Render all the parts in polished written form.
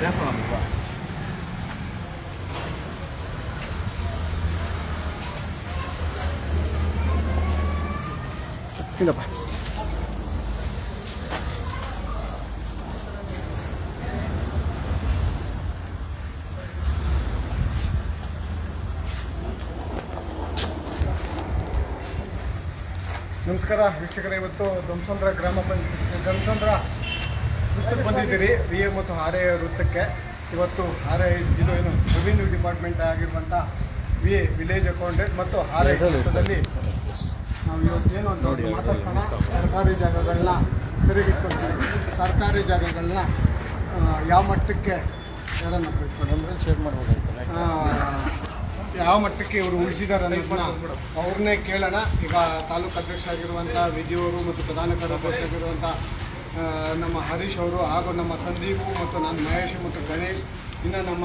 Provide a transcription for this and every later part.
ಇಲ್ಲಪ್ಪ ನಮಸ್ಕಾರ ವೀಕ್ಷಕರೇ, ಇವತ್ತು ದಂಸಂದ್ರ ದಂಸಂದ್ರ ವೃತ್ತಕ್ಕೆ ಬಂದಿದ್ದೀರಿ. ವಿ ಎ ಮತ್ತು ಆರ್ ಎ ವೃತ್ತಕ್ಕೆ. ಇವತ್ತು ಆರ್ ಎ ಇದು ಏನು ರೆವಿನ್ಯೂ ಡಿಪಾರ್ಟ್ಮೆಂಟ್ ಆಗಿರುವಂಥ ವಿ ಎ ವಿಲೇಜ್ ಅಕೌಂಟೆಂಟ್ ಮತ್ತು ಆರ್ ಎ ವೃತ್ತದಲ್ಲಿ ನಾವು ಇವತ್ತೇನು ಅಂತ ಮಾತಾಡ್ಸೋಣ. ಸರ್ಕಾರಿ ಜಾಗಗಳನ್ನ ಸರಿಗಿಟ್ಕೊಳ್ತೀವಿ. ಸರ್ಕಾರಿ ಜಾಗಗಳನ್ನ ಯಾವ ಮಟ್ಟಕ್ಕೆ ಯಾರನ್ನ ಬಿಟ್ಕೊಂಡು ಶೇರ್ ಮಾಡ್ಬೋದಾಯ್ತಲ್ಲ, ಯಾವ ಮಟ್ಟಕ್ಕೆ ಇವರು ಉಳಿಸಿದ್ದಾರೆ ಅನ್ನೋದನ್ನ ಅವ್ರನ್ನೇ ಕೇಳೋಣ. ಈಗ ತಾಲೂಕು ಅಧ್ಯಕ್ಷ ಆಗಿರುವಂಥ ವಿಜಯ್ ಅವರು ಮತ್ತು ಪ್ರಧಾನ ಕಾರ್ಯದರ್ಶಿ ಆಗಿರುವಂಥ ನಮ್ಮ ಹರೀಶ್ ಅವರು ಹಾಗೂ ನಮ್ಮ ಸಂದೀಪು ಮತ್ತು ನಾನು ಮಹೇಶ್ ಮತ್ತು ಗಣೇಶ್, ಇನ್ನು ನಮ್ಮ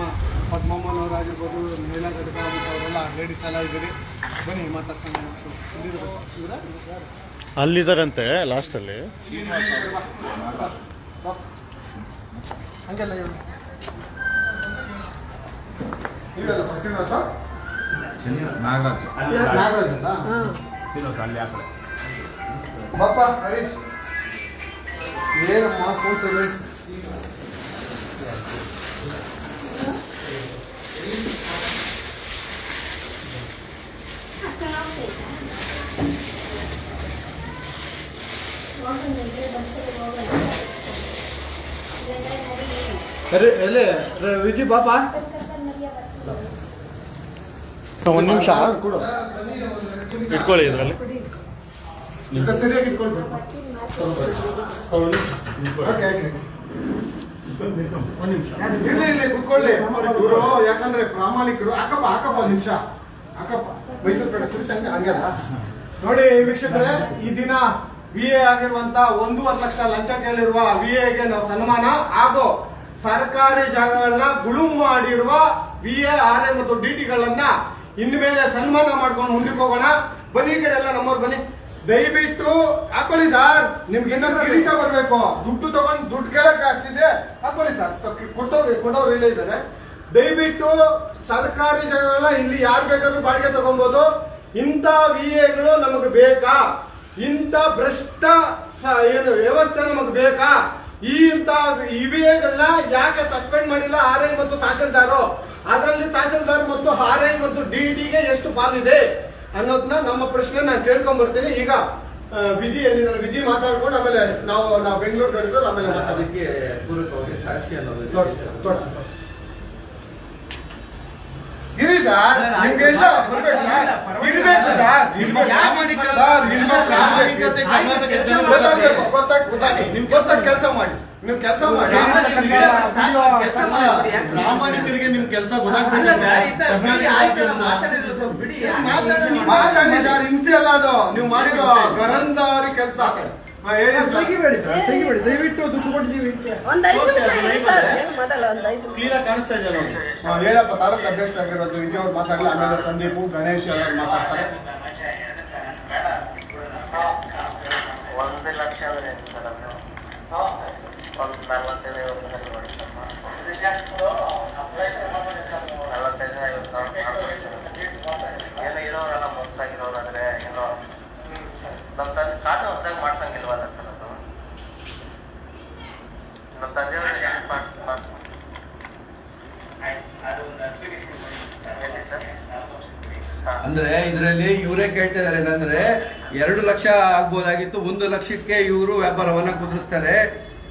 ಪದ್ಮಮ್ಮನವರಾಗಿರ್ಬೋದು, ಮಹಿಳಾ ಘಟಕ ಮತ್ತು ಅವರೆಲ್ಲ ಲೇಡೀಸ್ ಎಲ್ಲ ಇದ್ದೀರಿ. ಬನ್ನಿ ಮಾತಾಡ್ಸೋಣ. ಅಲ್ಲಿದ್ದಾರಂತೆ ಲಾಸ್ಟಲ್ಲಿ. ಹಂಗೆಲ್ಲ ನೀವೆಲ್ಲ ಶ್ರೀನಿವಾಸ ನಾಗರಾಜ್ ಅಂತ ಬಾಪ ಹರೀಶ್ ಏನಮ್ಮ ಕೂಸರಿ ವಿಜಯ್ ಬಾಪ ಒಂದು ನಿಮಿಷ ಕೊಡು, ಇಟ್ಕೊಳ್ಳಿ ಇದರಲ್ಲಿ. ಸರಿಯಾಗಿ ಇಟ್ಕೊಂಡು ಕುತ್ಕೊಳ್ಳಿ ಇವರು, ಯಾಕಂದ್ರೆ ಪ್ರಾಮಾಣಿಕರು. ಹಾಕಪ್ಪ ಒಂದು ನಿಮಿಷ ಹಾಕಪ್ಪ, ಮೈಸೂರು ಕಡೆ ತಿರ್ಸಂಗೆ ಹಂಗೆಲ್ಲ ನೋಡಿ. ವೀಕ್ಷಕರೇ, ಈ ದಿನ ವಿ ಎ ಆಗಿರುವಂತ 1.5 ಲಕ್ಷ ಲಂಚ ಕೇಳಿರುವ ವಿ ಎಗೆ ನಾವು ಸನ್ಮಾನ ಹಾಗೂ ಸರ್ಕಾರಿ ಜಾಗಗಳನ್ನ ಗುಳುಂ ಮಾಡಿರುವ ವಿ ಎ ಆರ್ ಎ ಮತ್ತು ಡಿ ಟಿಗಳನ್ನ ಇನ್ಮೇಲೆ ಸನ್ಮಾನ ಮಾಡ್ಕೊಂಡು ಮುಂದಕ್ಕೆ ಹೋಗೋಣ. ಬನ್ನಿ ಈ ಕಡೆ ಎಲ್ಲ ನಮ್ಮವ್ರು ಬನ್ನಿ. ದಯವಿಟ್ಟು ಹಾಕೊಳ್ಳಿ ಸರ್, ನಿಮ್ಗೆ ಏನಾದ್ರು ಕಿರೀಟ ಬರ್ಬೇಕು, ದುಡ್ಡು ತಗೊಂಡು ದುಡ್ಡು ಕೇಳಕ್ ಅಷ್ಟಿದೆ, ಹಾಕೊಳ್ಳಿ ಸರ್. ಕೊಟ್ಟವ್ರು ಇಲ್ಲೇ ಇದ್ದಾರೆ. ದಯವಿಟ್ಟು ಸರ್ಕಾರಿ ಜಾಗಗಳನ್ನ ಇಲ್ಲಿ ಯಾರು ಬೇಕಾದ್ರೂ ಬಾಡಿಗೆ ತಗೊಬಹುದು. ಇಂಥ ವಿ ಎಗಳು ನಮಗೆ ಬೇಕಾ? ಇಂಥ ಭ್ರಷ್ಟ ಏನು ವ್ಯವಸ್ಥೆ ನಮಗೆ ಬೇಕಾ? ಇಂಥ ವಿ ಎಗಳನ್ನ ಯಾಕೆ ಸಸ್ಪೆಂಡ್ ಮಾಡಿಲ್ಲ ಆರ್ ಐ ಮತ್ತು ತಹಸೀಲ್ದಾರು? ಅದರಲ್ಲಿ ತಹಸೀಲ್ದಾರ್ ಮತ್ತು ಆರ್ ಐ ಮತ್ತು ಡಿ ಟಿಗೆ ಎಷ್ಟು ಪಾಲಿದೆ ಅನ್ನೋದನ್ನ ನಮ್ಮ ಪ್ರಶ್ನೆ ನಾನು ಕೇಳ್ಕೊಂಡ್ ಬರ್ತೀನಿ. ಈಗ ವಿಜಿ ಎಲ್ಲಿದ್ದಾರೆ, ವಿಜಿ ಮಾತಾಡ್ಕೊಂಡು ಆಮೇಲೆ ನಾವು ಬೆಂಗಳೂರು ಕಡೆದವ್ರು ಆಮೇಲೆ ಅದಕ್ಕೆ ಪೂರಕವಾಗಿ ಸಾಕ್ಷಿ ಅನ್ನೋದು ತೋರಿಸಿ ಇರಿ ಸರ್. ನಿಮ್ಗೆ ಇಲ್ಲ ಬರ್ಬೇಕು ಸರ್, ಇರ್ಬೇಕು ಸರ್. ನಿಮ್ಮ ಪ್ರಾಮಾಣಿಕತೆ ಗೊತ್ತಾಗಿ ನಿಮ್ ಕೆಲಸ ಮಾಡಿ, ನೀವು ಕೆಲಸ ಮಾಡಿ. ಪ್ರಾಮಾಣಿಕರಿಗೆ ನಿಮ್ ಕೆಲಸ ಮಾತಾಡಿ ಸರ್. ಹಿಂಸೆ ಅಲ್ಲ ಅದು, ನೀವು ಮಾಡಿರೋ ಗರಂದಾರಿ ಕೆಲಸ. ತೆಗಿಬೇಡಿ ಸರ್, ತೆಗಿಬೇಡಿ ದಯವಿಟ್ಟು. ದುಡ್ಡು ಕೊಟ್ಟು ನೀವು ಕ್ಲೀನಾಗಿ ಕಾಣಿಸ್ತಾ ಇದೆ ನೋಡಿ. ಹೇಳಪ್ಪ, ತಾಲೂಕು ಅಧ್ಯಕ್ಷ ಆಗಿರೋದು ವಿಜಯ್ ಅವ್ರು ಮಾತಾಡಲಿ, ಆಮೇಲೆ ಸಂದೀಪು ಗಣೇಶ್ ಎಲ್ಲ ಮಾತಾಡ್ತಾರೆ. 1 ಲಕ್ಷ ಏನೋ ಇರೋರೆಲ್ಲ ಮೊತ್ತಾಗಿರೋರಾದ್ರೆ ಏನೋ ನಮ್ಮ ತಂದೆ ಖಾತೆ ಹೊಸದಾಗಿ ಮಾಡ್ಸಂಗಿಲ್ವಲ್ಲ ಸರ್? ಅದು ನಮ್ಮ ತಂದೆಯವ್ರಿಗೆ ಅಂದ್ರೆ ಇದರಲ್ಲಿ ಇವರೇ ಕೇಳ್ತಾ ಇದಾರೆ ಏನಂದ್ರೆ 2 ಲಕ್ಷ ಆಗ್ಬೋದಾಗಿತ್ತು, 1 ಲಕ್ಷಕ್ಕೆ ಇವರು ವ್ಯಾಪಾರವನ್ನ ಕುದುರಿಸ್ತಾರೆ.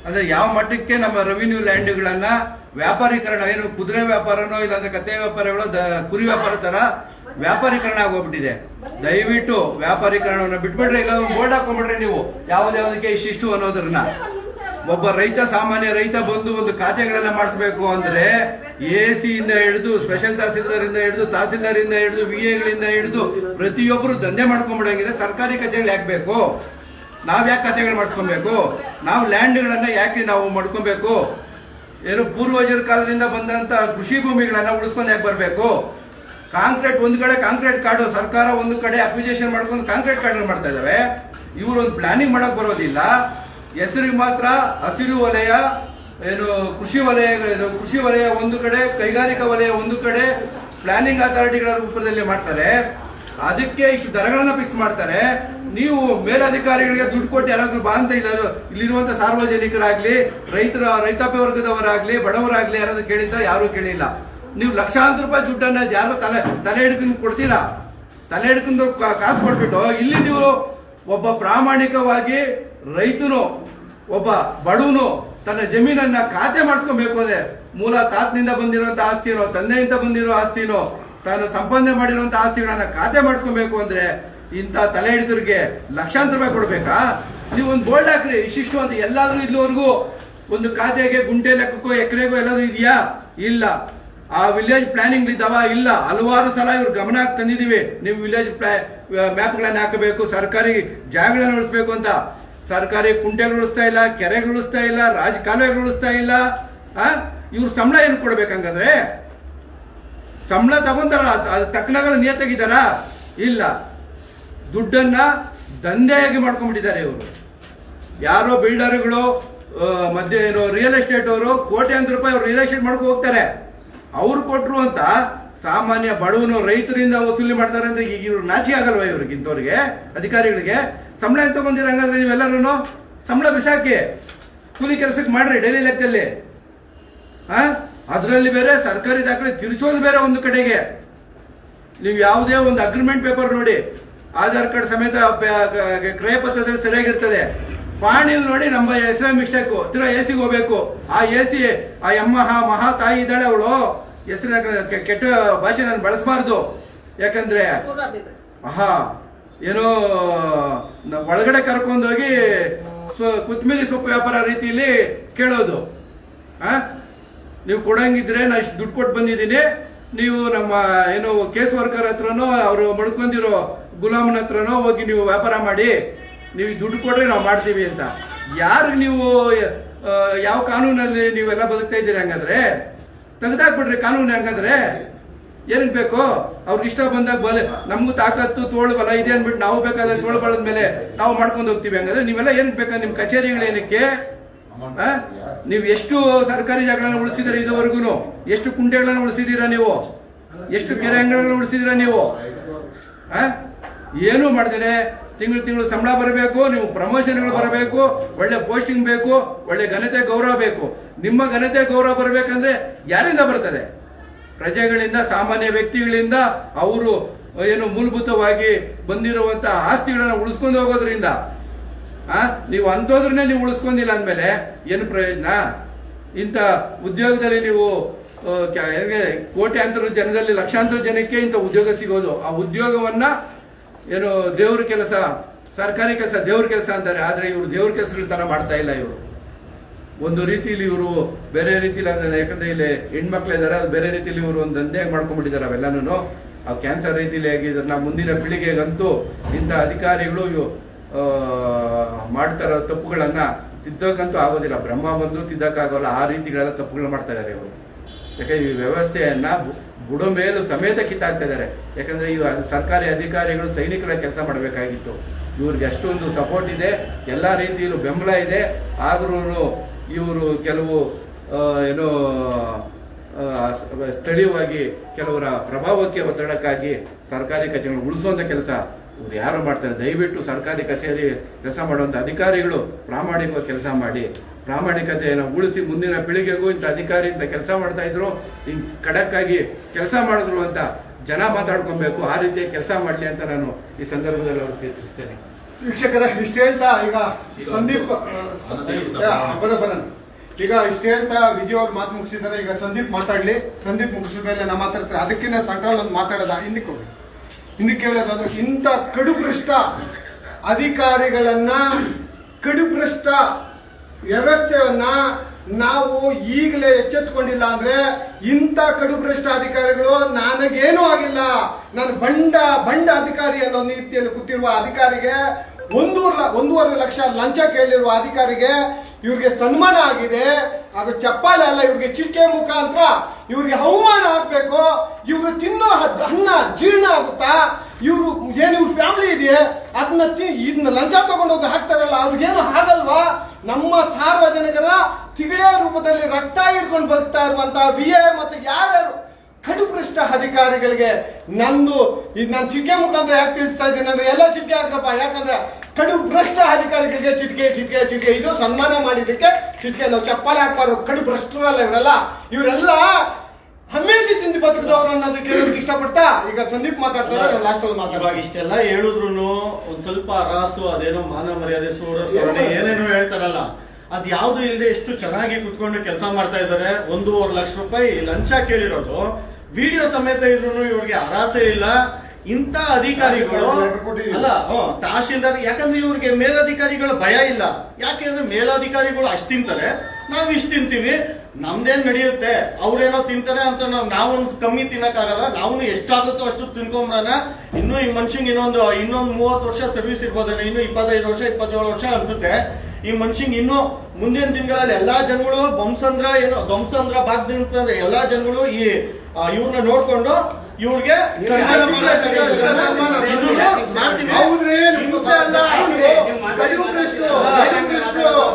ಅಂದ್ರೆ ಯಾವ ಮಟ್ಟಕ್ಕೆ ನಮ್ಮ ರೆವಿನ್ಯೂ ಲ್ಯಾಂಡ್ಗಳನ್ನ ವ್ಯಾಪಾರೀಕರಣ, ಏನು ಕುದುರೆ ವ್ಯಾಪಾರನೋ ಇಲ್ಲಾಂದ್ರೆ ಕತ್ತೆ ವ್ಯಾಪಾರಗಳು ಕುರಿ ವ್ಯಾಪಾರ ತರ ವ್ಯಾಪಾರೀಕರಣ ಆಗೋಗ್ಬಿಟ್ಟಿದೆ. ದಯವಿಟ್ಟು ವ್ಯಾಪಾರೀಕರಣವನ್ನ ಬಿಟ್ಬಿಡ್ರೆ, ಇಲ್ಲ ಬೋರ್ಡ್ ಹಾಕೊಂಡ್ಬಿಡ್ರಿ ನೀವು ಯಾವ್ದಾವ್ದಕ್ಕೆ ಇಷ್ಟಿಷ್ಟು ಅನ್ನೋದ್ರನ್ನ. ಒಬ್ಬ ರೈತ, ಸಾಮಾನ್ಯ ರೈತ ಬಂದು ಒಂದು ಖಾತೆಗಳನ್ನ ಮಾಡಿಸ್ಬೇಕು ಅಂದ್ರೆ AC ಇಂದ ಹಿಡಿದು ಸ್ಪೆಷಲ್ ತಹಸೀಲ್ದಾರ್ ಇಂದ ಹಿಡಿದು ತಹಸೀಲ್ದಾರ್ ಇಂದ ಹಿಡಿದು ವಿ ಎಗಳಿಂದ ಹಿಡಿದು ಪ್ರತಿಯೊಬ್ಬರು ದಂಧೆ ಮಾಡ್ಕೊಂಡ್ಬಿಡಂಗಿದೆ. ಸರ್ಕಾರಿ ಕಚೇರಿಗಳು ಯಾಕೆ ಬೇಕು? ನಾವ್ ಯಾಕೆ ಖಾತೆಗಳು ಮಾಡ್ಕೊಬೇಕು? ನಾವು ಲ್ಯಾಂಡ್ಗಳನ್ನ ಯಾಕೆ ನಾವು ಮಾಡ್ಕೊಬೇಕು? ಏನು ಪೂರ್ವಜರ ಕಾಲದಿಂದ ಬಂದಂತ ಕೃಷಿ ಭೂಮಿಗಳನ್ನ ಉಳಿಸ್ಕೊಂಡು ಯಾಕೆ ಬರಬೇಕು? ಕಾಂಕ್ರೀಟ್ ಒಂದು ಕಡೆ ಕಾಂಕ್ರೀಟ್ ಕಾರ್ಡು ಸರ್ಕಾರ ಒಂದು ಕಡೆ ಅಪ್ಲಿಕೇಶನ್ ಮಾಡ್ಕೊಂಡು ಕಾಂಕ್ರೀಟ್ ಕಾರ್ಡ್ ಮಾಡ್ತಾ ಇದಾವೆ. ಇವರು ಒಂದು ಪ್ಲಾನಿಂಗ್ ಮಾಡಕ್ ಬರೋದಿಲ್ಲ. ಹೆಸರಿಗೆ ಮಾತ್ರ ಹಸಿರು ವಲಯ ಏನು ಕೃಷಿ ವಲಯ ಒಂದು ಕಡೆ, ಕೈಗಾರಿಕಾ ವಲಯ ಒಂದು ಕಡೆ, ಪ್ಲಾನಿಂಗ್ ಅಥಾರಿಟಿಗಳ ರೂಪದಲ್ಲಿ ಮಾಡ್ತಾರೆ. ಅದಕ್ಕೆ ಇಷ್ಟು ದರಗಳನ್ನ ಫಿಕ್ಸ್ ಮಾಡ್ತಾರೆ. ನೀವು ಮೇಲಧಿಕಾರಿಗಳಿಗೆ ದುಡ್ಡು ಕೊಟ್ಟು ಯಾರಾದ್ರೂ ಬಾ ಅಂತ ಇಲ್ಲಿರುವಂತ ಸಾರ್ವಜನಿಕರಾಗ್ಲಿ, ರೈತಾಪಿ ವರ್ಗದವರಾಗ್ಲಿ, ಬಡವರಾಗ್ಲಿ ಯಾರಾದ್ರೂ ಕೇಳಿದ್ರೆ ಯಾರು ಕೇಳಿಲ್ಲ. ನೀವು ಲಕ್ಷಾಂತರ ರೂಪಾಯಿ ದುಡ್ಡನ್ನ ಯಾರು ತಲೆ ಹಿಡ್ಕೊಂಡು ಕೊಡ್ತೀರಾ? ತಲೆ ಹಿಡ್ಕೊಂಡು ಕಾಸು ಕೊಟ್ಬಿಟ್ಟು ಇಲ್ಲಿ ನೀವು ಒಬ್ಬ ಪ್ರಾಮಾಣಿಕವಾಗಿ ರೈತನು, ಒಬ್ಬ ಬಡವನು ತನ್ನ ಜಮೀನನ್ನ ಖಾತೆ ಮಾಡಿಸ್ಕೊಬೇಕು ಅಂದ್ರೆ ಮೂಲ ತಾತನಿಂದ ಬಂದಿರುವಂತ ಆಸ್ತಿನೋ, ತಂದೆಯಿಂದ ಬಂದಿರೋ ಆಸ್ತಿನೋ, ತಾನು ಸಂಪಾದನೆ ಮಾಡಿರುವಂತ ಆಸ್ತಿಗಳನ್ನ ಖಾತೆ ಮಾಡಿಸ್ಕೊಬೇಕು ಅಂದ್ರೆ ಇಂಥ ತಲೆ ಹಿಡಿದರಿಗೆ ಲಕ್ಷಾಂತರ ರೂಪಾಯಿ ಕೊಡ್ಬೇಕಾ? ನೀವು ಒಂದು ಬೋರ್ಡ್ ಹಾಕ್ರಿ, ಇಷ್ಟಿಷ್ಟು ಅಂತ. ಎಲ್ಲಾದ್ರೂ ಇಲ್ಲಿವರೆಗೂ ಒಂದು ಖಾತೆಗೆ ಗುಂಟೆ ಲೆಕ್ಕಕ್ಕೋ ಎಕರೆಗೋ ಎಲ್ಲಾದ್ರೂ ಇದೆಯಾ? ಇಲ್ಲ. ಆ ವಿಲೇಜ್ ಪ್ಲಾನಿಂಗ್ ಇದ್ದಾವ? ಇಲ್ಲ. ಹಲವಾರು ಸಲ ಇವ್ರು ಗಮನ ತಂದಿದೀವಿ, ನೀವು ವಿಲೇಜ್ ಮ್ಯಾಪ್ಗಳನ್ನ ಹಾಕಬೇಕು, ಸರ್ಕಾರಿ ಜಾಗಗಳನ್ನ ಉಳಿಸ್ಬೇಕು ಅಂತ. ಸರ್ಕಾರಿ ಕುಂಟೆಗಳು ಉಳಿಸ್ತಾ ಇಲ್ಲ, ಕೆರೆಗಳು ಉಳಿಸ್ತಾ ಇಲ್ಲ, ಕಾಲುವೆಗಳು ಉಳಿಸ್ತಾ ಇಲ್ಲ. ಇವ್ರು ಸಂಬಳ ಏನು ಕೊಡ್ಬೇಕಂಗಂದ್ರೆ? ಸಂಬಳ ತಗೊಂತಾರಲ್ಲ, ಅದು ತಕ್ಕನಾಗ ನಿಯತ್ತಾಗಿದ್ದಾರ? ಇಲ್ಲ. ದುಡ್ಡನ್ನ ದಂಧೆಯಾಗಿ ಮಾಡ್ಕೊಂಡ್ಬಿಟ್ಟಿದ್ದಾರೆ ಇವರು. ಯಾರೋ ಬಿಲ್ಡರ್ಗಳು ಮಧ್ಯೆ ಏನೋ ರಿಯಲ್ ಎಸ್ಟೇಟ್ ಅವರು ಕೋಟ್ಯಾಂತರ ರೂಪಾಯಿ ಅವ್ರು ರಿಯಲ್ ಎಸ್ಟೇಟ್ ಮಾಡ್ಕೊ ಹೋಗ್ತಾರೆ. ಅವ್ರು ಕೊಟ್ರು ಅಂತ ಸಾಮಾನ್ಯ ಬಡವನು ರೈತರಿಂದ ವಸೂಲಿ ಮಾಡ್ತಾರೆ ಅಂದ್ರೆ ಈಗ ಇವ್ರು ನಾಚಿಕೆ ಆಗಲ್ವಾ ಇವ್ರಿಗೆ, ಇಂಥವ್ರಿಗೆ ಅಧಿಕಾರಿಗಳಿಗೆ? ಸಂಬಳ ಎಂತ ತಗೊಂಡಿರ ಹಂಗಂದ್ರೆ ನೀವೆಲ್ಲರೂ ಸಂಬಳ ಬಿಸಾಕಿ ಕೂಲಿ ಕೆಲಸಕ್ಕೆ ಮಾಡ್ರಿ ಡೈಲಿ ಲೆಕ್ಕದಲ್ಲಿ. ಅದರಲ್ಲಿ ಬೇರೆ ಸರ್ಕಾರಿ ದಾಖಲೆ ತಿರ್ಚೋದು ಬೇರೆ ಒಂದು ಕಡೆಗೆ. ನೀವು ಯಾವುದೇ ಒಂದು ಅಗ್ರಿಮೆಂಟ್ ಪೇಪರ್ ನೋಡಿ, ಆಧಾರ್ ಕಾರ್ಡ್ ಸಮೇತ ಕ್ರಯ ಪತ್ರದಲ್ಲಿ ಸರಿಯಾಗಿರ್ತದೆ. ಪಾಣಿಲ್ ನೋಡಿ ನಮ್ಮ ಹೆಸರೇ ಮಿಸ್ಟೇಕ್, ತಿರ್ಗಾ ಎ ಸಿಗೆ ಹೋಗ್ಬೇಕು. ಆ ಎ ಸಿ ಆ ಮಹಾ ತಾಯಿ ಇದ್ದಾಳೆ, ಅವಳು ಹೆಸರಿನ ಕೆಟ್ಟ ಭಾಷೆ ನಾನು ಬಳಸಬಾರ್ದು. ಯಾಕಂದ್ರೆ ಏನೋ ಒಳಗಡೆ ಕರ್ಕೊಂಡೋಗಿ ಕೊತ್ತಂಬರಿ ಸೊಪ್ಪು ವ್ಯಾಪಾರ ರೀತಿಯಲ್ಲಿ ಕೇಳೋದು. ನೀವು ಕೊಡಂಗಿದ್ರೆ ನಾ ಇಷ್ಟು ದುಡ್ಡು ಕೊಟ್ಟು ಬಂದಿದ್ದೀನಿ, ನೀವು ನಮ್ಮ ಏನು ಕೇಸ್ ವರ್ಕರ್ ಹತ್ರನೋ ಅವರು ಮಡ್ಕೊಂಡಿರೋ ಗುಲಾಮನ ಹತ್ರನೋ ಹೋಗಿ ನೀವು ವ್ಯಾಪಾರ ಮಾಡಿ, ನೀವು ದುಡ್ಡು ಕೊಟ್ರೆ ನಾವು ಮಾಡ್ತೀವಿ ಅಂತ. ಯಾರಿಗೆ ನೀವು ಯಾವ ಕಾನೂನಲ್ಲಿ ನೀವೆಲ್ಲ ಬದುಕ್ತಾ ಇದ್ದೀರಿ? ಹಂಗಂದ್ರೆ ತೆಗೆದಾಕ್ಬಿಡ್ರಿ ಕಾನೂನು. ಹಂಗಂದ್ರೆ ಏನಕ್ಕೆ ಬೇಕು? ಅವ್ರಿಗೆ ಇಷ್ಟ ಬಂದಾಗ ಬಲ, ನಮಗೂ ತಾಕತ್ತು ತೋಳು ಬಲ ಇದೆ ಅಂದ್ಬಿಟ್ಟು ನಾವು ಬೇಕಾದ್ರೆ ತೋಳು ಬಲದ ಮೇಲೆ ನಾವು ಮಾಡ್ಕೊಂಡು ಹೋಗ್ತೀವಿ. ಹಂಗಂದ್ರೆ ನೀವೆಲ್ಲ ಏನಕ್ಕೆ ಬೇಕಾ? ನಿಮ್ ಕಚೇರಿಗಳೇನಕ್ಕೆ? ನೀವು ಎಷ್ಟು ಸರ್ಕಾರಿ ಜಾಗಗಳನ್ನ ಉಳಿಸಿದಿರ ಇದುವರೆಗೂ? ಎಷ್ಟು ಕುಂಟೆಗಳನ್ನ ಉಳಿಸಿದೀರಾ ನೀವು? ಎಷ್ಟು ಕೆರೆ ಅಂಗಡಿಗಳನ್ನ ಉಳಿಸಿದೀರಾ ನೀವು? ಏನೂ ಮಾಡ್ದೇನೆ ತಿಂಗಳು ಸಂಬಳ ಬರಬೇಕು, ನೀವು ಪ್ರಮೋಷನ್ಗಳು ಬರಬೇಕು, ಒಳ್ಳೆ ಪೋಸ್ಟಿಂಗ್ ಬೇಕು, ಒಳ್ಳೆ ಘನತೆ ಗೌರವ ಬೇಕು. ನಿಮ್ಮ ಘನತೆ ಗೌರವ ಬರಬೇಕಂದ್ರೆ ಯಾರಿಂದ ಬರ್ತದೆ? ಪ್ರಜೆಗಳಿಂದ, ಸಾಮಾನ್ಯ ವ್ಯಕ್ತಿಗಳಿಂದ, ಅವರು ಏನು ಮೂಲಭೂತವಾಗಿ ಬಂದಿರುವಂತ ಆಸ್ತಿಗಳನ್ನ ಉಳಿಸ್ಕೊಂಡು ಹೋಗೋದ್ರಿಂದ. ನೀವು ಅಂತೋದ್ರನ್ನೇ ನೀವು ಉಳಿಸ್ಕೊಂಡಿಲ್ಲ ಅಂದ್ಮೇಲೆ ಏನು ಪ್ರಯೋಜನ? ಇಂಥ ಉದ್ಯೋಗದಲ್ಲಿ ನೀವು ಕೋಟ್ಯಾಂತರ ಜನದಲ್ಲಿ ಲಕ್ಷಾಂತರ ಜನಕ್ಕೆ ಇಂಥ ಉದ್ಯೋಗ ಸಿಗೋದು. ಆ ಉದ್ಯೋಗವನ್ನ ಏನು ದೇವ್ರ ಕೆಲಸ, ಸರ್ಕಾರಿ ಕೆಲಸ ದೇವ್ರ ಕೆಲಸ ಅಂತಾರೆ. ಆದ್ರೆ ಇವರು ದೇವ್ರ ಕೆಲಸಗಳ ತರ ಮಾಡ್ತಾ ಇಲ್ಲ. ಇವರು ಒಂದು ರೀತಿಯಲ್ಲಿ ಇವರು ಬೇರೆ ರೀತಿಲಿ, ಯಾಕಂದ್ರೆ ಇಲ್ಲಿ ಹೆಣ್ಮಕ್ಳಿದಾರೆ, ಅದು ಬೇರೆ ರೀತಿಯಲ್ಲಿ ಇವರು ಒಂದು ದಂಧೆಯಾಗಿ ಮಾಡ್ಕೊಂಡ್ಬಿಟ್ಟಿದ್ದಾರೆ ಅವೆಲ್ಲನೂ. ಆ ಕ್ಯಾನ್ಸರ್ ರೀತಿಯಲ್ಲಿ ಆಗಿದ್ರೆ ಮುಂದಿನ ಪೀಳಿಗೆಗಂತೂ ಇಂಥ ಅಧಿಕಾರಿಗಳು ಮಾಡ್ತಾರ ತಪ್ಪುಗಳನ್ನ ತಿದ್ದಕ್ಕಂತೂ ಆಗೋದಿಲ್ಲ. ಬ್ರಹ್ಮ ಬಂದು ತಿದ್ದಕ್ಕಾಗೋಲ್ಲ. ಆ ರೀತಿಗಳೆಲ್ಲ ತಪ್ಪುಗಳು ಮಾಡ್ತಾ ಇದ್ದಾರೆ ಇವರು. ಯಾಕಂದ್ರೆ ಈ ವ್ಯವಸ್ಥೆಯನ್ನ ಬುಡ ಮೇಲೂ ಸಮೇತ ಕಿತ್ತಾಕ್ತಾ ಇದ್ದಾರೆ. ಯಾಕಂದ್ರೆ ಈ ಸರ್ಕಾರಿ ಅಧಿಕಾರಿಗಳು ಸೈನಿಕರ ಕೆಲಸ ಮಾಡಬೇಕಾಗಿತ್ತು. ಇವ್ರಿಗೆ ಅಷ್ಟೊಂದು ಸಪೋರ್ಟ್ ಇದೆ, ಎಲ್ಲಾ ರೀತಿಯಲ್ಲೂ ಬೆಂಬಲ ಇದೆ. ಆದ್ರೂ ಇವರು ಕೆಲವು ಏನೋ ಸ್ಥಳೀಯವಾಗಿ ಕೆಲವರ ಪ್ರಭಾವಕ್ಕೆ ಒತ್ತಡಕ್ಕಾಗಿ ಸರ್ಕಾರಿ ಕಚೇರಿಗಳು ಉಳಿಸುವಂತ ಕೆಲಸ ಇವ್ರು ಯಾರು ಮಾಡ್ತಾರೆ? ದಯವಿಟ್ಟು ಸರ್ಕಾರಿ ಕಚೇರಿ ಕೆಲಸ ಮಾಡುವಂತ ಅಧಿಕಾರಿಗಳು ಪ್ರಾಮಾಣಿಕವಾಗಿ ಕೆಲಸ ಮಾಡಿ, ಪ್ರಾಮಾಣಿಕತೆಯನ್ನು ಉಳಿಸಿ ಮುಂದಿನ ಪೀಳಿಗೆಗೂ ಇಂಥ ಅಧಿಕಾರಿ ಇಂಥ ಕೆಲಸ ಮಾಡ್ತಾ ಇದ್ರು, ಖಡಕ್ ಆಗಿ ಕೆಲಸ ಮಾಡಿದ್ರು ಅಂತ ಜನ ಮಾತಾಡ್ಕೊಬೇಕು. ಆ ರೀತಿಯ ಕೆಲಸ ಮಾಡಲಿ ಅಂತ ನಾನು ಈ ಸಂದರ್ಭದಲ್ಲಿ ಅವ್ರು ತಿಳಿಸ್ತೇನೆ. ವೀಕ್ಷಕರೇ, ಇಷ್ಟು ಹೇಳ್ತಾ ಈಗ ಸಂದೀಪ್ ಈಗ ಇಷ್ಟು ಹೇಳ್ತಾ ವಿಜಯ್ ಅವ್ರು ಮಾತು ಮುಗಿಸಿದ್ದಾರೆ. ಈಗ ಸಂದೀಪ್ ಮಾತಾಡ್ಲಿ. ಸಂದೀಪ್ ಮುಗಿಸಿದ ಮೇಲೆ ನಮ್ಮ ಮಾತಾಡ್ತಾರೆ. ಅದಕ್ಕಿಂತ ಸೆಂಟ್ರಲ್ ಒಂದು ಮಾತಾಡೋದ ಹಿಂದಕ್ಕೆ ಹೋಗಿ ಹಿಂದಕ್ಕೆ ಹೇಳೋದಾದ್ರೆ, ಇಂಥ ಕಡುಭ್ರಷ್ಟ ಅಧಿಕಾರಿಗಳನ್ನ, ಕಡುಭ್ರಷ್ಟ ವ್ಯವಸ್ಥೆಯನ್ನ ನಾವು ಈಗಲೇ ಎಚ್ಚೆತ್ತುಕೊಂಡಿಲ್ಲ ಅಂದ್ರೆ ಇಂಥ ಕಡುಭ್ರಷ್ಟ ಅಧಿಕಾರಿಗಳು ನನಗೇನೂ ಆಗಿಲ್ಲ, ನಾನು ಬಂಡ ಅಧಿಕಾರಿ ಅನ್ನೋ ನೀತಿಯಲ್ಲಿ ಕೂತಿರುವ ಅಧಿಕಾರಿಗೆ 1.5 ಲಕ್ಷ ಲಂಚ ಕೇಳಿರುವ ಅಧಿಕಾರಿಗೆ ಇವ್ರಿಗೆ ಸನ್ಮಾನ ಆಗಿದೆ. ಅದು ಚಪ್ಪಾಳೆ ಅಲ್ಲ, ಇವ್ರಿಗೆ ಚಿಕ್ಕೆ ಮುಖಾಂತರ ಇವ್ರಿಗೆ ಅವಮಾನ ಆಗ್ಬೇಕು. ಇವ್ರು ತಿನ್ನೋ ಅನ್ನ ಜೀರ್ಣ ಆಗುತ್ತಾ? ಇವ್ರು ಏನು ಇವ್ರ ಫ್ಯಾಮಿಲಿ ಇದೆಯಾ, ಇದನ್ನ ಲಂಚ ತಗೊಂಡೋಗಿ ಹಾಕ್ತಾರಲ್ಲ, ಅವ್ರಿಗೇನು ಆಗಲ್ವಾ? ನಮ್ಮ ಸಾರ್ವಜನಿಕರ ತಿಗಳೆ ರೂಪದಲ್ಲಿ ರಕ್ತ ಹಿಡ್ಕೊಂಡು ಬದುಕ್ತಾ ಇರುವಂತಹ VA ಮತ್ತು ಯಾರ್ಯಾರು ಕಡುಭ್ರಷ್ಟ ಅಧಿಕಾರಿಗಳಿಗೆ ನಂದು ಈಗ ನಾನು ಚಿಟಿಕೆ ಮುಖಾಂತರ ಯಾಕೆ ತಿಳಿಸ್ತಾ ಇದ್ದೀನಿ ಅಂದ್ರೆ ಎಲ್ಲ ಚಿಟಿಕೆ ಹಾಕ್ರಪ್ಪ, ಯಾಕಂದ್ರೆ ಕಡುಭ್ರಷ್ಟ ಅಧಿಕಾರಿಗಳಿಗೆ ಚಿಟಿಕೆ ಇದು ಸನ್ಮಾನ ಮಾಡಿದ್ದಕ್ಕೆ ಚಿಟಿಕೆ. ನಾವು ಚಪ್ಪಾಳೆ ಹಾಕ್ಬಾರ್ದು, ಕಡುಭ್ರಷ್ಟರಲ್ಲ ಇವರೆಲ್ಲ ಹಮ್ಮೇದಿ ತಿಂದು ಬದುಕಿದವ್ರು ಅನ್ನೋದಕ್ಕೆ ಹೇಳೋದಕ್ಕೆ ಇಷ್ಟಪಟ್ಟ. ಈಗ ಸಂದೀಪ್ ಮಾತಾಡ್ತಾರೆ, ಲಾಸ್ಟ್ ಅಲ್ಲಿ ಮಾತಾಡುವಾಗ ಇಷ್ಟೆಲ್ಲ ಹೇಳಿದ್ರು ಒಂದ್ ಸ್ವಲ್ಪ ಅರಾಸು ಅದೇನೋ ಮಾನ ಮರ್ಯಾದೆ ಸೋರಣೆ ಏನೇನೋ ಹೇಳ್ತಾರಲ್ಲ, ಅದ್ ಯಾವ್ದು ಇಲ್ಲದೆ ಎಷ್ಟು ಚೆನ್ನಾಗಿ ಕುತ್ಕೊಂಡು ಕೆಲಸ ಮಾಡ್ತಾ ಇದ್ದಾರೆ. 1.5 ಲಕ್ಷ ರೂಪಾಯಿ ಲಂಚ ಕೇಳಿರೋದು ವಿಡಿಯೋ ಸಮೇತ ಇದ್ರು ಇವ್ರಿಗೆ ಅರಾಸೆ ಇಲ್ಲ. ಇಂಥ ಅಧಿಕಾರಿಗಳು ಅಲ್ಲ ತಹಶೀಲ್ದಾರ್, ಯಾಕಂದ್ರೆ ಇವ್ರಿಗೆ ಮೇಲಧಿಕಾರಿಗಳ ಭಯ ಇಲ್ಲ. ಯಾಕೆಂದ್ರೆ ಮೇಲಧಿಕಾರಿಗಳು ಅಷ್ಟ್ ತಿಂತಾರೆ, ನಾವ್ ಇಷ್ಟ ತಿಂತೀವಿ, ನಮ್ದೇನ್ ನಡೆಯುತ್ತೆ, ಅವ್ರೇನೋ ತಿಂತಾರೆ ಅಂತ ನಾವು ಕಮ್ಮಿ ತಿನ್ನಕ್ಕಾಗಲ್ಲ, ನಾವು ಎಷ್ಟಾಗುತ್ತೋ ಅಷ್ಟು ತಿನ್ಕೊಂಡ್ರಾನ. ಇನ್ನು ಈ ಮನುಷ್ಯಂಗೆ ಇನ್ನೊಂದು 30 ವರ್ಷ ಸರ್ವಿಸ್ ಇರ್ಬೋದೇನೋ, ಇನ್ನು 25 ವರ್ಷ 27 ವರ್ಷ ಅನ್ಸುತ್ತೆ. ಈ ಮನುಷ್ಯಂಗೆ ಇನ್ನು ಮುಂದಿನ ದಿನಗಳಲ್ಲಿ ಎಲ್ಲಾ ಜನಗಳು ಧ್ವಂಸಂದ್ರ ಭಾಗದಿಂದ ಎಲ್ಲಾ ಜನಗಳು ಇವ್ರನ್ನ ನೋಡ್ಕೊಂಡು ಇವ್ರಿಗೆ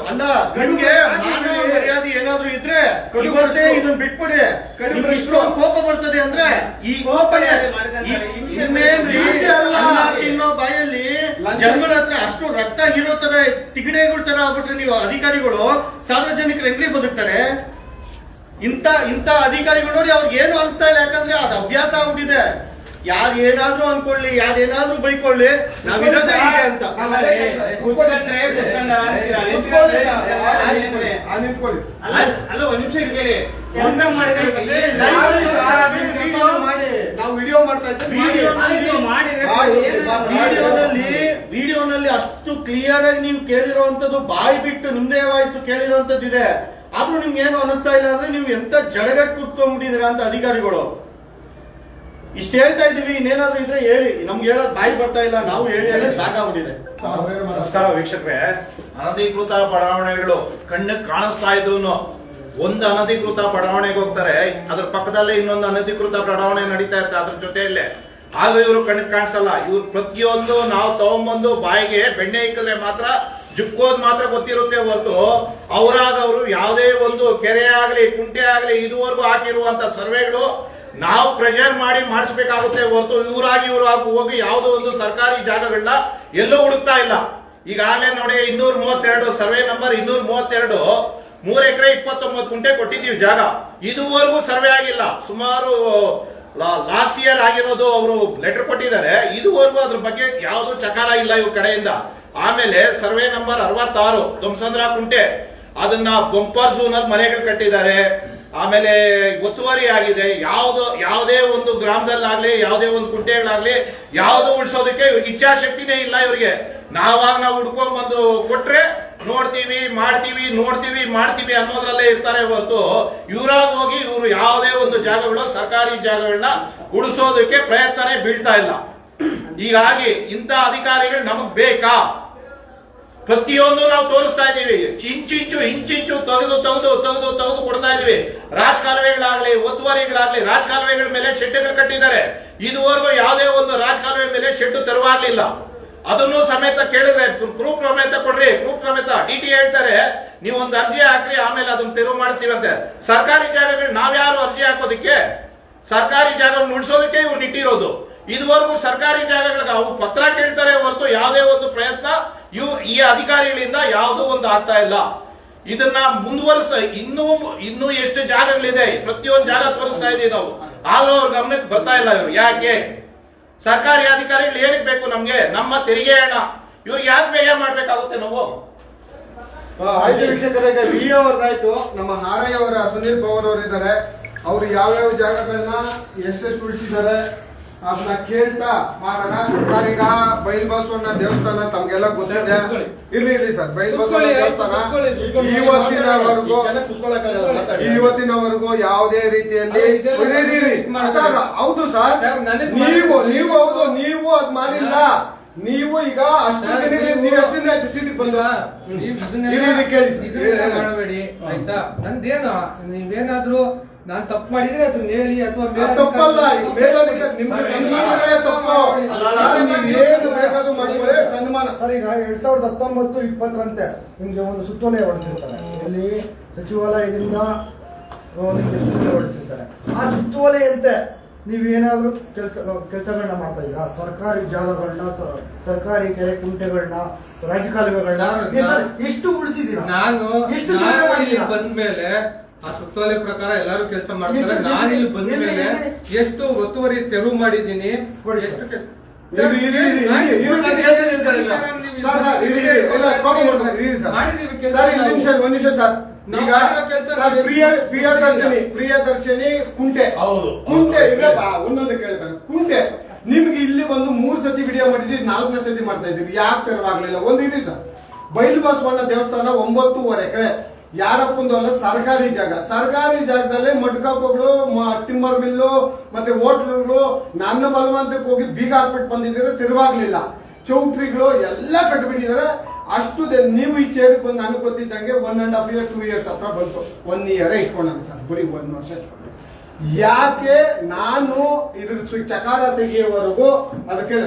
ಅಲ್ಲ ಗಂಗೆ ಮಾನವ ಮರ್ಯಾದೆ ಏನಾದ್ರು ಇದ್ರೆ ಇದನ್ನ ಬಿಟ್ಬಿಡಿ. ಇಷ್ಟೊಂದು ಕೋಪ ಬರ್ತದೆ ಅಂದ್ರೆ ಈ ಕೋಪ ಇನ್ನೋ ಬಾಯಲ್ಲಿ ಜನಗಳ ಹತ್ರ ಅಷ್ಟು ರಕ್ತ ಹೀರೋ ತರ ತಿಗಡೆಗಳ ತರ ಆಗ್ಬಿಟ್ರೆ ನೀವು ಅಧಿಕಾರಿಗಳು ಸಾರ್ವಜನಿಕರು ಹೆಂಗ್ರಿ ಬದುಕ್ತಾರೆ? ಇಂತ ಅಧಿಕಾರಿಗಳು ನೋಡಿ ಅವ್ರಿಗೆ ಏನು ಅನಿಸ್ತಾ ಇಲ್ಲ, ಯಾಕಂದ್ರೆ ಅದು ಅಭ್ಯಾಸ ಆಗ್ಬಿಟ್ಟಿದೆ. ಯಾರು ಏನಾದ್ರೂ ಅನ್ಕೊಳ್ಳಿ, ಯಾರೇನಾದ್ರೂ ಬೈಕೊಳ್ಳಿ, ನಾವಿರೋದೇ ಹೀಗೆ ಅಂತ. ಅಲ್ಲ ಒಂದ್ ನಿಮಿಷ ಕೇಳಿ, ನಾವು ವಿಡಿಯೋ ಮಾಡ್ತಾ ವಿಡಿಯೋನಲ್ಲಿ ಅಷ್ಟು ಕ್ಲಿಯರ್ ಆಗಿ ನೀವು ಕೇಳಿರುವಂತದ್ದು ಬಾಯಿ ಬಿಟ್ಟು ನಿಮ್ದೇ ವಾಯ್ಸು ಕೇಳಿರುವಂತದ್ದು ಇದೆ. ಆದ್ರೂ ನಿಮ್ಗೆ ಏನು ಅನಿಸ್ತಾ ಇಲ್ಲ ಅಂದ್ರೆ ನೀವು ಎಂತ ಜಡಗಟ್ಟು ಕೂತ್ಕೊಂಡ್ಬಿಟ್ಟಿದ್ದೀರಾ ಅಂತ ಅಧಿಕಾರಿಗಳು. ಇಷ್ಟ ಹೇಳ್ತಾ ಇದೀವಿ, ಇನ್ನೇನಾದ್ರೂ ಇದ್ರೆ ಹೇಳಿ, ನಮ್ಗೆ ಹೇಳೋದ್ ಬಾಯಿ ಬರ್ತಾ ಇಲ್ಲ, ನಾವು ಹೇಳಿ ಸಾಕಾಗ್ಬಿಟ್ಟಿದೆ. ನಮಸ್ಕಾರ ವೀಕ್ಷಕರೇ. ಅನಧಿಕೃತ ಬಡಾವಣೆಗಳು ಕಣ್ಣಿಗೆ ಕಾಣಿಸ್ತಾ ಇದ್ರು ಒಂದು ಅನಧಿಕೃತ ಬಡಾವಣೆಗೆ ಹೋಗ್ತಾರೆ, ಅದ್ರ ಪಕ್ಕದಲ್ಲೇ ಇನ್ನೊಂದು ಅನಧಿಕೃತ ಬಡಾವಣೆ ನಡೀತಾ ಇರುತ್ತೆ ಅದ್ರ ಜೊತೆಯಲ್ಲೇ. ಆಗ ಇವರು ಕಣ್ಣಿಗೆ ಕಾಣಿಸಲ್ಲ. ಇವ್ರು ಪ್ರತಿಯೊಂದು ನಾವು ತಗೊಂಡ್ಬಂದು ಬಾಯಿಗೆ ಬೆಣ್ಣೆ ಇಕ್ಕದ್ರೆ ಮಾತ್ರ ಜುಕ್ಕೋದ್ ಮಾತ್ರ ಗೊತ್ತಿರುತ್ತೆ ಹೊರತು ಅವರಾಗ ಅವರು ಯಾವುದೇ ಒಂದು ಕೆರೆ ಆಗ್ಲಿ ಕುಂಟೆ ಆಗ್ಲಿ ಇದುವರೆಗೂ ಹಾಕಿರುವಂತ ಸರ್ವೆಗಳು ನಾವು ಪ್ರೆಷರ್ ಮಾಡಿ ಮಾಡಿಸ್ಬೇಕಾಗುತ್ತೆ ಹೊರತು ಇವ್ರಾಗಿ ಹೋಗಿ ಯಾವುದೋ ಒಂದು ಸರ್ಕಾರಿ ಜಾಗಗಳನ್ನ ಎಲ್ಲೂ ಹುಡುಕ್ತಾ ಇಲ್ಲ. ಈಗಾಗಲೇ ನೋಡಿ 232 ಸರ್ವೆ ನಂಬರ್ 232 3 ಎಕರೆ 29 ಗುಂಟೆ ಕೊಟ್ಟಿದ್ದೀವಿ ಜಾಗ. ಇದುವರೆಗೂ ಸರ್ವೆ ಆಗಿಲ್ಲ. ಸುಮಾರು ಲಾಸ್ಟ್ ಇಯರ್ ಆಗಿರೋದು ಅವರು ಲೆಟರ್ ಕೊಟ್ಟಿದ್ದಾರೆ. ಇದುವರೆಗೂ ಅದ್ರ ಬಗ್ಗೆ ಯಾವುದು ಚಕಾರ ಇಲ್ಲ ಇವ್ರ ಕಡೆಯಿಂದ. ಆಮೇಲೆ ಸರ್ವೆ ನಂಬರ್ 66 ಧ್ವಂಸಂದ್ರ ಕುಂಟೆ, ಅದನ್ನ ಬಂಪರ್ ಝೋನ್ ಅಲ್ಲಿ ಮನೆಗಳು ಕಟ್ಟಿದ್ದಾರೆ. ಆಮೇಲೆ ಒತ್ತುವರಿ ಆಗಿದೆ. ಯಾವುದೇ ಒಂದು ಗ್ರಾಮದಲ್ಲಾಗ್ಲಿ ಯಾವುದೇ ಒಂದು ಕುಂಟೆಗಳಾಗ್ಲಿ ಯಾವ್ದು ಉಳಿಸೋದಕ್ಕೆ ಇವ್ರಿಗೆ ಇಚ್ಛಾಶಕ್ತಿನೇ ಇಲ್ಲ. ಇವ್ರಿಗೆ ನಾವು ಹುಡ್ಕೊಂಡ್ ಬಂದು ಕೊಟ್ರೆ ನೋಡ್ತೀವಿ ಮಾಡ್ತೀವಿ ಅನ್ನೋದ್ರಲ್ಲೇ ಇರ್ತಾರೆ ಹೊರತು ಇವ್ರಾಗ ಹೋಗಿ ಇವರು ಯಾವುದೇ ಒಂದು ಜಾಗಗಳು ಸರ್ಕಾರಿ ಜಾಗಗಳನ್ನ ಉಳಿಸೋದಕ್ಕೆ ಪ್ರಯತ್ನನೇ ಬೀಳ್ತಾ ಇಲ್ಲ. ಹೀಗಾಗಿ ಇಂಥ ಅಧಿಕಾರಿಗಳು ನಮಗ್ ಬೇಕಾ? ಪ್ರತಿಯೊಂದು ನಾವು ತೋರಿಸ್ತಾ ಇದೀವಿ, ಇಂಚಿಂಚು ತೆಗೆದು ಕೊಡ್ತಾ ಇದೀವಿ. ರಾಜಕಾಲುವೆಗಳಾಗ್ಲಿ ಒತ್ತುವರಿಗಳಾಗ್ಲಿ, ರಾಜಕಾಲುವೆಗಳ ಮೇಲೆ ಶೆಡ್ಗಳು ಕಟ್ಟಿದ್ದಾರೆ. ಇದುವರೆಗೂ ಯಾವುದೇ ಒಂದು ರಾಜಕಾಲುವೆ ಮೇಲೆ ಶೆಡ್ ತೆರವಾಗ್ಲಿಲ್ಲ. ಅದನ್ನು ಸಮೇತ ಕೇಳಿದ್ರೆ ಪ್ರೂಫ್ ಸಮೇತ ಕೊಡ್ರಿ, ಪ್ರೂಫ್ ಸಮೇತ DT ಹೇಳ್ತಾರೆ ನೀವು ಒಂದು ಅರ್ಜಿ ಹಾಕ್ರಿ, ಆಮೇಲೆ ಅದನ್ನ ತೆರವು ಮಾಡ್ತೀವಂತೆ. ಸರ್ಕಾರಿ ಜಾಗಗಳು ನಾವ್ಯಾರು ಅರ್ಜಿ ಹಾಕೋದಕ್ಕೆ? ಸರ್ಕಾರಿ ಜಾಗ ಉಳಿಸೋದಕ್ಕೆ ಇವ್ರು ನಿಟ್ಟಿರೋದು. ಇದುವರೆಗೂ ಸರ್ಕಾರಿ ಜಾಗಗಳಿಗೆ ಅವು ಪತ್ರ ಕೇಳ್ತಾರೆ ಹೊರತು ಯಾವುದೇ ಒಂದು ಪ್ರಯತ್ನ ಈ ಅಧಿಕಾರಿಗಳಿಂದ ಯಾವುದೋ ಒಂದು ಆಗ್ತಾ ಇಲ್ಲ. ಇದನ್ನ ಮುಂದುವರಿಸ್ತಾ ಇನ್ನೂ ಎಷ್ಟು ಜಾಗಗಳಿದೆ, ಪ್ರತಿಯೊಂದು ಜಾಗ ತೋರಿಸ್ತಾ ಇದೀವಿ ನಾವು. ಆದ್ರೂ ಅವ್ರ ಗಮನಕ್ಕೆ ಬರ್ತಾ ಇಲ್ಲ ಇವ್ರು. ಯಾಕೆ? ಸರ್ಕಾರಿ ಅಧಿಕಾರಿಗಳು ಏನಕ್ಕೆ ಬೇಕು ನಮ್ಗೆ? ನಮ್ಮ ತೆರಿಗೆ ಹಣ ಇವ್ರಿಗೆ ಯಾಕೆ ವ್ಯಯ ಮಾಡ್ಬೇಕಾಗುತ್ತೆ ನಾವು? ಆಯ್ತು ವೀಕ್ಷಕರ, ಈಗ VA ಅವ್ರದ್ದಾಯ್ತು. ನಮ್ಮ ಹಾರಯ್ಯ ಅವರ ಸುನೀಲ್ ಪವರ್ ಅವರು ಇದ್ದಾರೆ. ಅವ್ರು ಯಾವ್ಯಾವ ಜಾಗಗಳನ್ನ ಎಷ್ಟೆಷ್ಟು ಉಳಿಸಿದ್ದಾರೆ ಅದನ್ನ ಕೇಳ್ತಾ ಮಾಡೋಣ ಸರ್. ಈಗ ಬೈಲ್ಬಸವಣ್ಣ ದೇವಸ್ಥಾನ ತಮ್ಗೆಲ್ಲ ಗೊತ್ತಿದೆ. ಇರ್ಲಿ ಸರ್, ಬೈಲ್ಬಸವಣ್ಣ ದೇವಸ್ಥಾನ ಇವತ್ತಿನವರೆಗೂ ಯಾವುದೇ ರೀತಿಯಲ್ಲಿ ಸರ್, ಹೌದು ಸರ್, ನೀವು ಹೌದು, ನೀವು ಅದ್ ಮಾಡಿಲ್ಲ. ನೀವು ಈಗ ಅಷ್ಟು ದಿನಗಳಿಂದ ಸಿಟಿಗೆ ಬಂದ ಮಾಡಬೇಡಿ ಆಯ್ತಾ. ನಂದೇನು ನೀವೇನಾದ್ರೂ ನಾನ್ ತಪ್ಪು ಮಾಡಿದ್ರೆ ಅದನ್ನ ಹೇಳಿ ಅಥವಾ ಅದು ತಪ್ಪಲ್ಲ, ಈ ಮೇಲಧಿಕಾರಿ ನಿಮ್ಗೆ ಸನ್ಮಾನಗಳೇ ತಪ್ಪು. ಸರ್, ನೀವೇನು ಬೇಕಾದ್ರೂ ಮಾಡ್ಕೊಳ್ಳಿ, ಸನ್ಮಾನ. ಸರ್, ಈಗ 2019-20 ನಿಮ್ಗೆ ಒಂದು ಸುತ್ತೋಲೆ ಹೊರಡಿಸಿರ್ತಾರೆ. ಇಲ್ಲಿ ಸಚಿವಾಲಯದಿಂದ ನಿಮ್ಗೆ ಸುತ್ತೋಲೆ ಹೊರಡಿಸಿರ್ತಾರೆ. ಆ ಸುತ್ತೋಲೆಯಂತೆ ನೀವೇನಾದ್ರೂ ಕೆಲಸಗಳನ್ನ ಮಾಡ್ತಾ ಇದ್ದೀರಾ? ಸರ್ಕಾರಿ ಜಾಗಗಳನ್ನ, ಸರ್ಕಾರಿ ಕೆರೆ ಕುಂಟೆಗಳನ್ನ, ರಾಜಕಾಲುವೆಗಳನ್ನ ಎಷ್ಟು ಉಳಿಸಿದೀರಾ? ನಾನು ಎಷ್ಟು ಸುತ್ತೋಲೆ ಮಾಡಿದ್ದೀರಾ? ಬಂದ್ಮೇಲೆ ಆ ಸುತ್ತೋಲೆ ಪ್ರಕಾರ ಎಲ್ಲರೂ ಕೆಲಸ ಮಾಡ್ತಾರೆ. ನಾನು ಇಲ್ಲಿ ಬಂದ ಮೇಲೆ ಎಷ್ಟು ಒತ್ತುವರಿ ತೆರವು ಮಾಡಿದ್ದೀನಿ, ಎಷ್ಟು ಪ್ರಿಯದರ್ಶಿನಿ ಕುಂಟೆ ಒಂದೊಂದು ಕೇಳ್ತಾನೆ. ಕುಂಟೆ ನಿಮ್ಗೆ ಇಲ್ಲಿ ಒಂದು 3 ಸತಿ ವಿಡಿಯೋ ಮಾಡಿದ್ರಿ, 4ನೇ ಸತಿ ಮಾಡ್ತಾ ಇದ್ದೀವಿ. ಯಾಕೆ ತೆರವಾಗ್ಲಿಲ್ಲ? ಒಂದು ಇರಿ ಸರ್. ಬೈಲು ಬಸವಣ್ಣ ದೇವಸ್ಥಾನ 9.5 ಎಕರೆ ಯಾರಪ್ಪಂದು ಅಲ್ಲ, ಸರ್ಕಾರಿ ಜಾಗ. ಸರ್ಕಾರಿ ಜಾಗದಲ್ಲೇ ಮಡ್ಕಪ್ಪಗಳು, ಟಿಂಬರ್ ಮಿಲ್ಲು ಮತ್ತೆ ಹೋಟ್ಲುಗಳು ನನ್ನ ಬಲವಂತಕ್ಕೆ ಹೋಗಿ ಬೀಗ ಹಾಕ್ಬಿಟ್ಟು ಬಂದಿದ್ದೀರಾ, ತಿರುವಾಗ್ಲಿಲ್ಲ. ಚೌಟ್ರಿಗಳು ಎಲ್ಲ ಕಟ್ಬಿಟ್ಟಿದ್ದಾರೆ. ಅಷ್ಟು ನೀವು ಈ ಚೇರ್ ಬಂದು ನನಗೆ ಗೊತ್ತಿದ್ದಂಗೆ 1.5 year 2 years ಹತ್ರ ಬಂತು. 1 year ಇಟ್ಕೊಂಡ ಸರ್, ಬರೀ 1 ವರ್ಷ ಇಟ್ಕೊಂಡೆ. ಯಾಕೆ ನಾನು ಇದ್ರ ಚಕಾರ ತೆಗೆಯುವವರೆಗೂ ಅದಕ್ಕೆ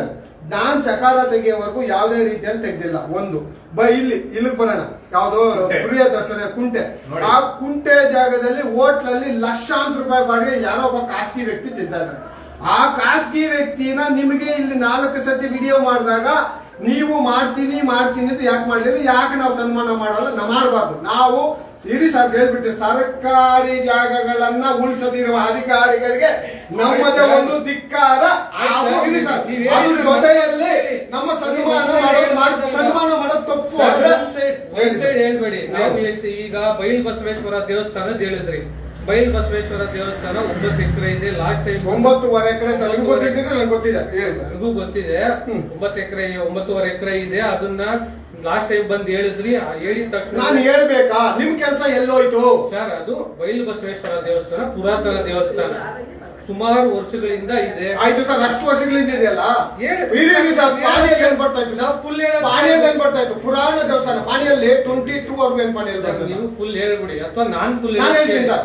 ನಾನ್ ಚಕಾರ ತೆಗೆಯುವವರೆಗೂ ಯಾವುದೇ ರೀತಿಯಲ್ಲಿ ತೆಗೆದಿಲ್ಲ. ಒಂದು ಇಲ್ಲಿಗೆ ಬರೋಣ, ಯಾವ್ದೋ ಪ್ರಿಯದರ್ಶನ ಕುಂಟೆ. ಆ ಕುಂಟೆ ಜಾಗದಲ್ಲಿ ಹೋಟ್ಲಲ್ಲಿ ಲಕ್ಷಾಂತರ ರೂಪಾಯಿ ಬಾಡಿಗೆ ಯಾರೋ ಒಬ್ಬ ಖಾಸಗಿ ವ್ಯಕ್ತಿ ತಿಂತಾ ಇದ್ದಾರೆ. ಆ ಖಾಸಗಿ ವ್ಯಕ್ತಿನ ನಿಮಗೆ ಇಲ್ಲಿ 4 ಸತಿ ವಿಡಿಯೋ ಮಾಡಿದಾಗ ನೀವು ಮಾಡ್ತೀನಿ ಅಂತ ಯಾಕೆ ಮಾಡ್ಲಿಲ್ಲ? ಯಾಕೆ ನಾವು ಸನ್ಮಾನ ಮಾಡಲ್ಲ? ಮಾಡಬಾರ್ದು. ನಾವು ಇರಿ ಸರ್, ಹೇಳ್ಬಿಡ್ತೀವಿ, ಸರ್ಕಾರಿ ಜಾಗಗಳನ್ನ ಉಳಿಸದಿರುವ ಅಧಿಕಾರಿಗಳಿಗೆ ನಮ್ಮದೇ ಒಂದು ಧಿಕ್ಕಾರ. ಇರಿ ಸರ್, ಅದ್ರ ಜೊತೆಯಲ್ಲಿ ನಮ್ಮ ಸನ್ಮಾನ ಮಾಡೋದು ತಪ್ಪು ಹೇಳ್ಬೇಡಿ. ನಾವು ಹೇಳ್ತೀವಿ, ಈಗ ಬೈಲ್ ಬಸವೇಶ್ವರ ದೇವಸ್ಥಾನದ ಹೇಳಿದ್ರಿ. ಬೈಲ್ ಬಸವೇಶ್ವರ ದೇವಸ್ಥಾನ 9 ಎಕರೆ ಇದೆ. ಲಾಸ್ಟ್ ಟೈಮ್ 9.5 ಎಕರೆ ಸರ್, ನಂಗೆ ಗೊತ್ತಿದೆ. ನನಗೂ ಗೊತ್ತಿದೆ. 9.5 ಎಕರೆ ಇದೆ. ಅದನ್ನ ಲಾಸ್ಟ್ ಟೈಮ್ ಬಂದ್ ಹೇಳಿದ್ರಿ. ಹೇಳಿದ ತಕ್ಷಣ ನಾನು ಹೇಳ್ಬೇಕಾ? ನಿಮ್ ಕೆಲಸ ಎಲ್ಲೋಯ್ತು ಸರ್? ಅದು ಬೈಲು ಬಸವೇಶ್ವರ ದೇವಸ್ಥಾನ ಪುರಾತನ ದೇವಸ್ಥಾನ, ಸುಮಾರು ವರ್ಷಗಳಿಂದ ಇದೆ. ಆಯ್ತು ಸರ್, ಅಷ್ಟು ವರ್ಷಗಳಿಂದ ಇದೆಯಲ್ಲ. ಪಾಣಿಯಲ್ಲಿ ಏನ್ ಬರ್ತಾ ಇತ್ತು ಸರ್? ಪಾಣಿಯಲ್ಲಿ ಏನ್ ಬರ್ತಾ ಇತ್ತು? ಪುರಾಣ ದೇವಸ್ಥಾನ. ಪಾಣಿಯಲ್ಲಿ 22 ವರ್ಗು ಏನ್ ಪಾಣಿಯಲ್ಲಿ ನೀವು ಫುಲ್ ಹೇಳ್ಬಿಡಿ ಅಥವಾ ನಾನ್ ಫುಲ್ ಹೇಳ್ತೀನಿ ಸರ್.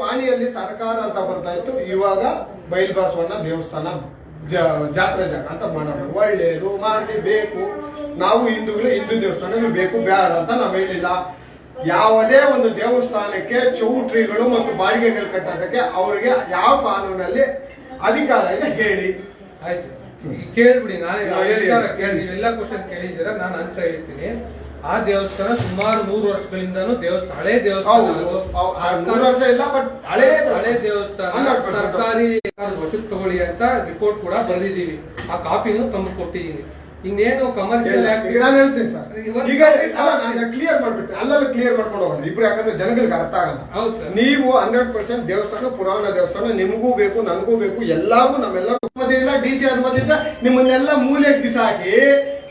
ಪಾಣಿಯಲ್ಲಿ ಸರ್ಕಾರ ಅಂತ ಬರ್ತಾ ಇತ್ತು. ಇವಾಗ ಬೈಲ್ ಬಸವಣ್ಣ ದೇವಸ್ಥಾನ ಜಾತ್ರೆ ಜಾಗ ಅಂತ ಮಾಡೋದು ಒಳ್ಳೇದು ಮಾಡಲೇಬೇಕು. ನಾವು ಹಿಂದೂಗಳು ಹಿಂದೂ ದೇವಸ್ಥಾನ ಬೇಕು ಬೇಡ ಅಂತ ನಾವು ಹೇಳಿಲ್ಲ. ಯಾವುದೇ ಒಂದು ದೇವಸ್ಥಾನಕ್ಕೆ ಚೌಟ್ರಿಗಳು ಮತ್ತು ಬಾಡಿಗೆಗಳು ಕಟ್ಟೋದಕ್ಕೆ ಅವರಿಗೆ ಯಾವ ಕಾನೂನಲ್ಲಿ ಅಧಿಕಾರ ಇದೆ ಹೇಳಿ. ಆಯ್ತು, ಕೇಳ್ಬಿಡಿ. ನೀವೆಲ್ಲ ಕ್ವಶನ್ ಕೇಳಿದ್ದೀರಾ, ನಾನು ಆನ್ಸರ್ ಹೇಳ್ತೀನಿ. ಆ ದೇವಸ್ಥಾನ ಸುಮಾರು 100 ವರ್ಷಗಳಿಂದನೂ ದೇವಸ್ಥಾನ, ಹಳೆ ದೇವಸ್ಥಾನ. 100 ವರ್ಷ ಇಲ್ಲ, ಬಟ್ ಹಳೆ ದೇವಸ್ಥಾನ ಸರ್ಕಾರಿ ವಶಕ್ಕೆ ತಗೊಳ್ಳಿ ಅಂತ ರಿಪೋರ್ಟ್ ಕೂಡ ಬರೆದಿದ್ದೀವಿ. ಆ ಕಾಪಿನೂ ತಮ್ಗೆ ಕೊಟ್ಟಿದ್ದೀನಿ. ಇನ್ನೇನು ಕಮರ್ಷಿಯಲ್ ನಾನು ಹೇಳ್ತೀನಿ ಸರ್. ಈಗ ನಾನು ಕ್ಲಿಯರ್ ಮಾಡ್ಬಿಡ್ತೀನಿ, ಅಲ್ಲೆಲ್ಲ ಕ್ಲಿಯರ್ ಮಾಡ್ಕೊಂಡು ಹೋಗೋಣ ಇಬ್ರು, ಯಾಕಂದ್ರೆ ಜನಗಳಿಗೆ ಅರ್ಥ ಆಗಲ್ಲ. ನೀವು 100% ದೇವಸ್ಥಾನ ಪುರಾಣ ದೇವಸ್ಥಾನ ನಿಮಗೂ ಬೇಕು, ನನಗೂ ಬೇಕು, ಎಲ್ಲಾರ್ಗೂ ನಮ್ಮೆಲ್ಲರೂ ಇಲ್ಲ. DC ಅನುಮತಿಯಿಂದ ನಿಮ್ಮನ್ನೆಲ್ಲ ಮೂಲೆಗೆ ಬಿಸಾಕಿ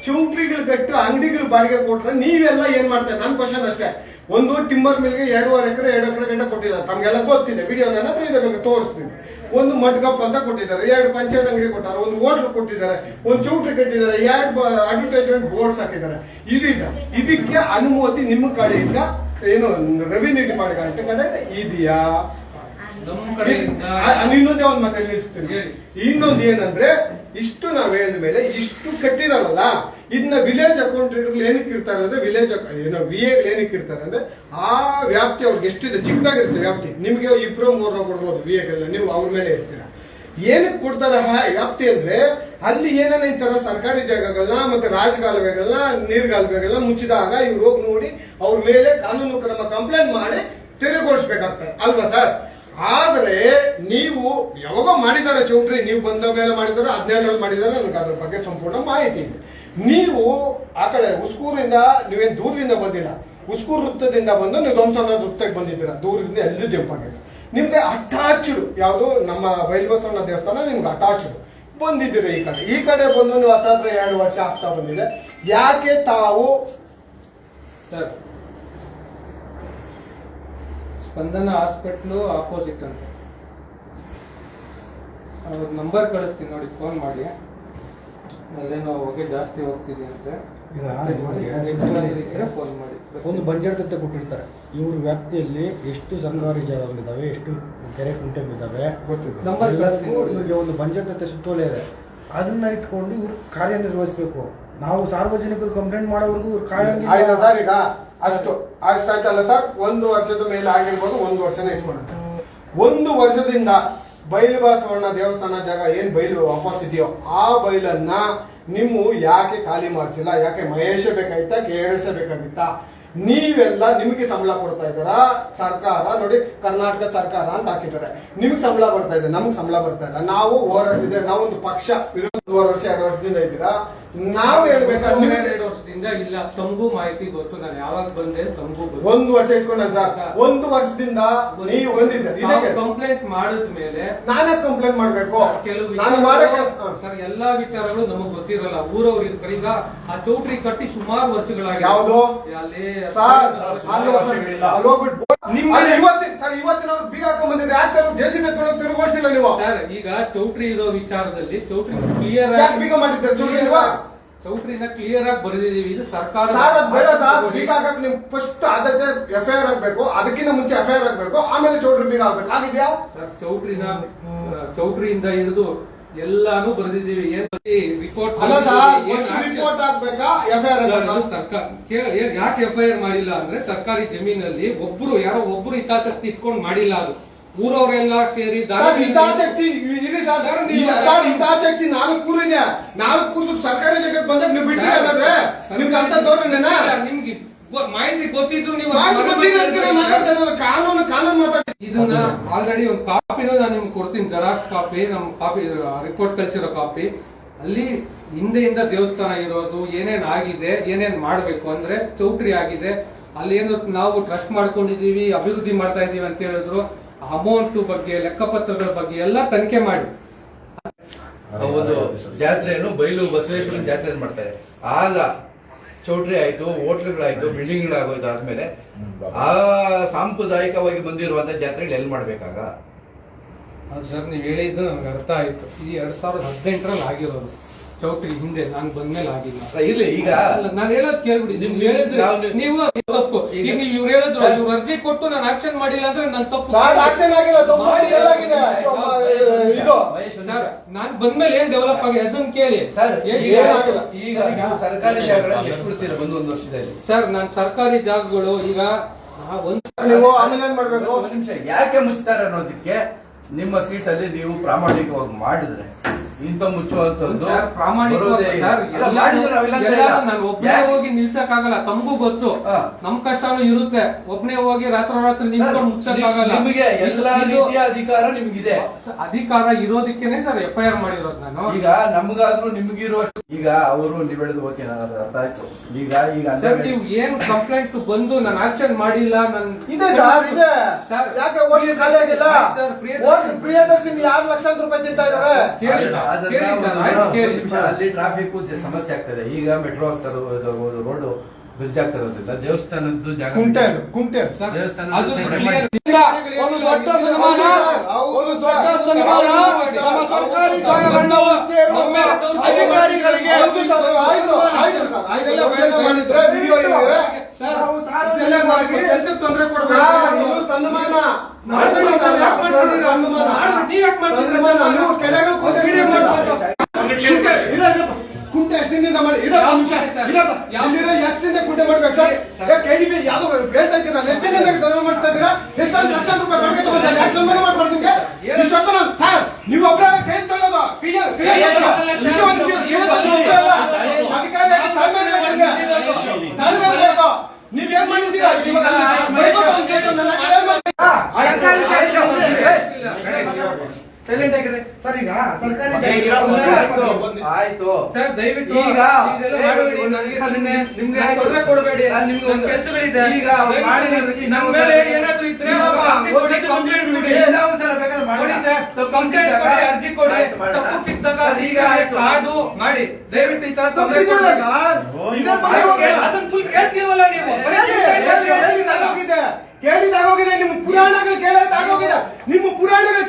ಚೌಟ್ರಿಗಳು ಕಟ್ಟು ಅಂಗಡಿಗಳು ಬಾಡಿಗೆ ಕೊಟ್ರೆ ನೀವೆಲ್ಲ ಏನ್ ಮಾಡ್ತಾರೆ? ನನ್ ಕ್ವಶನ್ ಅಷ್ಟೇ. ಒಂದು ಟಿಂಬರ್ ಮಿಲ್ಗೆ 2.5 ಎಕರೆ 2 ಎಕರೆ ಗಂಟೆ ಕೊಟ್ಟಿದ್ದಾರೆ. ತಮ್ಗೆಲ್ಲ ಗೊತ್ತಿದೆ, ವಿಡಿಯೋ ನನ್ನ ಹತ್ರ ಇದೆ, ಬೇಕು ತೋರಿಸ್ತೀನಿ. ಒಂದು ಮಡ್ಗಪ್ ಅಂತ ಕೊಟ್ಟಿದ್ದಾರೆ, 2 ಪಂಚಾಯತ್ ಅಂಗಡಿ ಕೊಟ್ಟಾರೆ, ಒಂದು ಹೋಟ್ಲ್ ಕೊಟ್ಟಿದ್ದಾರೆ, ಒಂದು ಚೌಟ್ರಿ ಕಟ್ಟಿದ್ದಾರೆ, 2 ಅಡ್ವರ್ಟೈಸ್ಮೆಂಟ್ ಬೋರ್ಡ್ಸ್ ಹಾಕಿದ್ದಾರೆ. ಇದಕ್ಕೆ ಅನುಮತಿ ನಿಮ್ಮ ಕಡೆಯಿಂದ ಏನು ರೆವಿನ್ಯೂ ಡಿಪಾರ್ಟ್ಮೆಂಟ್ ಕಡೆ ಇದೆಯಾ? ಇನ್ನೊಂದೇ ಒಂದು ಮಾತು ನಿಲ್ಲಿಸ್ತೀನಿ. ಇನ್ನೊಂದು ಏನಂದ್ರೆ, ಇಷ್ಟು ನಾವ್ ಹೇಳಿದ ಮೇಲೆ ಇಷ್ಟು ಕಟ್ಟಿರಲ್ಲ, ಇದನ್ನ ವಿಲೇಜ್ ಅಕೌಂಟೆಂಟ್ಗಳು ಏನಕ್ಕೆ ಇರ್ತಾರೆ ಅಂದ್ರೆ, ವಿಲೇಜ್ ವಿಎಗಳು ಏನಕ್ಕೆ ಇರ್ತಾರೆ ಅಂದ್ರೆ, ಆ ವ್ಯಾಪ್ತಿ ಅವ್ರಿಗೆ ಎಷ್ಟಿದೆ, ಚಿಕ್ಕದಾಗಿರುತ್ತೆ ವ್ಯಾಪ್ತಿ. ನಿಮ್ಗೆ 2-3 ಕೊಡ್ಬೋದು ವಿಎಗಳನ್ನ, ನೀವು ಅವ್ರ ಮೇಲೆ ಇರ್ತೀರಾ. ಏನಕ್ಕೆ ಕೊಡ್ತಾರೆ ವ್ಯಾಪ್ತಿ ಅಂದ್ರೆ, ಅಲ್ಲಿ ಏನೇನ ಈ ತರ ಸರ್ಕಾರಿ ಜಾಗಗಳನ್ನ ಮತ್ತೆ ರಾಜಕಾಲುವೆಗಳನ್ನ, ನೀರ್ಗಾಲುವೆಗಳನ್ನ ಮುಚ್ಚಿದಾಗ ಇವ್ರು ಹೋಗಿ ನೋಡಿ ಅವ್ರ ಮೇಲೆ ಕಾನೂನು ಕ್ರಮ ಕಂಪ್ಲೇಂಟ್ ಮಾಡಿ ತೆರವುಗೊಳಿಸ್ಬೇಕಾಗ್ತದೆ ಅಲ್ವಾ ಸರ್? ಆದ್ರೆ ನೀವು ಯಾವಾಗ ಮಾಡಿದ್ದಾರೆ ಚೌಟ್ರಿ, ನೀವು ಬಂದ ಮೇಲೆ ಮಾಡಿದಾರೆ, 17ರಲ್ಲಿ ಮಾಡಿದಾರೆ, ನನಗೆ ಅದ್ರ ಬಗ್ಗೆ ಸಂಪೂರ್ಣ ಮಾಹಿತಿ ಇದೆ. ನೀವು ಆ ಕಡೆ ಉಸ್ಕೂರಿಂದ ನೀವೇನ್ ದೂರದಿಂದ ಬಂದಿಲ್ಲ, ಉಸ್ಕೂರು ವೃತ್ತದಿಂದ ಬಂದು ನೀವು ಧ್ವಂಸನ ವೃತ್ತಕ್ಕೆ ಬಂದಿದ್ದೀರಾ. ದೂರದಿಂದ ಎಲ್ಲೂ ಜಂಪ್ ಆಗಿದೆ. ನಿಮ್ಗೆ ಅಟ್ಯಾಚ್ಡ್ ಯಾವುದು ನಮ್ಮ ಬೈಲ್ಬಸವಣ್ಣ ದೇವಸ್ಥಾನ ನಿಮ್ಗೆ ಅಟ್ಯಾಚ್ಡ್ ಬಂದಿದ್ದೀರಿ. ಈ ಕಡೆ ಬಂದು ನೀವು ಹತ್ರ 2 ವರ್ಷ ಆಗ್ತಾ ಬಂದಿದೆ. ಯಾಕೆ ತಾವು ಸ್ಪಂದನ ಹಾಸ್ಪಿಟ್ಲು ಆಪೋಸಿಟ್ ಅಂತ ಅವ್ರ ನಂಬರ್ ಕಳಿಸ್ತೀನಿ ನೋಡಿ, ಫೋನ್ ಮಾಡಿ. ಅಲ್ಲೇನೋ ಹೋಗಿ ಜಾಸ್ತಿ ಹೋಗ್ತಿದೆ ಅಂತೆ, ಫೋನ್ ಮಾಡಿ. ಒಂದು ಬಜೆಟ್ ಅಂತ ಕೊಟ್ಟಿರ್ತಾರೆ. ಇವ್ರ ವ್ಯಾಪ್ತಿಯಲ್ಲಿ ಎಷ್ಟು ಸರ್ಕಾರಿ ಜಾಗಗಳಿದ್ದಾವೆ, ಎಷ್ಟು ಕೆರೆ ಕುಂಟೆಗಳಿದ್ದಾವೆ ಗೊತ್ತಿದೆ. ಎಲ್ಲದಕ್ಕೂ ಇವ್ರಿಗೆ ಒಂದು ಬಜೆಟ್ ಅಂತ ಸುತ್ತೋಲೆ ಇದೆ. ಅದನ್ನ ಇಟ್ಕೊಂಡು ಇವ್ರು ಕಾರ್ಯನಿರ್ವಹಿಸಬೇಕು. ನಾವು ಸಾರ್ವಜನಿಕರು ಕಂಪ್ಲೇಂಟ್ ಮಾಡೋವರೆಗೂ ಇವ್ರು ಆಯ್ತಾ ಸರ್? ಈಗ ಅಷ್ಟಾಯ್ತಲ್ಲ ಸರ್, 1 ವರ್ಷದ ಮೇಲೆ ಆಗಿರ್ಬೋದು, 1 ವರ್ಷನೇ ಇಟ್ಕೊಳ್ಳುತ್ತೆ. 1 ವರ್ಷದಿಂದ ಬೈಲು ಬಸವಣ್ಣ ದೇವಸ್ಥಾನ ಜಾಗ ಏನ್ ಬೈಲು ವಾಪಸ್ ಇದೆಯೋ ಆ ಬೈಲನ್ನ ನಿಮ್ಮ ಯಾಕೆ ಖಾಲಿ ಮಾಡಿಸಿಲ್ಲ? ಯಾಕೆ ಮಹೇಶ ಬೇಕಾಯ್ತಾ, KRS ಬೇಕಾಗಿತ್ತಾ? ನೀವೆಲ್ಲ ನಿಮಗೆ ಸಂಬಳ ಕೊಡ್ತಾ ಇದ್ದಾರಾ? ಸರ್ಕಾರ ನೋಡಿ, ಕರ್ನಾಟಕ ಸರ್ಕಾರ ಅಂತ ಹಾಕಿದ್ದಾರೆ, ನಿಮ್ಗೆ ಸಂಬಳ ಬರ್ತಾ ಇದೆ, ನಮ್ಗೆ ಸಂಬಳ ಬರ್ತಾ ಇಲ್ಲ. ನಾವು ಹೋರಾಟಿದೆ, ನಾವೊಂದು ಪಕ್ಷ 1 ವರ್ಷ 2 ವರ್ಷದಿಂದ ಇದ್ದೀರಾ. ನಾವು ಹೇಳ್ಬೇಕಾದ್ರೆ 2 ವರ್ಷದಿಂದ ಇಲ್ಲ, ತಮಗೂ ಮಾಹಿತಿ ಗೊತ್ತು. ನಾನು ಯಾವಾಗ ಬಂದೆ ತಮಗೂ ಗೊತ್ತು. 1 ವರ್ಷ ಇಟ್ಕೊಂಡ ಸರ್, 1 ವರ್ಷದಿಂದ ನೀವು ಬಂದಿ ಸರ್. ಇದಕ್ಕೆ ಕಂಪ್ಲೇಂಟ್ ಮಾಡಿದ್ಮೇಲೆ ನಾನೇ ಕಂಪ್ಲೇಂಟ್ ಮಾಡ್ಬೇಕು? ಕೆಲವು ನಾನು ಮಾಡಕ್ಕೆ ಸರ್ ಎಲ್ಲಾ ವಿಚಾರಗಳು ನಮಗ್ ಗೊತ್ತಿರಲ್ಲ. ಊರವ್ರು ಇರ್ತಾರೆ. ಈಗ ಆ ಚೌಟ್ರಿ ಕಟ್ಟಿ ಸುಮಾರು ವರ್ಷಗಳಾಗಿ ಯಾವುದು ಅಲ್ಲಿ ಸರ್ ಇವತ್ತಿನವ್ರು ಬೀಗ ಹಾಕೊಂಡ್ ಬಂದಿದ್ರೆ ಯಾಕೆ JCB ತಿರುಗಿಸಿಲ್ಲ ನೀವು? ಸರ್ ಈಗ ಚೌಟ್ರಿ ಇರೋ ವಿಚಾರದಲ್ಲಿ ಚೌಟ್ರಿ ಕ್ಲಿಯರ್ ಯಾಕೆ ಬೀಗ ಮಾಡಿದ್ದಾರೆ ಚೌಟ್ರಿ ನೀವು? ಚೌಟ್ರಿನ ಕ್ಲಿಯರ್ ಆಗಿ ಬರೆದಿದ್ದೀವಿ. ಇದು ಸರ್ಕಾರ ಸರ್ ಅದ್ ಬೇಡ ಸರ್, ಬೀಗ ಹಾಕಕ್ ನಿಮ್ ಫಸ್ಟ್ ಆದ್ಯತೆ FIR ಆಗ್ಬೇಕು, ಅದಕ್ಕಿಂತ ಮುಂಚೆ FIR ಆಗ್ಬೇಕು, ಆಮೇಲೆ ಚೌಟ್ರಿ ಬೀಗ ಹಾಕ್ಬೇಕು. ಆಗಿದ್ಯಾ ಸರ್? ಚೌಟ್ರಿಯಿಂದ ಹಿಡಿದು ಎಲ್ಲಾನು ಬರೆದಿದ್ದೀವಿ. ರಿಪೋರ್ಟ್ ಅಲ್ಲ ಸರ್, ರಿಪೋರ್ಟ್ ಹಾಕ್ಬೇಕಾ FIR ಆಗ್ಬೇಕಾ? ಸರ್ಕಾರ ಯಾಕೆ FIR ಮಾಡಿಲ್ಲ ಅಂದ್ರೆ ಸರ್ಕಾರಿ ಜಮೀನಲ್ಲಿ ಯಾರೋ ಒಬ್ರು ಹಿತಾಸಕ್ತಿ ಇಟ್ಕೊಂಡು ಮಾಡಿಲ್ಲ. ಅದು ಊರವರೆಲ್ಲ ಸೇರಿ ಸರ್ ಹಿತಾಸಕ್ತಿ ಇದೆ ಸರ್. ಸರ್ ಹಿತಾಸಕ್ತಿ 4 ಕೂರಿದೆ. 4 ಕೂರ್ದು ಸರ್ಕಾರಿ ಜಾಗಕ್ಕೆ ಬಂದಾಗ ನೀವು ಬಿಡ್ತೀರ ಹಾಗಾದ್ರೆ? ನಿಮ್ಗೆ ಅಂತ ತೋರನೇನಾ? ನಿಮ್ಗೆ ಮಾಹಿತಿ ಗೊತ್ತಿದ್ರು ನೀವು ಕಾನೂನು ಮಾತಾಡಿ. ಇದನ್ನ ಆಲ್ರೆಡಿ ಒಂದು ಕಾಪಿನೂ ನಾನು ನಿಮ್ಗೆ ಕೊಡ್ತೀನಿ, ಜೆರಾಕ್ಸ್ ಕಾಪಿ, ನಮ್ ಕಾಪಿ ರಿಪೋರ್ಟ್ ಕಳ್ಸಿರೋ ಕಾಪಿ. ಅಲ್ಲಿ ಹಿಂದೆಯಿಂದ ದೇವಸ್ಥಾನ ಇರೋದು, ಏನೇನ್ ಆಗಿದೆ, ಏನೇನ್ ಮಾಡ್ಬೇಕು ಅಂದ್ರೆ ಚೌಟ್ರಿ ಆಗಿದೆ, ಅಲ್ಲಿ ಏನು ನಾವು ಟ್ರಸ್ಟ್ ಮಾಡ್ಕೊಂಡಿದೀವಿ, ಅಭಿವೃದ್ಧಿ ಮಾಡ್ತಾ ಇದೀವಿ ಅಂತ ಹೇಳಿದ್ರು. ಅಮೌಂಟ್ ಬಗ್ಗೆ, ಲೆಕ್ಕಪತ್ರಗಳ ಬಗ್ಗೆ ಎಲ್ಲ ತನಿಖೆ ಮಾಡಿ. ಒಂದು ಜಾತ್ರೆಯನ್ನು ಬೈಲು ಬಸವೇಶ್ವರನ ಜಾತ್ರೆ ಮಾಡ್ತಾರೆ. ಆಗ ಚೌಟ್ರಿ ಆಯ್ತು, ಹೋಟ್ಲ್ಗಳಾಯ್ತು, ಬಿಲ್ಡಿಂಗ್ಗಳಾಗೋಯ್ತು ಆದ್ಮೇಲೆ ಆ ಸಾಂಪ್ರದಾಯಿಕವಾಗಿ ಬಂದಿರುವಂತ ಜಾತ್ರೆಗಳು ಎಲ್ಲಿ ಮಾಡ್ಬೇಕಾಗ? ಸರ್ ನೀವು ಹೇಳಿದ್ದು ನಮ್ಗೆ ಅರ್ಥ ಆಯ್ತು. ಈ 2018ರಲ್ಲಿ ಆಗಿರೋದು ಚೌಟ್ರಿ, ಹಿಂದೆ ನಾನು ಬಂದ್ಮೇಲೆ ಆಗಿಲ್ಲ. ಇರ್ಲಿ, ಈಗ ನಾನು ಹೇಳೋದು ಕೇಳ್ಬಿಡಿ. ನಿಮ್ಗೆ ಹೇಳಿದ್ರೆ ನೀವು ತಪ್ಪು. ಈಗ ನೀವು ಇವ್ರು ಹೇಳಿದ್ರು, ಇವ್ರು ಅರ್ಜಿ ಕೊಟ್ಟು ನಾನು ಆಕ್ಷನ್ ಮಾಡಿಲ್ಲ ಅಂದ್ರೆ ನಾನು ತಪ್ಪು. ಆಕ್ಷನ್ ಆಗಿಲ್ಲ, ಇದು ಸರ್ ನಾನು ಬಂದ್ಮೇಲೆ ಏನ್ ಡೆವಲಪ್ ಆಗಿದೆ ಅದನ್ನ ಕೇಳಿ. ಸರ್ ಈಗ ಸರ್ಕಾರಿ ಜಾಗಗಳಲ್ಲಿ ಎಷ್ಟು ಬಿಡ್ತೀರಾ ಬಂದು 1 ವರ್ಷದಲ್ಲಿ? ಸರ್ ನಾನು ಸರ್ಕಾರಿ ಜಾಗಗಳು ಈಗ ನೀವು ಆಮೇಲೆ ಏನ್ ಮಾಡ್ಬೇಕು? 1 ನಿಮಿಷ, ಯಾಕೆ ಮುಚ್ತಾರೆ ಅನ್ನೋದಕ್ಕೆ ನಿಮ್ಮ ಸೀಟಲ್ಲಿ ನೀವು ಪ್ರಾಮಾಣಿಕವಾಗಿ ಮಾಡಿದ್ರೆ ಇಂತ ಮುಚ್ಚುವಂತದ್ದು ನಾನು ಒಬ್ಬನೇ ಹೋಗಿ ನಿಲ್ಸಕ್ಕಾಗಲ್ಲ. ತಮಗೂ ಗೊತ್ತು, ನಮ್ ಕಷ್ಟನೂ ಇರುತ್ತೆ. ಒಬ್ಬನೇ ಹೋಗಿ ರಾತ್ರೋರಾತ್ರಿ ನಿಂತ್ಕೊಂಡು ಮುಚ್ಚಕ್ಕಾಗಲ್ಲ. ನಿಮಗೆ ಎಲ್ಲಾ ರೀತಿಯ ಅಧಿಕಾರ ನಿಮ್ಗಿದೆ. ಅಧಿಕಾರ ಇರೋದಕ್ಕೇನೆ ಸರ್ FIR ಮಾಡಿರೋದು ನಾನು. ಈಗ ನಮ್ಗಾದ್ರೂ ನಿಮ್ಗಿರುವಷ್ಟು ಈಗ ಅವರು ನೀವು ಹೇಳಿದ್ ಓಕೆ, ನಾನು ಅರ್ಥ ಆಯ್ತು. ಈಗ ಸರ್ ನೀವು ಏನ್ ಕಂಪ್ಲೇಂಟ್ ಬಂದು ನಾನು ಆಕ್ಷನ್ ಮಾಡಿಲ್ಲ ಇದೆ ಸರ್, ಇದೆ ಸರ್. ಯಾಕೆ ಓಟಿ ಖಾಲಿ ಆಗಿಲ್ಲ ಸರ್? ಪ್ರಿಯದರ್ಶಿನಿ 6 ಲಕ್ಷಾಂತರ ರೂಪಾಯಿ ತಿಂತಾ ಇದಾರೆ. ಅಲ್ಲಿ ಟ್ರಾಫಿಕ್ ಸಮಸ್ಯೆ ಆಗ್ತದೆ. ಈಗ ಮೆಟ್ರೋ ಆಗ್ತಾ ಇರೋದು, ರೋಡ್ ಬ್ರಿಡ್ಜ್ ಆಗ್ತಾ ಇರೋದ್ರಿಂದ ದೇವಸ್ಥಾನದ್ದು ಜಾಗ ಕುಂಟೆ ದೇವಸ್ಥಾನದ ಒಂದು ದೊಡ್ಡ ಸನ್ಮಾನ, ಒಂದು ದೊಡ್ಡ ಸನ್ಮಾನ ನಮ್ಮ ಸರ್ಕಾರಿ ಜಾಗಗಳನ್ನ ಅಧಿಕಾರಿಗಳಿಗೆ. ಮಾಡಿದ್ರೆ ವಿಡಿಯೋ ಸನ್ಮಾನ ಕುಂಟೆ ಎಷ್ಟಿನಿಂದ ಮಾಡಿ ಎಷ್ಟಿಂದ ಕುಂಟೆ ಮಾಡ್ಬೇಕು ಸರ್? KDP ಯಾವ್ದು ಹೇಳ್ತಾ ಇದ್ದೀರಾ? ಎಷ್ಟಿನಿಂದ ಮಾಡ್ತಾ ಇದ್ದೀರಾ? ಎಷ್ಟೊಂದು ಲಕ್ಷ ರೂಪಾಯಿ ಬಳಕೆ ತಗೊಂಡು ಆಕ್ಷನ್ ಮೇಲೆ ಮಾಡ್ಬಾರ್ದು. ಇಷ್ಟೊತ್ತು ಸರ್ ನೀವು ಒಬ್ಬರ ಕೈ ತೊಗೊಳ್ಳೋದು ಅಧಿಕಾರಿ ನೀವೇನ್ ಮಾಡಿದ್ದೀರಾ? ಸರ್ ಈಗ ಸರ್ಕಾರಿ ಆಯ್ತು ಸರ್, ದಯವಿಟ್ಟು ಈಗ ನಿಮ್ಗೆ ತೊಂದರೆ ಕೊಡಬೇಡಿ. ಕೆಲಸಗಳಿದೆ. ಈಗ ನಮ್ಮ ಮೇಲೆ ಏನಾದ್ರು ಇದ್ರೆ ಅರ್ಜಿ ಕೊಡಿ. ತಪ್ಪು ಸಿಕ್ಕಿದಾಗ ಕಾದು ಮಾಡಿ. ದಯವಿಟ್ಟು ಈ ತರ ತೊಂದರೆ ಅದನ್ನ ಫುಲ್ ಕೇಳ್ತೀವಲ್ಲ ನೀವು. ಕೇಳಿದಾಗೋಗಿದೆ ನಿಮ್ಮ ಪುರಾಣಗಳು ಕೇಳೋದಾಗೋಗಿದೆ. ನಿಮ್ಮ ಪುರಾಣಗಳು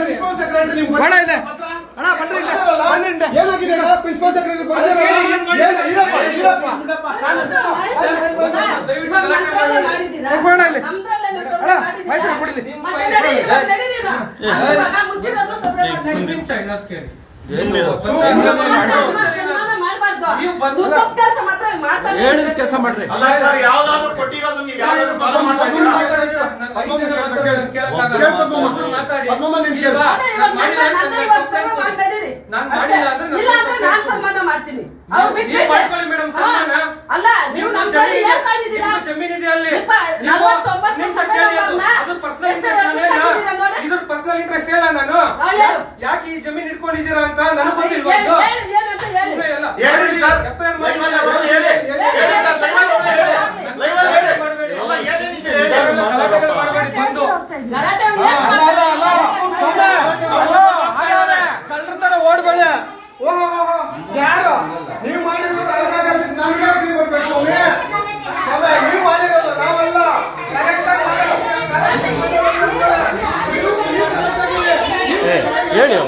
ಪ್ರಿನ್ಸಿಪಲ್ ಸೆಕ್ರೆಟರಿ ನಿಮ್ಗೆ ಬೇಡ ಇದೆ. ಪತ್ರ? ಅಣ್ಣ ಬನ್ರಿ ಇಲ್ಲ. ಬರ್ತಾರಲ್ಲ? ಬನ್ನಿ ಇಲ್ಲಿ. ಏನಾಗಿದೆ ಈಗ? ಪ್ರಿನ್ಸಿಪಲ್ ಸೆಕ್ರೆಟರಿ ಬರ್ತಾರಲ್ಲ? ಇರಪ್ಪ. ಹೋಗೋಣ ಇಲ್ಲಿ. ಅಣ್ಣ ಮೈಸೂರು ಕೊಡಿಲಿ. ಹೇಳಿದ ಕೆಲಸ ಮಾಡ್ರಿ. ಅಲ್ಲ ಸರ್, ಯಾವ್ದಾದ್ರು ಕೊಟ್ಟಿರೋದು ನೀವು ಯಾವ್ದಾದ್ರು ಫಾಲೋ ಮಾಡ್ತಾ ಇದ್ದೀರಾ? ಪದ್ಮಮ್ಮ ನೀನ್ ಕೇಳು. ಪರ್ಸನಲ್ ಇಂಟ್ರೆಸ್ಟ್ ಹೇಳ ನಾನು ಯಾಕೆ ಈ ಜಮೀನ್ ಇಟ್ಕೊಂಡಿದ್ದೀರಾ ಅಂತ ನನಗೆ ಗೊತ್ತಿಲ್ವಾ? ಹೇಳಿ ಸರ್, ಲೈವ್ ಅಲ್ಲಿ ಹೋಗಿ ಹೇಳಿ. ಹೇಳಿ ಸರ್, ಲೈವ್ ಅಲ್ಲಿ ಹೋಗಿ ಹೇಳಿ. ಲೈವ್ ಅಲ್ಲಿ ಹೇಳಿ. ಅಲ್ಲ, ಏನೇನಿದೆ ಹೇಳಿ. ಕಳ್ಳರ ತರ ಓಡ್ಬೇಡ. ಓಹೋ ಯಾರು ನೀವು ಮಾಡಿರೋದು ನಮ್ಗೆ ಯಾಕೆ ಬರ್ಬೇಕು ಸ್ವಾಮಿ? ಸ್ವಾಮಿ ನೀವು ಮಾಡಿರೋದು ನಾವಲ್ಲ. ಹೇಳಿ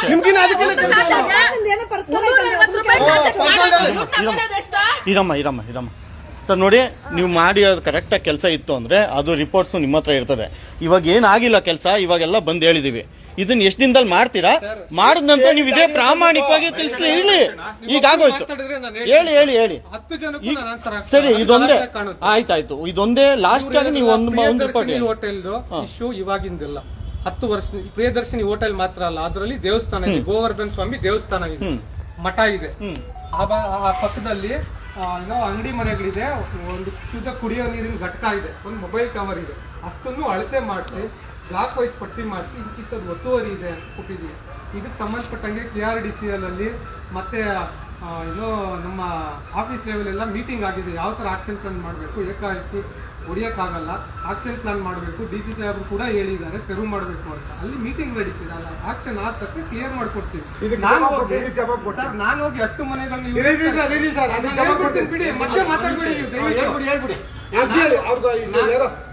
ನಿಮ್ಗಿನ ಅದಕ್ಕೆ ಇರಮ್ಮ ಸರ್ ನೋಡಿ, ನೀವು ಮಾಡಿ ಅದು ಕರೆಕ್ಟಾಗಿ ಕೆಲಸ ಇತ್ತು ಅಂದ್ರೆ ಅದು ರಿಪೋರ್ಟ್ಸ್ ನಿಮ್ಮ ಹತ್ರ ಇರ್ತದೆ. ಇವಾಗ ಏನಾಗಿಲ್ಲ ಕೆಲಸ, ಇವಾಗೆಲ್ಲ ಬಂದು ಹೇಳಿದೀವಿ. ಇದನ್ನ ಎಷ್ಟು ದಿನದಲ್ಲಿ ಮಾಡ್ತೀರಾ? ಮಾಡಿದ ನಂತರ ನೀವು ಇದೇ ಪ್ರಾಮಾಣಿಕವಾಗಿ ತಿಳಿಸ್ಲಿ. ಹೇಳಿ, ಈಗ ಆಗೋಯ್ತು. ಹೇಳಿ ಹೇಳಿ ಹೇಳಿ. ಸರಿ, ಇದೊಂದೇ ಆಯ್ತಾಯ್ತು. ಇದೊಂದೇ ಲಾಸ್ಟ್ ಆಗಿ ನೀವು ಒಂದು ರಿಪೋರ್ಟ್. ಹೋಟೆಲ್ದು ಇಶ್ಯೂ ಇವಾಗಿಂದಿಲ್ಲ, 10 ವರ್ಷ ಪ್ರಿಯದರ್ಶಿನಿ ಹೋಟೆಲ್ ಮಾತ್ರ ಅಲ್ಲ, ಅದರಲ್ಲಿ ದೇವಸ್ಥಾನ ಇದೆ, ಗೋವರ್ಧನ್ ಸ್ವಾಮಿ ದೇವಸ್ಥಾನ ಇದೆ, ಮಠ ಇದೆ. ಆ ಪಕ್ಕದಲ್ಲಿ ಏನೋ ಅಂಗಡಿ ಮನೆಗಳಿದೆ, ಒಂದು ಶುದ್ಧ ಕುಡಿಯೋ ನೀರಿನ ಘಟಕ ಇದೆ, ಒಂದು ಮೊಬೈಲ್ ಟವರ್ ಇದೆ. ಅಷ್ಟನ್ನು ಅಳತೆ ಮಾಡಿಸಿ ಬ್ಲಾಕ್ ವೈಸ್ ಪಟ್ಟಿ ಮಾಡಿಸಿ ಇದಕ್ಕಿಂತದ್ದು ಒತ್ತುವರಿ ಇದೆ ಅಂತ ಕೊಟ್ಟಿದ್ದೀವಿ. ಇದಕ್ಕೆ ಸಂಬಂಧಪಟ್ಟಂಗೆ KRDCL ಅಲ್ಲಿ ಮತ್ತೆ ಏನೋ ನಮ್ಮ ಆಫೀಸ್ ಲೆವೆಲ್ ಎಲ್ಲ ಮೀಟಿಂಗ್ ಆಗಿದೆ. ಯಾವ ಥರ ಆಕ್ಷನ್ ಪ್ಲಾನ್ ಮಾಡಬೇಕು, ಏಕಾಏಕಿ ಹೊಡಿಯೋಕ್ಕಾಗಲ್ಲ, ಆಕ್ಷನ್ ಪ್ಲಾನ್ ಮಾಡಬೇಕು. DG ಸಾಹೇಬರು ಕೂಡ ಹೇಳಿದ್ದಾರೆ ತೆರವು ಮಾಡಬೇಕು ಅಂತ. ಅಲ್ಲಿ ಮೀಟಿಂಗ್ ನಡೀತಿದೆ, ಅಲ್ಲ ಆಕ್ಷನ್ ಆದ ತಕ್ಷಣ ಕ್ಲಿಯರ್ ಮಾಡ್ಕೊಡ್ತೀವಿ. ನಾನು ಹೋಗಿ ಅಷ್ಟು ಮನೆಗಳನ್ನ ಬಿಡಿ, ಮತ್ತೆ ಮಾತಾಡ್ಬೇಡಿ ನೀವು.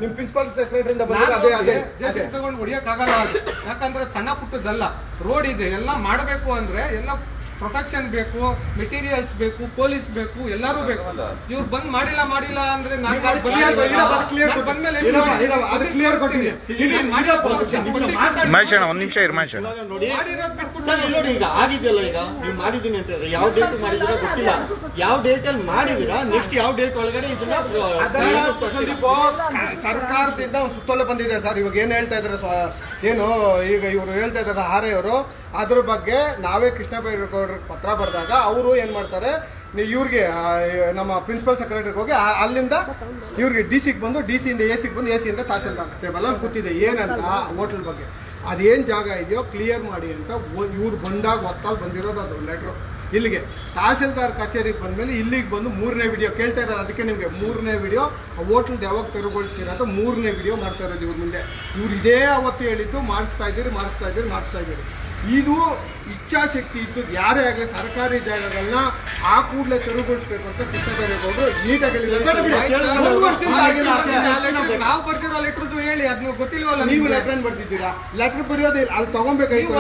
ನಿಮ್ ಪ್ರಿನ್ಸಿಪಲ್ ಸೆಕ್ರೆಟರಿ ತಗೊಂಡು ಹೊಡಿಯಕ್ಕಾಗಲ್ಲ. ಯಾಕಂದ್ರೆ ಸಣ್ಣ ಪುಟ್ಟದಲ್ಲ, ರೋಡ್ ಇದೆ, ಎಲ್ಲ ಮಾಡಬೇಕು ಅಂದ್ರೆ ಎಲ್ಲ ಪ್ರೊಟೆಕ್ಷನ್ ಬೇಕು, ಮೆಟೀರಿಯಲ್ಸ್ ಬೇಕು, ಪೊಲೀಸ್ ಬೇಕು, ಎಲ್ಲರೂ ಬೇಕು. ಇವ್ರು ಬಂದ್ ಮಾಡಿಲ್ಲ ಅಂದ್ರೆ ಒಂದ್ ನಿಮಿಷ ನೋಡಿ ಈಗ ಆಗಿದೆಯಲ್ಲ. ಈಗ ನೀವು ಮಾಡಿದೀನಿ ಅಂತ ಹೇಳಿದ್ರೆ ಯಾವ ಡೇಟ್ ಮಾಡಿದಿರಾ ಗೊತ್ತಿಲ್ಲ, ಯಾವ ಡೇಟ್ ಅಲ್ಲಿ ಮಾಡಿದಿರಾ, ನೆಕ್ಸ್ಟ್ ಯಾವ ಡೇಟ್ ಒಳಗಡೆ ಇದನ್ನ ಸರ್ಕಾರದಿಂದ ಒಂದು ಸುತ್ತೋಲೆ ಬಂದಿದೆ ಸರ್. ಇವಾಗ ಏನ್ ಹೇಳ್ತಾ ಇದಾರೆ, ಏನು ಈಗ ಇವರು ಹೇಳ್ತಾ ಇದಾರೆ ಆರ್ಐ ಅವರು, ಅದ್ರ ಬಗ್ಗೆ ನಾವೇ ಕೃಷ್ಣ ಬೈರೇಗೌಡರಿಗೆ ಪತ್ರ ಬರೆದಾಗ ಅವರು ಏನ್ ಮಾಡ್ತಾರೆ, ಇವ್ರಿಗೆ ನಮ್ಮ ಪ್ರಿನ್ಸಿಪಲ್ ಸೆಕ್ರೆಟರಿಗೆ ಹೋಗಿ ಅಲ್ಲಿಂದ ಇವ್ರಿಗೆ DC-ಗೆ ಬಂದು, DC-ಯಿಂದ AC-ಗೆ ಬಂದು, AC-ಯಿಂದ ತಹಸೀಲ್ದಾರ್ ಟೇಬಲ್ ಅಲ್ಲಿ ಕೂತಿದೆ ಏನಂತ ಹೋಟೆಲ್ ಬಗ್ಗೆ ಅದೇನ್ ಜಾಗ ಇದೆಯೋ ಕ್ಲಿಯರ್ ಮಾಡಿ ಅಂತ ಇವ್ರು ಬಂದಾಗ ಹೊಸ್ತಾಲ್ ಬಂದಿರೋದು ಅದು ಲೆಟ್ರು. ಇಲ್ಲಿಗೆ ತಹಸೀಲ್ದಾರ್ ಕಚೇರಿಗೆ ಬಂದ್ಮೇಲೆ ಇಲ್ಲಿಗೆ ಬಂದು 3ನೇ ವಿಡಿಯೋ ಕೇಳ್ತಾ ಇದ್ದಾರೆ. ಅದಕ್ಕೆ ನಿಮಗೆ 3ನೇ ವಿಡಿಯೋ ಹೋಟೆಲ್ ಯಾವಾಗ ತೆರವುಗೊಳಿಸ್ತೀರ ಅಂತ 3ನೇ ವಿಡಿಯೋ ಮಾಡ್ತಾ ಇರೋದು ಇವ್ರ ಮುಂದೆ. ಇವ್ರು ಇದೇ ಅವತ್ತು ಹೇಳಿದ್ದು ಮಾಡಿಸ್ತಾ ಇದ್ದೀರಿ. ಇದು ಇಚ್ಛಾಶಕ್ತಿ ಇದ್ದು ಯಾರೇ ಆಗಲಿ ಸರ್ಕಾರಿ ಜಾಗಗಳನ್ನ ಆ ಕೂಡಲೇ ತೆರವುಗೊಳಿಸಬೇಕು ಅಂತ ಕೃಷ್ಣ ಬೈರೇಗೌಡರು ನೀಟಾಗಿ ಹೇಳಿದ್ದಾರೆ. ನೀವು ಲೆಟರ್ ಬರ್ದಿದ್ದೀರಾ? ಲೆಟರ್ ಬರೆಯೋದಿಲ್ಲ, ಅಲ್ಲಿ ತಗೊಂಬೇಕಾಯ್ತು.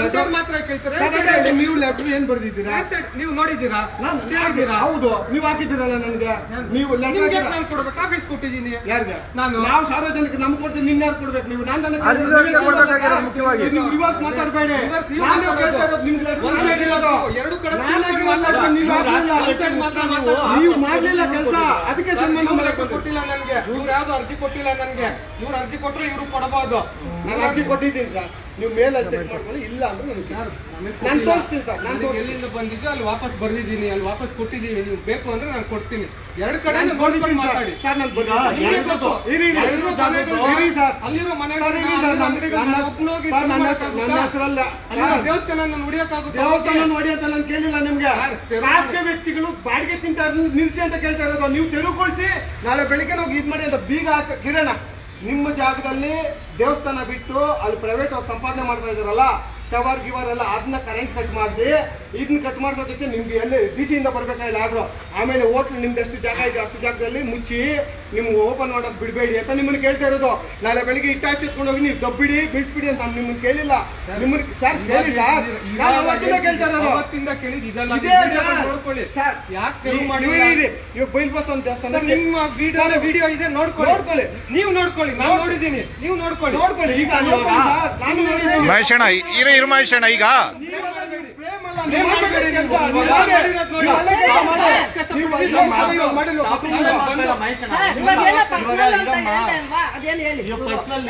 ನೀವು ಲೆಟರ್ ಏನ್ ಬರ್ದಿದ್ದೀರಾ? ನೀವು ನೋಡಿದ್ದೀರಾ? ಹೌದು, ನೀವು ಹಾಕಿದ್ದೀರಲ್ಲ ನನಗೆ. ನೀವು ಆಫೀಸ್ ಕೊಟ್ಟಿದ್ದೀನಿ. ಯಾರಿಗೆ? ನಾವು ಸಾರ್ವಜನಿಕ ನಮ್ಗೆ ಕೊಡ್ತೀವಿ, ನಿನ್ನ ಯಾರು ಕೊಡ್ಬೇಕು? ನೀವು ನೀವು ರಿವರ್ಸ್ ಮಾತಾಡಬೇಡಿ. ನೀವು ಮಾಡ್ಲಿಲ್ಲ ಕೆಲಸ, ಅದಕ್ಕೆ ಕೊಟ್ಟಿಲ್ಲ ನನ್ಗೆ. ಇವ್ರು ಯಾವ್ದು ಅರ್ಜಿ ಕೊಟ್ಟಿಲ್ಲ ನನ್ಗೆ. ಇವ್ರು ಅರ್ಜಿ ಕೊಟ್ರೆ ಇವ್ರು ಕೊಡಬಹುದು. ನಾನು ಅರ್ಜಿ ಕೊಟ್ಟಿದ್ದೀನಿ ಸರ್, ನೀವು ಮೇಲ್ ಚೆಕ್ ಮಾಡ್ಕೊಳ್ಳಿ. ಇಲ್ಲ ಅಂದ್ರೆ ನನಗೆ ನಾನು ತೋರಿಸ್ತೀನಿ ಸರ್, ನಾನು ನನಗೆ ಎಲ್ಲಿಂದ ಬಂದಿದ್ದು ಅಲ್ಲಿ ವಾಪಸ್ ಬರ್ದಿದ್ದೀನಿ, ಅಲ್ಲಿ ವಾಪಸ್ ಕೊಟ್ಟಿದ್ದೀನಿ. ನೀವು ಬೇಕು ಅಂದ್ರೆ ನಾನು ಕೊಡ್ತೀನಿ. ಎರಡು ಕಡೆ ನಾನು ನೋಡ್ಕೊಂಡು ಬಂದಿದ್ದೀನಿ ಮಾತಾಡಿ. ಸರ್, ನಾನು ನಿಮ್ಗೆ ಬಂದಿದ್ದೀನಿ. ಗೊತ್ತು. ಇರಿ ಅಲ್ಲಿರೋ ಮನೆಗಳು, ಇರಿ ಸರ್, ಅಲ್ಲಿರೋ ಮನೆಗಳು, ಸರ್, ಇರಿ ಸರ್, ಅಂಗಡಿಗಳನ್ನ ಒಬ್ನು ಹೋಗಿ ಸರ್, ನನ್ನ ತಿರ್ಗಾಡಕ್ಕಾಗುತ್ತಾ? ಹೆಸರಲ್ಲ ಅಲ್ಲಿರೋ ದೇವಸ್ಥಾನ ಹೊಡಿಯಕ್ಕಾಗುತ್ತಾ? ದೇವಸ್ಥಾನ ನೋಡಿ ಅಂತ ನಾನು ಕೇಳಿಲ್ಲ ನಿಮ್ಗೆ. ಸರ್, ಖಾಸಗಿ ವ್ಯಕ್ತಿಗಳು ಬಾಡಿಗೆ ತಿಂತಾರೆ ನಿಲ್ಸಿ ಅಂತ ಕೇಳ್ತಾ ಇರೋದು. ನೀವು ತೆರವುಗೊಳಿಸಿ ನಾಳೆ ಬೆಳಿಗ್ಗೆ ನಾವು ಇದ್ ಮಾಡಿ ಅಂತ ಬೀಗ ಕಿರಣ ನಿಮ್ಮ ಜಾಗದಲ್ಲಿ ದೇವಸ್ಥಾನ ಬಿಟ್ಟು ಅಲ್ಲಿ ಪ್ರೈವೇಟ್ ಅವ್ರು ಸಂಪಾದನೆ ಮಾಡ್ತಾ ಇದಾರಲ್ಲ, ಟವರ್ ಗಿವರ್ ಎಲ್ಲ ಅದನ್ನ ಕರೆಂಟ್ ಕಟ್ ಮಾಡಿಸಿ ಇದನ್ನ ಕಟ್ ಮಾಡಿಸೋದಕ್ಕೆ ನಿಮ್ಗೆ ಎಲ್ಲಿ DC ಇಂದ ಬರ್ಬೇಕಾಗಿಲ್ಲ ಆರ್ಡ್ರು. ಆಮೇಲೆ ಹೋಟ್ಲು ನಿಮ್ದು ಎಷ್ಟು ಜಾಗ ಇದೆ ಅಷ್ಟು ಜಾಗದಲ್ಲಿ ಮುಚ್ಚಿ ನಿಮ್ಗೆ ಓಪನ್ ಮಾಡೋಕೆ ಬಿಡಬೇಡಿ ಅಂತ ನಿಮ್ಮನ್ನ ಕೇಳ್ತಾ ಇರೋದು. ನಾಳೆ ಬೆಳಿಗ್ಗೆ ಇಟ್ಟಾಚಿ ಎತ್ಕೊಂಡು ಹೋಗಿ ನೀವು ದಬ್ಬಿಡಿ ಬಿಡಿಸ್ಬಿಡಿ ಅಂತ ನಿಮ್ಮನ್ನ ಕೇಳಿಲ್ಲ. ನಿಮ್ಮನ್ನ ಸರ್ ಕೇಳಿ ಸರ್, ನಾನು ಅವತ್ತಿಂದ ಕೇಳ್ತಾ ಇರೋದು. ಅವತ್ತಿಂದ ಕೇಳಿದ್ದು ಇದೆಲ್ಲ. ಇದೇ ವಿಡಿಯೋ ಸರ್. ನೋಡ್ಕೊಳ್ಳಿ. ಸರ್, ಯಾಕೆ ತೆರವು ಮಾಡಿಲ್ಲ? ಇವಾಗ ಬೈಲ್ ಬಸ್ ಒಂದು ದೇವಸ್ಥಾನ ಸರ್, ನಿಮ್ಮ ವಿಡಿಯೋ ಇದೆ, ನೋಡ್ಕೊಳ್ಳಿ. ನೀವು ನೋಡ್ಕೊಳ್ಳಿ, ನಾನು ನೋಡಿದ್ದೀನಿ, ನೀವು ನೋಡ್ಕೊಳ್ಳಿ. ನೋಡ್ಕೊಳ್ಳಿ. ಈಗ ನೋಡ್ಕೊಳ್ಳಿ ಸರ್, ನಾನು ನೋಡಿದ್ದೀನಿ. ಮಹೇಶಣ್ಣ ಇರು ಮಹೇಶಣ್ಣ, ಈಗ ನೀವೆಲ್ಲ ನೀವು ಪ್ರೇಮ ಅಲ್ಲ, ನೀವು ಮಾಡ್ಬೇಕಾದ ಕೆಲ್ಸ. ನೀವು ಮಾಡಿ. ನೀವು ಅಲ್ಲೇ ಕೆಲ್ಸ ಮಾಡಿ. ನೀವು ಇಲ್ಲ ಮಾಡಿಲ್ಲ, ಮಾಡಿಲ್ಲ. ಇವಾಗೇನೋ ಪರ್ಸನಲ್ ಅಂತ ಹೇಳ್ದೆ ಅಲ್ವಾ? ಅದೇನು ಹೇಳಿ,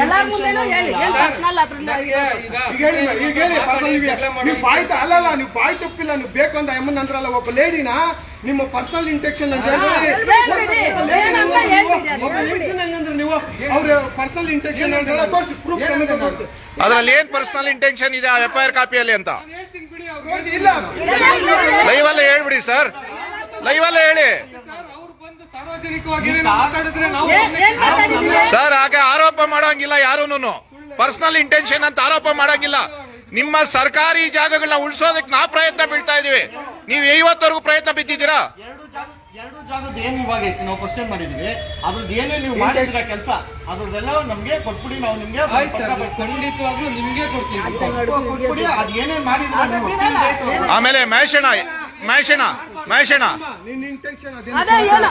ಎಲ್ಲಾರ ಮುಂದೆನೂ ಹೇಳಿ, ಏನ್ ಪರ್ಸನಲ್ ಅದ್ರಲ್ಲಿ ಈಗ ಹೇಳಿ ಪರ್ಸನಲ್ ನೀವು ಬಾಯ್ತ ಅಲ್ಲಲ್ಲ, ನೀವು ಬಾಯ್ ತಪ್ಪಿಲ್ಲ. ನೀವು ಬೇಕು ಅಂತ ಎಮ್ಮನ್ ಅಂದ್ರಲ್ಲ ಒಬ್ಬ ಲೇಡಿನ ನಿಮ್ಮ ಪರ್ಸನಲ್ ಇಂಟೆಕ್ಷನ್ ಅಂತ ಹೇಳ್ಬಿಡಿ, ಏನಂತ ಹೇಳ್ಬಿಡಿ ಅದು. ಹೆಂಗಂದ್ರೆ ನೀವು ಅವ್ರ ಪರ್ಸನಲ್ ಇಂಟೆಕ್ಷನ್ ಅಂತ ತೋರಿಸಿ ಪ್ರೂಫ್ ತೋರಿಸಿ. ಅದ್ರಲ್ಲಿ ಏನ್ ಪರ್ಸನಲ್ ಇಂಟೆನ್ಷನ್ ಇದೆ ಆ FIR ಕಾಪಿಯಲ್ಲಿ ಅಂತ ನಾನು ಹೇಳ್ತೀನಿ ಬಿಡಿ ಅವ್ರಿಗೆ. ತೋರಿಸಿ. ಇಲ್ಲ ಲೈವ್ ಅಲ್ಲೇ ಹೇಳ್ಬಿಡಿ ಸರ್, ಲೈವ್ ಅಲ್ಲೇ ಹೇಳಿ ಸರ್, ಅವ್ರು ಬಂದು ಸಾರ್ವಜನಿಕವಾಗಿ ಏನೇನೋ ಮಾತಾಡಿದ್ರೆ ನಾವು ಏನ್ ಮಾತಾಡಿದ್ದೀವಿ? ಸರ್. ಹಾಗೆ ಆರೋಪ ಮಾಡೋಂಗಿಲ್ಲ ಯಾರೂನು. ಪರ್ಸನಲ್ ಇಂಟೆನ್ಷನ್ ಅಂತ ಆರೋಪ ಮಾಡೋಂಗಿಲ್ಲ. ನಿಮ್ಮ ಸರ್ಕಾರಿ ಜಾಗಗಳನ್ನ ಉಳಿಸೋದಕ್ಕೆ ನಾವು ಪ್ರಯತ್ನ ಬೀಳ್ತಾ ಇದೀವಿ. ನೀವು ಇವತ್ತವರೆಗೂ ಪ್ರಯತ್ನ ಬಿದ್ದಿದ್ದೀರಾ? ಎರಡು ಜಾಗದ ಏನ್ ಇವಾಗ ನಾವು ಕ್ವಶನ್ ಮಾಡಿದೀವಿ, ಅದ್ರದ್ದು ಏನೇ ನೀವು ಮಾಡಿದ್ರ ಕೆಲಸ ಅದ್ರದ್ದೆಲ್ಲ ನಮ್ಗೆ ಕೊಟ್ಬಿಡಿ. ನಾವು ನಿಮ್ಗೆ ಆಯ್ತು ಸರ್, ಖಂಡಿತವಾಗ್ಲೂ ನಿಮ್ಗೆ ಕೊಡ್ತೀವಿ. ಕೊಟ್ಬಿಡಿ. ಅದ್ ಏನೇನ್ ಮಾಡಿದ್ರ ಅದು ಬಿಡಲ್ಲ. ಆಮೇಲೆ ಮಹೇಶಣ್ಣ ನಿನ್ನ ಇಂಟೆನ್ಷನ್ ಅದೇ ಏನು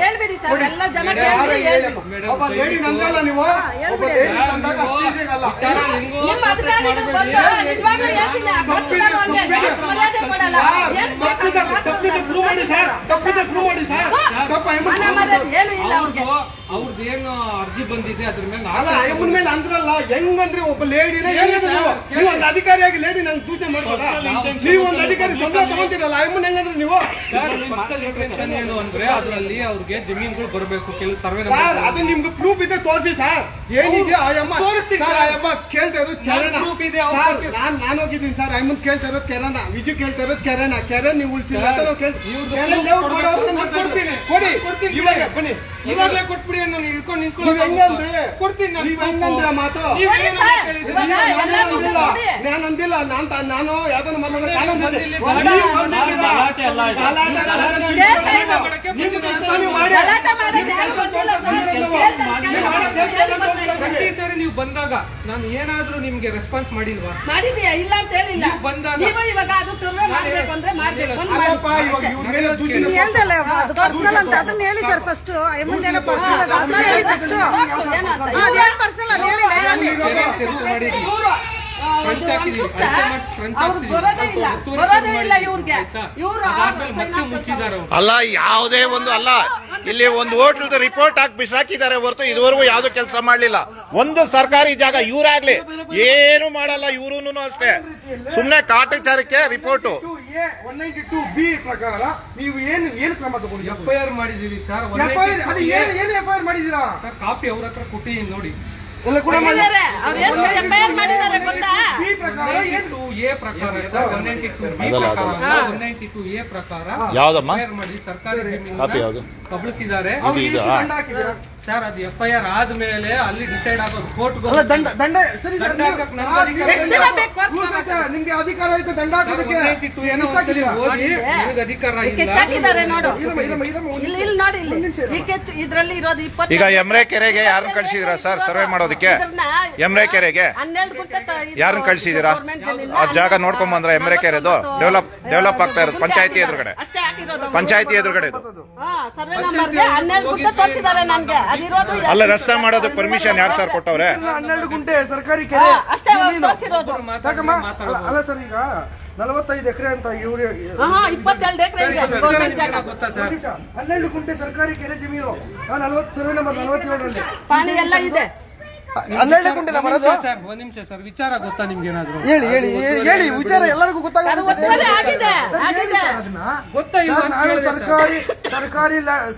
ಹೇಳ್ಬಿಡಿ ಸರ್, ಎಲ್ಲ ಜನ ಕೇಳಿ ಹೇಳಿ. ಒಬ್ಬ ಲೇಡಿ ನಂದಲ್ಲ ನೀವು, ಒಬ್ಬ ಲೇಡಿ ನಂದಾಗ ಅಷ್ಟು ಈಸಿ ಆಗಲ್ಲ. ವಿಚಾರ ಲಿಂಗು ನಿಮ್ಮ ಅಧಿಕಾರಿಗಳು ಬಂದು ನಿಜವಾಗ್ಲೂ ಹೇಳ್ತೀನಿ, ಆ ಬಸ್ಸಿನವ್ರು ಹಂಗೆ ಮರ್ಯಾದೆ ಕೊಡಲ್ಲ. ಏನ್ ತಪ್ಪಿದ್ರೆ ಪ್ರೂವ್ ಮಾಡಿ ಸರ್, ತಪ್ಪಿದ್ರೆ ಪ್ರೂವ್ ಮಾಡಿ ಸರ್. ತಪ್ಪ ಮಾನ ಮರ್ಯಾದೆ ಏನು ಇಲ್ಲ ಅವ್ರಿಗೆ. ಅವ್ರದ್ದೇನು ಅರ್ಜಿ ಬಂದಿದೆ ಅದ್ರ ಮೇಲೆ ಅಲ್ಲ ಅಯ್ಯಮ್ಮನ ಮೇಲೆ ಅಂದ್ರಲ್ಲ, ಹೆಂಗಂದ್ರೆ ಒಬ್ಬ ಲೇಡಿನ ಹೆಂಗಂದ್ರೆ ನೀವು ಒಂದು ಅಧಿಕಾರಿಯಾಗಿ ಲೇಡಿ ನಂಗೆ ದೂಷಣೆ ಮಾಡ್ಬೋದಾ? ನೀವು ಒಂದು ಅಧಿಕಾರಿ ಸಂಬಳ ತಗೊಂತೀರಲ್ಲ, ಅಯ್ಯಮ್ಮನ ಹೆಂಗಂದ್ರೆ ನೀವು ಪರ್ಸನಲ್ ಇಂಟೆನ್ಷನ್ ಏನು ಅಂದ್ರೆ ಅದ್ರಲ್ಲಿ ಅವ್ರಿಗೆ ಜಮೀನುಗಳು ಬರಬೇಕು, ಕೆಲವು ಸರ್ವೆ ಸರ್. ಅದು ನಿಮ್ಗೆ ಪ್ರೂಫ್ ಇದೆ ತೋರಿಸಿ ಸರ್. ಏನಿದೆ ಅಯ್ಯಮ್ಮ ತೋರಿಸ್ತೀನಿ ಸರ್. ಸರ್. ಅಯ್ಯಮ್ಮ ಕೇಳ್ತಾ ಇರೋದು ಕೆರೆನ proof ಇದೆ, ಅವ್ರು ಸರ್. ಕೊಟ್ಟಿದ್ದು. ನಾನು ಹೋಗಿದ್ದೀನಿ ಸರ್. ಅಯ್ಯಮ್ಮನ್ ಕೇಳ್ತಾ ಇರೋದು ಕೆರೆನ, ವಿಜು ಕೇಳ್ತಾ ಇರೋದು ಕೆರೆನ. ಕೆರೆ ನೀವು ಉಳಿಸಿಲ್ಲ ಅಂತ ನಾವು ಇವ್ರ್ದು ಕೆರೆ proof ಲೇಔಟ್ ಮಾಡೋರು ನಾನು ಕೊಡ್ತೀನಿ. ಕೊಡಿ. ಕೊಡ್ತೀನಿ. ಇವಾಗ ಬನ್ನಿ. ಇವಾಗಲೇ ಕೊಟ್ಬಿಡಿ ಅನ್ನೋ ನೀವು ಇಟ್ಕೊಂಡು ನೀವು ನಿಂತ್ಕೊಳ್ಳೋದು ಹೆಂಗಂದ್ರೆ ಕೊಡ್ತೀನಿ ನಾನು. ನೀವು ಹೆಂಗಂದ್ರೆ ಮಾತು ನೀವು ಕೊಡಿ ಏನು ಸರ್. ಕೇಳಿದ್ರಿ? ಇವಾಗ ಎಲ್ಲ ಅಂದಿಲ್ಲ, ಕೊಡಿ. ನಾನು ಅಂದಿಲ್ಲ. ನಾನು ಯಾವ್ದನ್ನ ಮಾತಾಡೋ ಕಾನೂನು ಮಾಡಿ. ಇಲ್ಲಿ ನೀವು ಬಂದಿದ್ದೀರಾ? ಗಲಾಟೆ ಅಲ್ಲ ಇದು. ಮಾಡಕ್ಕೆ ನೀವು ಬಂದಿದ್ದೀರಾ? ಕೆಲಸ ನೀವು ಮಾಡಿ. ಗಲಾಟೆ ಮಾಡೋದು ಯಾರು ಗೊತ್ತಿಲ್ಲ ಸರ್. ಪ್ರತಿ ಸರಿ ನೀವು ಬಂದಾಗ ನಾನು ಏನಾದ್ರೂ ನಿಮ್ಗೆ ರೆಸ್ಪಾನ್ಸ್ ಮಾಡಿಲ್ವಾ? ಮಾಡಿದೀಯಾ? ಇಲ್ಲ ಅಂತ ಹೇಳಿಲ್ಲ. ನೀವು ಬಂದಾಗ ನೀವು ಇವಾಗ ಅದು ಸರ್ವೆ ಮಾಡ್ಬೇಕು ಅಂದ್ರೆ ಮಾಡ್ಬೇಕು. ಬಂದ್ ಮಾಡಿ. ಅಲ್ಲಪ್ಪ, ಇವಾಗ ಇವ್ರ ಮೇಲೆ ದೂಷಣೆ ಇದು ಹೇಳ್ದಲ್ಲ ಅದು ಪರ್ಸನಲ್ ಅಂತ ಅದನ್ನ ಹೇಳಿ ಸರ್ ಫಸ್ಟ್ ಮುಂದೆನ ಪರ್ಸನಲ್ ಅದು ಅದನ್ನ ಹೇಳಿ ಫಸ್ಟ್ ಅದೇನ್ ಪರ್ಸನಲ್ ಅದು ಹೇಳಿ ಲೈವಲ್ಲಿ ತೆರವು ಮಾಡಿ ಇವ್ರು, ಒಂದು ಅನ್ಸುತ್ತೆ, ಅವ್ರು ಬರೋದೇ ಇಲ್ಲ ಇವ್ರಿಗೆ. ಇವ್ರು ಅದಾದ್ಮೇಲೆ ಮತ್ತೆ ಮುಚ್ಚಿದ್ದಾರೆ ಅವ್ರು. ಅಲ್ಲ, ಯಾವುದೇ ಒಂದು ಅಲ್ಲ, ಇಲ್ಲಿ ಒಂದು ಹೋಟ್ಲದ ರಿಪೋರ್ಟ್ ಹಾಕಿ ಬಿಸಾಕಿದ್ದಾರೆ ಹೊರತು ಇದುವರೆಗೂ ಯಾವ್ದು ಕೆಲಸ ಮಾಡ್ಲಿಲ್ಲ. ಒಂದು ಸರ್ಕಾರಿ ಜಾಗ ಇವರಾಗ್ಲಿ ಏನು ಮಾಡಲ್ಲ. ಇವ್ರು ಅಷ್ಟೇ ಸುಮ್ನೆ ಕಾಟಾಚಾರಕ್ಕೆ ರಿಪೋರ್ಟ್. 192B ಪ್ರಕಾರ ನೀವು ಏನು ಕ್ರಮ ತಗೊಂಡಿದ್ದೀರಾ? FIR ಮಾಡಿದೀವಿ ಸರ್. ಅದು ಏನು FIR ಮಾಡಿದ್ದೀರಾ? ಸರ್, ಕಾಪಿ ಅವ್ರ ಹತ್ರ ಕೊಟ್ಟಿದ್ದೀನಿ ನೋಡಿ. ಎಲ್ಲ ಕೂಡ ಮಾಡಿ. ಅವ್ರು ಏನು FIR ಮಾಡಿದ್ದಾರೆ ಗೊತ್ತಾ? B ಪ್ರಕಾರ ಏನು 192A ಪ್ರಕಾರ ಸರ್, 192B ಪ್ರಕಾರ, 192A ಪ್ರಕಾರ ಯಾವ್ದಮ್ಮ? FIR ಮಾಡಿ ಸರ್ಕಾರಿ ಜಮೀನು ಕಾಪಿ ಯಾವ್ದು? ಕಬಳಿಸಿದ್ದಾರೆ ಅವ್ರಿಗೆ ಎಷ್ಟು ದಂಡ ಹಾಕಿದ್ದೀರಾ? ಸರ್. ಅದು FIR ಆದ್ಮೇಲೆ ಅಲ್ಲಿ ಡಿಸೈಡ್ ಆಗೋದು ಕೋರ್ಟ್. ಅಲ್ಲ, ದಂಡ ಸರಿ ಸರ್. ದಂಡ ಹಾಕಕ್ ನನ್ಗೆ ಅಧಿಕಾರ ಎಷ್ಟು ದಿನ ಬೇಕು? ನಿಮ್ಗೆ ಅಧಿಕಾರ ಆಯ್ತು ದಂಡ ಹಾಕೋದಕ್ಕೆ. 192 ಏನೋ ಒಂದ್ಸಲಿ ಓದಿ, ನನಗೆ ಅಧಿಕಾರ ಇಲ್ಲ. ಕೆಚ್ಚಾಕಿದ್ದಾರೆ ನೋಡು. ಇರಮ್ಮ. ಇಲ್ಲಿ ನೋಡಿ, ಇಲ್ಲಿ ಈ ಕೆಚ್ಚು ಇದ್ರಲ್ಲಿ ಇರೋದು 20. ಈಗ ಎಮ್ರೆ ಕೆರೆಗೆ ಯಾರನ್ನ ಕಳ್ಸಿದಿರಾ ಸರ್ ಸರ್ವೆ ಮಾಡೋದಕ್ಕೆ? ಎಮ್ರೆ ಕೆರೆಗೆ 12 ಗುಂಟೆ ಯಾರನ್ನ ಕಳ್ಸಿದೀರಾ? ಆ ಜಾಗ ನೋಡ್ಕೊಂಡ್ ಬಂದ್ರ? ಎಮ್ರೆ ಕೆರೆದು ಡೆವಲಪ್ ಆಗ್ತಾ ಇರೋದು ಪಂಚಾಯತಿ ಎದುರುಗಡೆ. ಅಷ್ಟೇ ಹಾಕಿರೋದು. ಪಂಚಾಯತಿ ಎದುರುಗಡೆ ಇದು. ಸರ್ವೆ ನಂಬರ್ಗೆ 12 ಗುಂಟೆ ತೋರಿಸಿದ್ದಾರೆ ನನ್ಗೆ. ಅದಿರೋದು ಅಲ್ಲ, ರಸ್ತೆ ಮಾಡೋದಕ್ಕೆ ಪರ್ಮಿಷನ್ ಯಾರು ಸರ್ ಕೊಟ್ಟವ್ರೆ? 12 ಗುಂಟೆ ಸರ್ಕಾರಿ ಕೆರೆ ಅಷ್ಟೇ ತೋರಿಸಿರೋದು. ಯಾಕಮ್ಮ? ಅಲ್ಲ ಸರ್, ಈಗ 45 ಎಕರೆ ಅಂತ ಇವ್ರು 22 ಎಕರೆ ಗೌರ್ಮೆಂಟ್ ಜಾಗ. ಗೊತ್ತಾ ಸರ್? 12 ಗುಂಟೆ ಸರ್ಕಾರಿ ಕೆರೆ ಜಮೀನು 40 ಸರ್ವೆ ನಂಬರ್ 47ರಲ್ಲಿ ಪಾನಿ ಎಲ್ಲ ಇದೆ. 12 ಗುಂಟೆನ ಬರೋದು? ಸರ್ ಒಂದ್ ನಿಮಿಷ ಸರ್, ವಿಚಾರ ಗೊತ್ತಾ ನಿಮ್ಗೆ ಏನಾದ್ರು? ಹೇಳಿ ವಿಚಾರ ಎಲ್ಲರಿಗೂ ಗೊತ್ತಾಗುತ್ತೆ. ಗೊತ್ತಾ ಇಲ್ವಾ ಅಂತ ನಾನು ಕೇಳಿದೆ ಸರ್.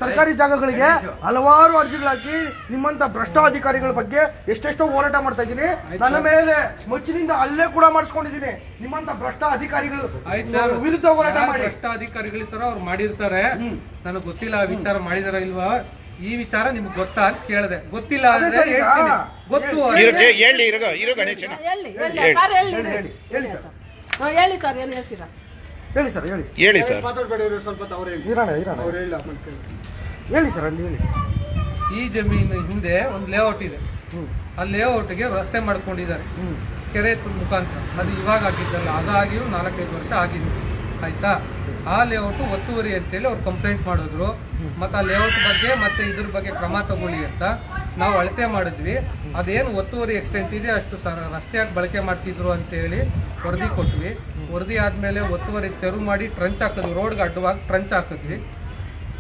ಸರ್ಕಾರಿ ಜಾಗಗಳಿಗೆ ಹಲವಾರು ಅರ್ಜಿಗಳಾಕಿ ನಿಮ್ಮಂತ ಭ್ರಷ್ಟ ಅಧಿಕಾರಿಗಳ ಬಗ್ಗೆ ಎಷ್ಟೆಷ್ಟೋ ಹೋರಾಟ ಮಾಡ್ತಾ ಇದ್ದೀನಿ. ನನ್ನ ಮೇಲೆ ಮುಚ್ಚಿನಿಂದ ಅಲ್ಲೇ ಕೂಡ ಮಾಡಿಸ್ಕೊಂಡಿದ್ದೀನಿ. ನಿಮ್ಮಂತ ಭ್ರಷ್ಟ ಅಧಿಕಾರಿಗಳು ಆಯ್ತು ಸರ್, ವಿರುದ್ಧ ಹೋರಾಟ ಮಾಡಿ. ಭ್ರಷ್ಟ ಅಧಿಕಾರಿಗಳ ತರ ಅವ್ರು ಮಾಡಿರ್ತಾರೆ. ನನಗೆ ಗೊತ್ತಿಲ್ಲ ಆ ವಿಚಾರ ಮಾಡಿದಾರ ಇಲ್ವಾ, ಈ ವಿಚಾರ ನಿಮ್ಗೆ ಗೊತ್ತಾ ಅಂತ ಕೇಳಿದೆ. ಗೊತ್ತಿಲ್ಲ ಅಂದ್ರೆ ಹೇಳ್ತೀನಿ. ಗೊತ್ತು ಇರು ಗಣೇಶನ ಹೇಳಿ ಸರ್, ಹೇಳಿ ಸರ್, ಹೇಳಿ ಸರ್, ಏನ್ ಹೇಳ್ತೀರಾ? ಹೇಳಿ ಸರ್, ಹೇಳಿ ಹೇಳಿ ಸರ್. ಮಾತಾಡ್ಬೇಡಿ ಸ್ವಲ್ಪ ಅವ್ರು ಹೇಳಿ. ಇರೋಣ ಅವ್ರು ಹೇಳಿ ಆಮೇಲೆ ಕೇಳಿ. ಹೇಳಿ ಸರ್, ಅಲ್ಲಿ ಹೇಳಿ. ಈ ಜಮೀನು ಹಿಂದೆ ಒಂದು ಲೇಔಟ್ ಇದೆ. ಆ ಲೇಔಟ್ಗೆ ರಸ್ತೆ ಮಾಡ್ಕೊಂಡಿದ್ದಾರೆ ಕೆರೆ ಮುಖಾಂತರ. ಅದು ಇವಾಗ ಆಗಿದ್ದಲ್ಲ, ಅದಾಗಿಯೂ 4-5 ವರ್ಷ ಆಗಿದೆ. ಆಯ್ತಾ? ಆ ಲೇಔಟ್ ಒತ್ತುವರಿ ಅಂತೇಳಿ ಅವ್ರು ಕಂಪ್ಲೇಂಟ್ ಮಾಡಿದ್ರು. ಮತ್ತೆ ಆ ಲೇಔಟ್ ಬಗ್ಗೆ ಮತ್ತೆ ಇದ್ರ ಬಗ್ಗೆ ಕ್ರಮ ತಗೊಳ್ಳಿ ಅಂತ ನಾವು ಅಳತೆ ಮಾಡಿದ್ವಿ. ಅದೇನು ಒತ್ತುವರಿ ಎಕ್ಸ್ಟೆಂಟ್ ಇದೆ ಅಷ್ಟು ರಸ್ತೆಯಾಗಿ ಬಳಕೆ ಮಾಡ್ತಿದ್ರು ಅಂತೇಳಿ ವರದಿ ಕೊಟ್ವಿ. ವರದಿ ಆದ್ಮೇಲೆ ಒತ್ತುವರಿ ತೆರವು ಮಾಡಿ ಟ್ರಂಚ್ ಹಾಕಿದ್ವಿ, ರೋಡ್ಗೆ ಅಡ್ಡವಾಗಿ ಟ್ರಂಚ್ ಹಾಕಿದ್ವಿ.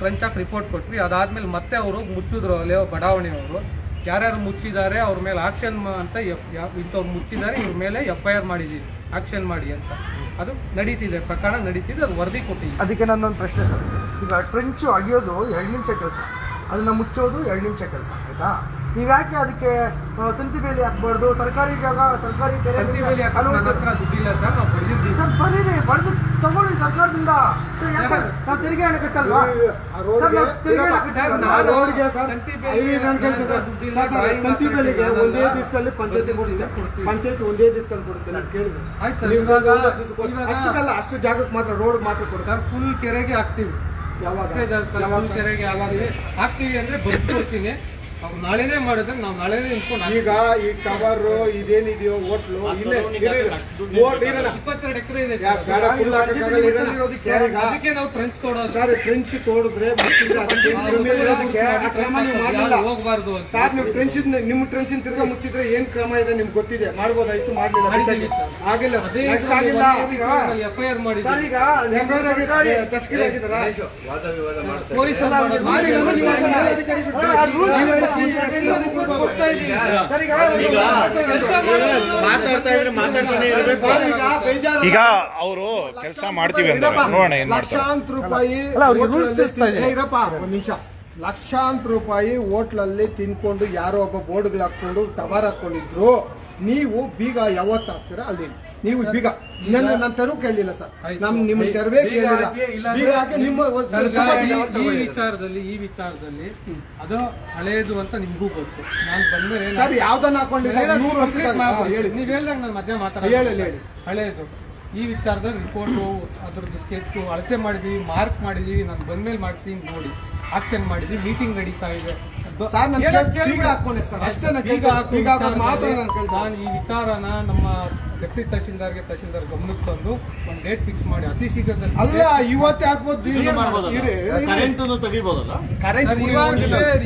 ಟ್ರಂಚ್ ಹಾಕಿ ರಿಪೋರ್ಟ್ ಕೊಟ್ವಿ. ಅದಾದ್ಮೇಲೆ ಮತ್ತೆ ಅವರು ಮುಚ್ಚಿದ್ರು, ಬಡಾವಣೆಯವರು ಯಾರ್ಯಾರು ಮುಚ್ಚಿದ್ದಾರೆ ಅವ್ರ ಮೇಲೆ ಆಕ್ಷನ್ ಅಂತ ಇಂಥವ್ರು ಮುಚ್ಚಿದ್ದಾರೆ ಇವ್ರ ಮೇಲೆ FIR ಮಾಡಿದೀವಿ, ಆಕ್ಷನ್ ಮಾಡಿ ಅಂತ. ಅದು ನಡೀತಿದೆ, ಪ್ರಕರಣ ನಡೀತಿದೆ, ಅದು ವರದಿ ಕೊಟ್ಟಿದ್ದೀವಿ. ಅದಕ್ಕೆ ನನ್ನೊಂದು ಪ್ರಶ್ನೆ ಸರ್. ಈಗ ಟ್ರೆಂಚು ಅಗಿಯೋದು 2 ನಿಮಿಷ ಕೆಲಸ, ಅದನ್ನ ಮುಚ್ಚೋದು 2 ನಿಮಿಷ ಕೆಲಸ. ಆಯ್ತಾ? ನೀವ್ಯಾಕೆ ಅದಕ್ಕೆ ತಂತಿ ಬೇಲಿ ಹಾಕ್ಬಾರ್ದು? ಸರ್ಕಾರಿ ಜಾಗ, ಸರ್ಕಾರಿ ತಂತಿ ಬೇಲಿ ಹಾಕಕ್ಕೆ ನನ್ನ ಹತ್ರ ದುಡ್ಡಿಲ್ಲ ಸರ್, ನಾವು ಬರೆದಿದ್ದೀವಿ. ಸರ್ ಬರೀರಿ, ಬರೆದು ತಗೊಳ್ಳಿ ಸರ್ಕಾರದಿಂದ. ನಾವು ತೆರಿಗೆ ಹಣ ಕಟ್ಟಲ್ವಾ? ಸರ್, ನಾವು ತೆರಿಗೆ ಹಣ ಕಟ್ಟಲ್ವಾ? ರೋಡ್ಗೆ ಸರ್ ತಂತಿ ಬೇಲಿಗೆ ಒಂದೇ ದಿವಸದಲ್ಲಿ ಪಂಚಾಯತಿ ಕೊಡುತ್ತೆ. ಪಂಚಾಯತಿ ಒಂದೇ ದಿವಸದಲ್ಲಿ ಕೊಡುತ್ತೆ. ನಾನು ಕೇಳಿದೆ. ಆಯ್ತು ಸರ್, ನೀವು ಇವಾಗ ಅಷ್ಟಕ್ಕಲ್ಲ, ಅಷ್ಟು ಜಾಗಕ್ಕೆ ಮಾತ್ರ, ರೋಡ್ ಮಾತ್ರ ಕೊಡುತ್ತೆ. ಸರ್ ಫುಲ್ ಕೆರೆಗೆ ಹಾಕ್ತೀವಿ. ಯಾವಾಗ ಫುಲ್ ಕೆರೆಗೆ ಹಾಕ್ತೀವಿ ಅಂದ್ರೆ ಬರ್ಕೊಡ್ತೀನಿ. ಅವ್ರು ನಾಳೆನೇ ಮಾಡಿದ್ರೆ ನಾವು ನಾಳೆನೇ ನಿಂತ್ಕೊಂಡು ಈಗ ಈ ಟವರ್ ಇದೇನಿದೆಯೋ ಹೋಟ್ಲು ಇಲ್ಲೇ 22 ಎಕರೆ ಇದೆ ಸರ್. ಬೇಡ, ಫುಲ್ ಅದಕ್ಕೆ ನಾವು ಟ್ರೆಂಚ್ ತೋಡೋದು ಸರ್. ಟ್ರೆಂಚ್ ತೋಡಿದ್ರೆ ಕ್ರಮ ನೀವು ಮಾಡಲಿಲ್ಲ ಹೋಗ್ಬಾರ್ದು ಅಂತ. ಸರ್. ನೀವು ಟ್ರೆಂಚ್ ನಿಮ್ಮ ಟ್ರೆಂಚಿನ ತಿರ್ಗಾ ಮುಚ್ಚಿದ್ರೆ ಏನ್ ಕ್ರಮ ಇದೆ ನಿಮ್ಗೆ ಗೊತ್ತಿದೆ. ಮಾಡ್ಬೋದಾಯ್ತು, ಮಾಡ್ಲಿಲ್ಲ, ಆಗಿಲ್ಲ. ನೆಕ್ಸ್ಟ್ ಆಗಿಲ್ಲ. FIR ಮಾಡಿದ್ದೀವಿ. ತಸ್ಕೀರ್ ಆಗಿದಾರ ಪೊಲೀಸ್ ಈಗ ಅವರು ಕೆಲಸ ಮಾಡ್ತೀವಿ ಅಂತ ನೋಡೋಣ ಏನ್ ಮಾಡ್ತಾರೆ. ಲಕ್ಷಾಂತರ ರೂಪಾಯಿ ಇರಪ್ಪ, ಒಂದ್ ನಿಮಿಷ. ಲಕ್ಷಾಂತರ ರೂಪಾಯಿ ಹೋಟ್ಲಲ್ಲಿ ತಿನ್ಕೊಂಡು ಯಾರೋ ಒಬ್ಬ ಬೋರ್ಡ್ಗಳು ಹಾಕೊಂಡು ಟವರ್ ಹಾಕೊಂಡಿದ್ರು. ನೀವು ಬೀಗ ಯಾವತ್ತು ಹಾಕ್ತೀರಾ ಅಲ್ಲಿ ನೀವು ಬೀಗ ನಾನು ತೆರವು ಕೇಳಿಲ್ಲ ಸರ್. ನಿಮ್ಮ ತೆರವೇ ಕೇಳಿಲ್ಲ. ಬೀಗ ಹಾಕಿ ನಿಮ್ಮ ಈ ವಿಚಾರದಲ್ಲಿ ಅದು ಹಳೇದು ಅಂತ ನಿಮ್ಗೂ ಗೊತ್ತು. ನಾನು ಬಂದ್ಮೇಲೆ ಸರ್ ಯಾವ್ದನ್ನ ಹಾಕೊಂಡಿಲ್ಲ 100 ವರ್ಷದ ಹೇಳಿ. ನೀವ್ ಹೇಳ್ದಾಗ ನಾನು ಮಧ್ಯ ಹೇಳಿ. ಹಳೇದು ಈ ವಿಚಾರದಲ್ಲಿ ರಿಪೋರ್ಟು, ಅದ್ರದ್ದು ಸ್ಕೆಚ್ ಅಳತೆ ಮಾಡಿದೀವಿ, ಮಾರ್ಕ್ ಮಾಡಿದೀವಿ. ನಾನು ಬಂದ್ಮೇಲೆ ಮಾಡಿಸಿ ನೋಡಿ ಆಕ್ಷನ್ ಮಾಡಿದೀವಿ. ಮೀಟಿಂಗ್ ನಡೀತಾ ಇದೆ. ನಾನು ಈ ವಿಚಾರನ ನಮ್ಮ ಡೆಪ್ಟಿ ತಹಶೀಲ್ದಾರ್ ಗಮನಕ್ಕೆ ತಂದು ಒಂದು ಡೇಟ್ ಫಿಕ್ಸ್ ಮಾಡಿ ಅತಿ ಶೀಘ್ರದಲ್ಲಿ. ಅಲ್ಲ, ಇವತ್ತೇ ಹಾಕ್ಬೋದು, ತೆಗಿಬೋದಲ್ಲ.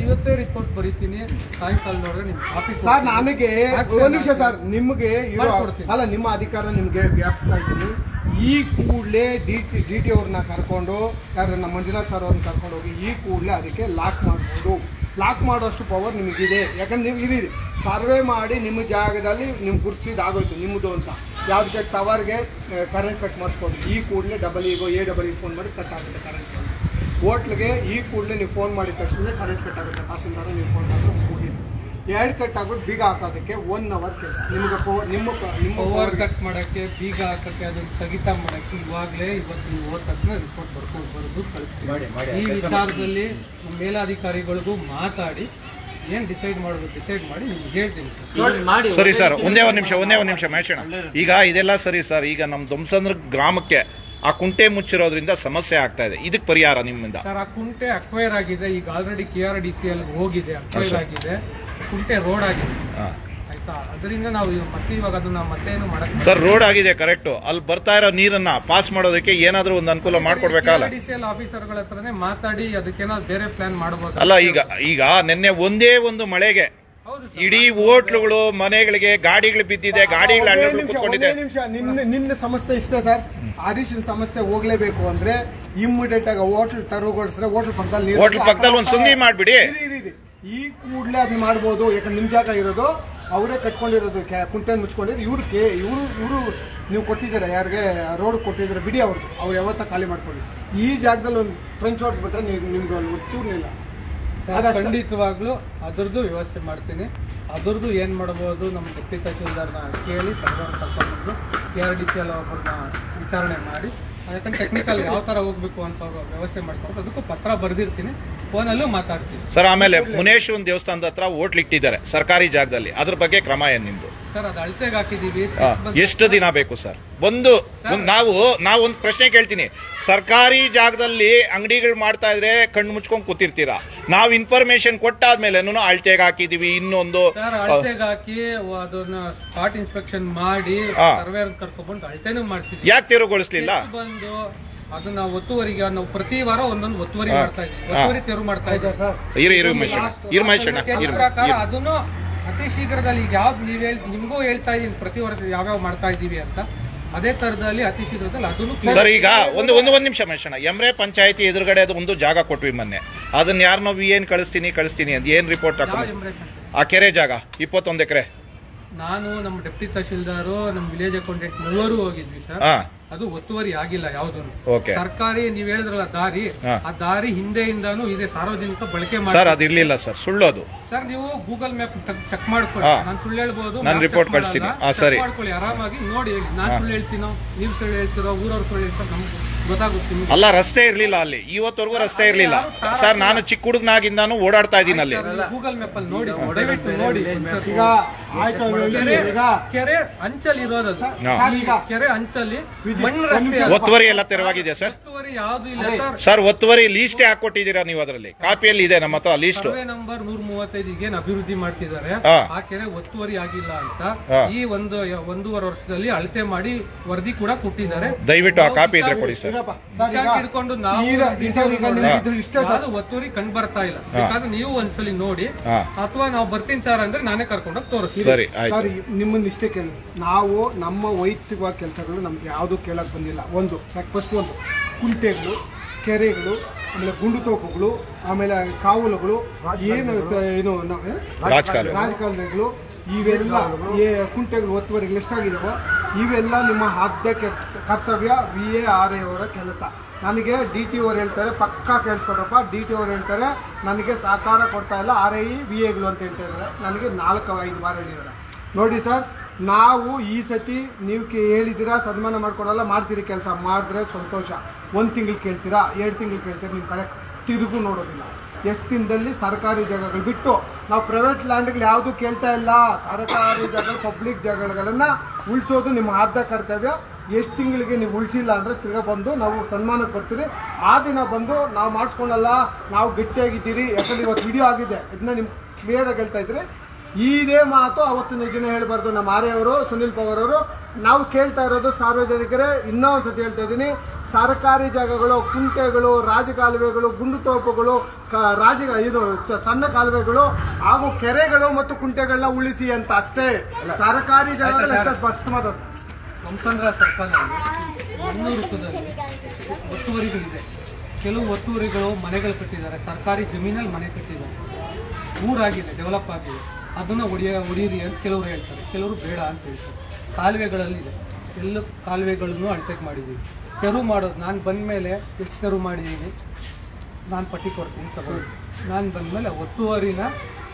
ಇವತ್ತೇ ರಿಪೋರ್ಟ್ ಬರೀತೀನಿ. ಸಾಯಂಕಾಲ ನೋಡಿದ್ರೆ ನಿಮ್ ಆಫೀಸ್ ಸರ್. ನನಗೆ ಒಂದು ನಿಮಿಷ ಸರ್, ನಿಮ್ಗೆ ಅಲ್ಲ, ನಿಮ್ಮ ಅಧಿಕಾರ ನಿಮ್ಗೆ ವ್ಯಾಪಿಸ್ತಾ ಇದ್ದೀನಿ. ಈ ಕೂಡಲೇ ಡಿ.ಟಿ ಅವ್ರನ್ನ ಕರ್ಕೊಂಡು, ಯಾರು ನಮ್ಮ ಮಂಜುನಾಥ್ ಸರ್ ಅವ್ರನ್ನ ಕರ್ಕೊಂಡು ಹೋಗಿ ಈ ಕೂಡಲೇ ಅದಕ್ಕೆ ಲಾಕ್ ಮಾಡ್ಬೋದು. ಲಾಕ್ ಮಾಡೋಷ್ಟು ಪವರ್ ನಿಮಗಿದೆ. ಯಾಕಂದ್ರೆ ನೀವು ಇರೀರಿ, ಸರ್ವೆ ಮಾಡಿ ನಿಮ್ಮ ಜಾಗದಲ್ಲಿ ನಿಮ್ಗೆ ಗುರುತಿಸಿದಾಗೋಯ್ತು ನಿಮ್ಮದು ಅಂತ. ಯಾವುದಕ್ಕೆ ಟವರ್ಗೆ ಕರೆಂಟ್ ಕಟ್ ಮಾಡಿಸ್ಬೋದು. ಈ ಕೂಡಲೇ AEE ಫೋನ್ ಮಾಡಿ ಕಟ್ ಆಗುತ್ತೆ ಕರೆಂಟ್. ಹೋಟ್ಲಿಗೆ ಈ ಕೂಡಲೇ ನೀವು ಫೋನ್ ಮಾಡಿದ ತಕ್ಷಣ ಕರೆಂಟ್ ಕಟ್ ಆಗುತ್ತೆ. ತಹಸೀಲ್ದಾರ ನೀವು ಫೋನ್ ಮಾಡಿದ್ರೆ ಹೋಗಿ 2 ಕಟ್ ಆಗ್ಬಿಟ್ಟು ಬೀಗ ಹಾಕೋದಕ್ಕೆ 1 ಅವರ್ ಕೆಲಸ. ನಿಮ್ಗೆ ನಿಮ್ಮ ಪವರ್ ಕಟ್ ಮಾಡಕ್ಕೆ, ಬೀಗ ಹಾಕಕ್ಕೆ, ಅದನ್ನ ಸ್ಥಗಿತ ಮಾಡಕ್ಕೆ ಇವಾಗಲೇ ಇವತ್ತು ನೀವು ಹೋದ ತಕ್ಷಣ ರಿಪೋರ್ಟ್ ಬರೆದು ಕಳಿಸ್ತೀವಿ. ಈ ವಿಚಾರದಲ್ಲಿ ಮೇಲಾಧಿಕಾರಿಗಳಿಗೂ ಮಾತಾಡಿ ಏನ್ ಡಿಸೈಡ್ ಮಾಡಿ ನಿಮ್ಗೆ ಹೇಳ್ತೀನಿ ಸರ್. ಸರಿ ಸರ್, ಒಂದೇ ಒಂದು ನಿಮಿಷ ಮಹೇಶಣ್ಣ. ಈಗ ಇದೆಲ್ಲ ಸರಿ ಸರ್. ಈಗ ನಮ್ಮ ದೊಂಸಂದ್ರ ಗ್ರಾಮಕ್ಕೆ ಆ ಕುಂಟೆ ಮುಚ್ಚಿರೋದ್ರಿಂದ ಸಮಸ್ಯೆ ಆಗ್ತಾ ಇದೆ. ಇದಕ್ಕೆ ಪರಿಹಾರ ನಿಮ್ಮಿಂದ? ಸರ್, ಆ ಕುಂಟೆ ಅಕ್ವೈರ್ ಆಗಿದೆ. ಈಗ ಆಲ್ರೆಡಿ KRDCL ಹೋಗಿದೆ, ಅಕ್ವೈರ್ ಆಗಿದೆ. ಕುಂಟೆ ರೋಡ್ ಆಗಿದೆ. ಆಯ್ತಾ? ಅದರಿಂದ ನಾವು ಮತ್ತೆ ಇವಾಗ ಅದನ್ನ ಮತ್ತೇನು ಮಾಡಕ್ಕೆ ಸರ್. ರೋಡ್ ಆಗಿದೆ ಕರೆಕ್ಟ್. ಅಲ್ಲಿ ಬರ್ತಾ ಇರೋ ನೀರನ್ನ ಪಾಸ್ ಮಾಡೋದಕ್ಕೆ ಏನಾದ್ರೂ ಒಂದು ಅನುಕೂಲ ಮಾಡ್ಕೊಡ್ಬೇಕಲ್ಲ? KRDCL ಆಫೀಸರ್ಗಳ ಹತ್ರನೇ ಮಾತಾಡಿ ಅದಕ್ಕೇನಾದ್ರು ಬೇರೆ ಪ್ಲಾನ್ ಮಾಡಬಹುದು. ಅಲ್ಲ, ಈಗ ನಿನ್ನೆ ಒಂದೇ ಒಂದು ಮಳೆಗೆ ಇಡೀ ಹೋಟ್ಲುಗಳು, ಮನೆಗಳಿಗೆ ಗಾಡಿಗಳು ಬಿದ್ದಿದೆ, ಗಾಡಿಗಳು ಕುತ್ಕೊಂಡಿದೆ. ನಿನ್ನ ಸಮಸ್ಯೆ ಇಷ್ಟೇ ಸರ್. ಅಡಿಷನ್ ಸಮಸ್ಯೆ ಹೋಗ್ಲೇಬೇಕು ಅಂದ್ರೆ ಇಮ್ಮಿಡಿಯೇಟ್ ಆಗಿ ಹೋಟ್ಲ್ ತೆರವುಗೊಳಿಸಿದ್ರೆ ಹೋಟ್ಲ್ ಪಕ್ಕದಲ್ಲಿ ಒಂದು ಸಂಧಿ ಮಾಡ್ಬಿಡಿ. ಈ ಕೂಡಲೇ ಅದನ್ನ ಮಾಡ್ಬೋದು. ಯಾಕಂದ್ರೆ ನಿಮ್ ಜಾಗ ಇರೋದು ಅವರೇ ಕಟ್ಕೊಂಡಿರೋದು ಕುಂಟೆನ ಮುಚ್ಕೊಂಡಿದ್ರು ಇವರು ನೀವು ಕೊಟ್ಟಿದ್ದೀರಾ ಯಾರಿಗೆ ರೋಡ್ ಕೊಟ್ಟಿದ್ದೀರಾ ಬಿಡಿ ಅವ್ರು ಯಾವತ್ತ ಖಾಲಿ ಮಾಡ್ಕೊಳ್ಳಿ. ಈ ಜಾಗದಲ್ಲಿ ಒಂದು ಫ್ರೆಂಚ್ ಹೊಡೆದ್ಬಿಟ್ರೆ ನಿಮ್ಗೆ ಒಂದು ಚೂರ್ನಿಲ್ಲ. ಖಂಡಿತವಾಗ್ಲೂ ಅದ್ರದ್ದು ವ್ಯವಸ್ಥೆ ಮಾಡ್ತೀನಿ. ಅದ್ರದ್ದು ಏನು ಮಾಡ್ಬೋದು ನಮ್ಮ ಡೆಪ್ಟಿ ತಹಶೀಲ್ದಾರ್ನ ಕೇಳಿ ಸರ್ಕಾರ ಕರ್ಕೊಂಡು KRDC ಎಲ್ಲ ಒಬ್ಬರನ್ನ ವಿಚಾರಣೆ ಮಾಡಿ ಯಾಕಂದ್ರೆ ಟೆಕ್ನಿಕಲ್ ಯಾವ ಥರ ಹೋಗ್ಬೇಕು ಅಂತ ಅವರು ವ್ಯವಸ್ಥೆ ಮಾಡ್ಕೊಂಡು ಅದಕ್ಕೂ ಪತ್ರ ಬರೆದಿರ್ತೀನಿ, ಫೋನಲ್ಲೂ ಮಾತಾಡ್ತೀನಿ ಸರ್. ಆಮೇಲೆ ಮುನೇಶ್ವರನ ದೇವಸ್ಥಾನದ ಹತ್ರ ಹೋಟ್ಲಿಟ್ಟಿದ್ದಾರೆ ಸರ್ಕಾರಿ ಜಾಗದಲ್ಲಿ, ಅದ್ರ ಬಗ್ಗೆ ಕ್ರಮ ಏನ್ ನಿಮ್ದು? ಸರ್ ಅದು ಅಳತೆಗೆ ಹಾಕಿದ್ದೀವಿ. ಎಷ್ಟು ದಿನ ಬೇಕು ಸರ್? ನಾವು ಒಂದು ಪ್ರಶ್ನೆ ಕೇಳ್ತೀನಿ. ಸರ್ಕಾರಿ ಜಾಗದಲ್ಲಿ ಅಂಗಡಿಗಳು ಮಾಡ್ತಾ ಇದ್ರೆ ಕಣ್ಣು ಮುಚ್ಕೊಂಡು ಕೂತಿರ್ತೀರಾ, ನಾವು ಇನ್ಫಾರ್ಮೇಶನ್ ಕೊಟ್ಟಾದ್ಮೇಲೆ ಅಳತೆಗೆ ಹಾಕಿದೀವಿ. ಇನ್ನೊಂದು ಸರ್ ಅಳತೆಗೆ ಹಾಕಿ ಅದನ್ನ ಸ್ಪಾಟ್ ಇನ್ಸ್ಪೆಕ್ಷನ್ ಮಾಡಿ ಸರ್ವೇರ್ ಕರ್ಕೊಂಡ್ಬಂದು ಅಳತೆನೂ ಮಾಡ್ತಿದ್ವಿ. ಯಾಕೆ ತೆರವುಗೊಳಿಸ್ಲಿಲ್ಲ? ಬಂದು ಅದನ್ನ ಒತ್ತುವರಿಗೆ ನಾವು ಪ್ರತಿ ವಾರ ಒಂದೊಂದು ಒತ್ತುವರಿ ಮಾಡ್ತಾ ಇದ್ವಿ, ಒತ್ತುವರಿ ತೆರವು ಮಾಡ್ತಾ ಇದ್ವಿ ಸರ್. ಪ್ರಕಾರ ಅದನ್ನು ಅತಿ ಶೀಘ್ರದಲ್ಲಿ ಈಗ ಯಾವ್ದು ನಿಮ್ಗೂ ಹೇಳ್ತಾ ಇದೀನಿ ಪ್ರತಿ ವರ್ಷ ಯಾವ್ಯಾವ ಮಾಡ್ತಾ ಇದೀವಿ ಅಂತ, ಅದೇ ತರದಲ್ಲಿ ಅತಿ ಶೀಘ್ರದಲ್ಲಿ ಅದನ್ನು ಸರ್. ಈಗ ಒಂದು ನಿಮಿಷ ಮಹೇಶಣ್ಣ, ಎಮ್ರೆ ಪಂಚಾಯತಿ ಎದುರುಗಡೆ ಅದು ಒಂದು ಜಾಗ ಕೊಟ್ವಿ ಮೊನ್ನೆ, ಅದನ್ನ ಯಾರನ್ನೋ VN ಕಳಿಸ್ತೀನಿ ಅಂತ ಏನ್ ರಿಪೋರ್ಟ್ ಹಾಕೊಂಡು ಆ ಕೆರೆ ಜಾಗ 21 ಎಕರೆ ನಾನು ನಮ್ಮ ಡೆಪ್ಟಿ ತಹಶೀಲ್ದಾರು ನಮ್ಮ ವಿಲೇಜ್ ಅಕೌಂಟೆಂಟ್ ಮೂವರು ಹೋಗಿದ್ವಿ ಸರ್. ಅದು ಒತ್ತುವರಿ ಆಗಿಲ್ಲ ಯಾವ್ದು. ಸರ್ಕಾರಿ ನೀವ್ ಹೇಳಿದ್ರಲ್ಲ ದಾರಿ, ಆ ದಾರಿ ಹಿಂದೆಯಿಂದಾನು ಇದೆ, ಸಾರ್ವಜನಿಕ ಬಳಕೆ ಮಾಡಿ ಸರ್. ಅದಿರ್ಲಿಲ್ಲ ಸರ್, ಸುಳ್ಳು ಅದು ಸರ್. ನೀವು ಗೂಗಲ್ ಮ್ಯಾಪ್ ಚೆಕ್ ಮಾಡ್ಕೊಳ್ಳಿ, ನಾನು ಸುಳ್ಳು ಹೇಳ್ಬೋದು, ನಾನು ರಿಪೋರ್ಟ್ ಕಳಿಸ್ತೀನಿ. ಸರಿ ಮಾಡ್ಕೊಳ್ಳಿ, ಆರಾಮಾಗಿ ನೋಡಿ. ನಾನು ಸುಳ್ಳು ಹೇಳ್ತೀನೋ ನೀವು ಸುಳ್ಳು ಹೇಳ್ತೀರೋ ಊರವ್ರು ಸುಳ್ಳು ಹೇಳ್ತಾರೋ ನಮ್ಗೆ ಗೊತ್ತಾಗುತ್ತೆ. ಅಲ್ಲ, ರಸ್ತೆ ಇರ್ಲಿಲ್ಲ ಅಲ್ಲಿ, ಇವತ್ತವರೆಗೂ ರಸ್ತೆ ಇರ್ಲಿಲ್ಲ ಸರ್. ನಾನು ಚಿಕ್ಕ ಹುಡುಗನಾಗಿಂದಾನು ಓಡಾಡ್ತಾ ಇದ್ದೀನಿ ಅಲ್ಲಿ. ಗೂಗಲ್ ಮ್ಯಾಪ್ ಅಲ್ಲಿ ನೋಡಿ, ದಯವಿಟ್ಟು ನೋಡಿ. ಈಗ ಆಯ್ತು, ಕೆರೆ ಅಂಚಲ್ಲಿ ಇರೋದು, ಕೆರೆ ಅಂಚಲ್ಲಿ ಮಣ್ಣು ರಸ್ತೆ, ಒತ್ತುವರಿ ಎಲ್ಲ ತೆರವಾಗಿದೆ ಸರ್. ಒತ್ತುವರಿ ಯಾವ್ದು ಇಲ್ಲ ಸರ್. ಸರ್ ಒತ್ತುವರಿ ಲೀಸ್ಟೇ ಹಾಕೊಟ್ಟಿದ್ದೀರಾ ನೀವು? ಅದರಲ್ಲಿ ಕಾಪಿಯಲ್ಲಿ ಇದೆ ನಮ್ಮ ಹತ್ರ ಲೀಸ್ಟ್. ಸರ್ವೆ ನಂಬರ್ 135 ಏನು ಅಭಿವೃದ್ಧಿ ಮಾಡ್ತಿದ್ದಾರೆ, ಆ ಕೆರೆ ಒತ್ತುವರಿ ಆಗಿಲ್ಲ ಅಂತ ಈ 1.5 ವರ್ಷದಲ್ಲಿ ಅಳತೆ ಮಾಡಿ ವರದಿ ಕೂಡ ಕೊಟ್ಟಿದ್ದಾರೆ. ದಯವಿಟ್ಟು ಆ ಕಾಪಿ ಇದ್ರೆ ಕೊಡಿ ಸರ್. ಹಿಡ್ಕೊಂಡು ನಾವು ಒತ್ತುವರಿ ಕಂಡು ಬರ್ತಾ ಇಲ್ಲ, ಬೇಕಾದ್ರೆ ನೀವು ಒಂದ್ಸಲಿ ನೋಡಿ, ಅಥವಾ ನಾವು ಬರ್ತೀನಿ ಸರ್ ಅಂದ್ರೆ ನಾನೇ ಕರ್ಕೊಂಡೋಗಿ ತೋರಿಸ್ತೀನಿ. ಸರಿ, ಸರ್ ನಿಮ್ಮನ್ನ ಇಷ್ಟೇ ಕೇಳಿ, ನಾವು ನಮ್ಮ ವೈಯಕ್ತಿಕವಾಗಿ ಕೆಲಸಗಳು ನಮ್ಗೆ ಯಾವುದು ಕೇಳಕ್ ಬಂದಿಲ್ಲ. ಫಸ್ಟ್ ಒಂದು ಕುಂಟೆಗಳು, ಕೆರೆಗಳು, ಆಮೇಲೆ ಗುಂಡುತೋಪುಗಳು, ಆಮೇಲೆ ಕಾವಲುಗಳು, ಏನು ರಾಜಕಾಲುವೆಗಳು, ಇವೆಲ್ಲ ಕುಂಟೆಗಳು ಒತ್ತುವರಿಗಳು ಎಷ್ಟಾಗಿದಾವೋ ಇವೆಲ್ಲ ನಿಮ್ಮ ಆದ್ಯ ಕರ್ತವ್ಯ VARA ಅವರ ಕೆಲಸ. ನನಗೆ DTO ಅವ್ರು ಹೇಳ್ತಾರೆ ಪಕ್ಕಾ ಕೇಳಿಸ್ಕೊಡ್ರಪ್ಪ, DTO ಅವ್ರು ಹೇಳ್ತಾರೆ ನನಗೆ ಸಹಕಾರ ಕೊಡ್ತಾ ಇಲ್ಲ, RAE VAಗಳು ಅಂತ ಹೇಳ್ತಾ ಇದ್ದಾರೆ. ನನಗೆ 4-5 ಬಾರ್ ಹೇಳಿದ್ದಾರೆ. ನೋಡಿ ಸರ್, ನಾವು ಈ ಸತಿ ನೀವು ಹೇಳಿದ್ದೀರಾ ಸನ್ಮಾನ ಮಾಡ್ಕೊಡಲ್ಲ, ಮಾಡ್ತೀರಿ, ಕೆಲಸ ಮಾಡಿದ್ರೆ ಸಂತೋಷ. 1 ತಿಂಗಳು ಕೇಳ್ತೀರಾ, 2 ತಿಂಗಳು ಕೇಳ್ತೀರಾ, ನಿಮ್ಮ ಕಡೆ ತಿರುಗು ನೋಡೋದಿಲ್ಲ. ಎಷ್ಟು ದಿನದಲ್ಲಿ ಸರ್ಕಾರಿ ಜಾಗಗಳು ಬಿಟ್ಟು ನಾವು ಪ್ರೈವೇಟ್ ಲ್ಯಾಂಡ್ಗಳು ಯಾವುದು ಕೇಳ್ತಾ ಇಲ್ಲ. ಸರ್ಕಾರಿ ಜಾಗಗಳು, ಪಬ್ಲಿಕ್ ಜಾಗಗಳನ್ನ ಉಳಿಸೋದು ನಿಮ್ಮ ಆದ್ಯ ಕರ್ತವ್ಯ. ಎಷ್ಟು ತಿಂಗಳಿಗೆ ನೀವು ಉಳಿಸಿಲ್ಲ ಅಂದರೆ ತಿರ್ಗಾ ಬಂದು ನಾವು ಸನ್ಮಾನಕ್ಕೆ ಬರ್ತೀರಿ. ಆ ದಿನ ಬಂದು ನಾವು ಮಾಡಿಸ್ಕೊಂಡಲ್ಲ, ನಾವು ಗಟ್ಟಿಯಾಗಿದ್ದೀರಿ. ಯಾಕಂದ್ರೆ ಇವತ್ತು ವಿಡಿಯೋ ಆಗಿದೆ, ಇದನ್ನ ನಿಮ್ಗೆ ಕ್ಲಿಯರಾಗಿ ಹೇಳ್ತಾ ಇದ್ರಿ. ಇದೇ ಮಾತು ಅವತ್ತಿನ ದಿನ ಹೇಳಬಾರ್ದು ನಮ್ಮ RA ಅವರು, ಸುನಿಲ್ ಪವರ್ ಅವರು. ನಾವು ಕೇಳ್ತಾ ಇರೋದು ಸಾರ್ವಜನಿಕರೇ, ಇನ್ನೂ ಒಂದ್ಸತಿ ಹೇಳ್ತಾ ಇದ್ದೀನಿ, ಸರ್ಕಾರಿ ಜಾಗಗಳು, ಕುಂಟೆಗಳು, ರಾಜಕಾಲುವೆಗಳು, ಗುಂಡುತೋಪುಗಳು, ಸಣ್ಣ ಕಾಲುವೆಗಳು ಹಾಗೂ ಕೆರೆಗಳು ಮತ್ತು ಕುಂಟೆಗಳನ್ನ ಉಳಿಸಿ ಅಂತ ಅಷ್ಟೇ. ಸರ್ಕಾರಿ ಜಾಗಗಳು ಎಷ್ಟು ಫಸ್ಟ್ ಮಾತ್ರ ಹಂಸಂದ್ರ ಸರ್ಕಲ್ನಲ್ಲಿ 100 ರೂಪದಲ್ಲಿ ಒತ್ತುವರಿಗಳಿದೆ. ಕೆಲವು ಒತ್ತುವರಿಗಳು ಮನೆಗಳು ಕಟ್ಟಿದ್ದಾರೆ, ಸರ್ಕಾರಿ ಜಮೀನಲ್ಲಿ ಮನೆ ಕಟ್ಟಿದ್ದಾರೆ, ಊರಾಗಿದೆ, ಡೆವಲಪ್ ಆಗಿದೆ, ಅದನ್ನು ಹೊಡೀರಿ ಅಂತ ಕೆಲವರು ಹೇಳ್ತಾರೆ, ಕೆಲವರು ಬೇಡ ಅಂತ ಹೇಳ್ತಾರೆ. ಕಾಲುವೆಗಳಲ್ಲಿದೆ, ಎಲ್ಲ ಕಾಲುವೆಗಳನ್ನು ಅಳತೆಗೆ ಮಾಡಿದ್ದೀವಿ. ತೆರವು ಮಾಡೋದು ನಾನು ಬಂದ ಮೇಲೆ ಎಷ್ಟು ತೆರವು ಮಾಡಿದ್ದೀನಿ ನಾನು ಪಟ್ಟಿ ಕೊಡ್ತೀನಿ ತಗೊಳ್ಳಿ. ನಾನು ಬಂದ ಮೇಲೆ ಒತ್ತುವರಿನ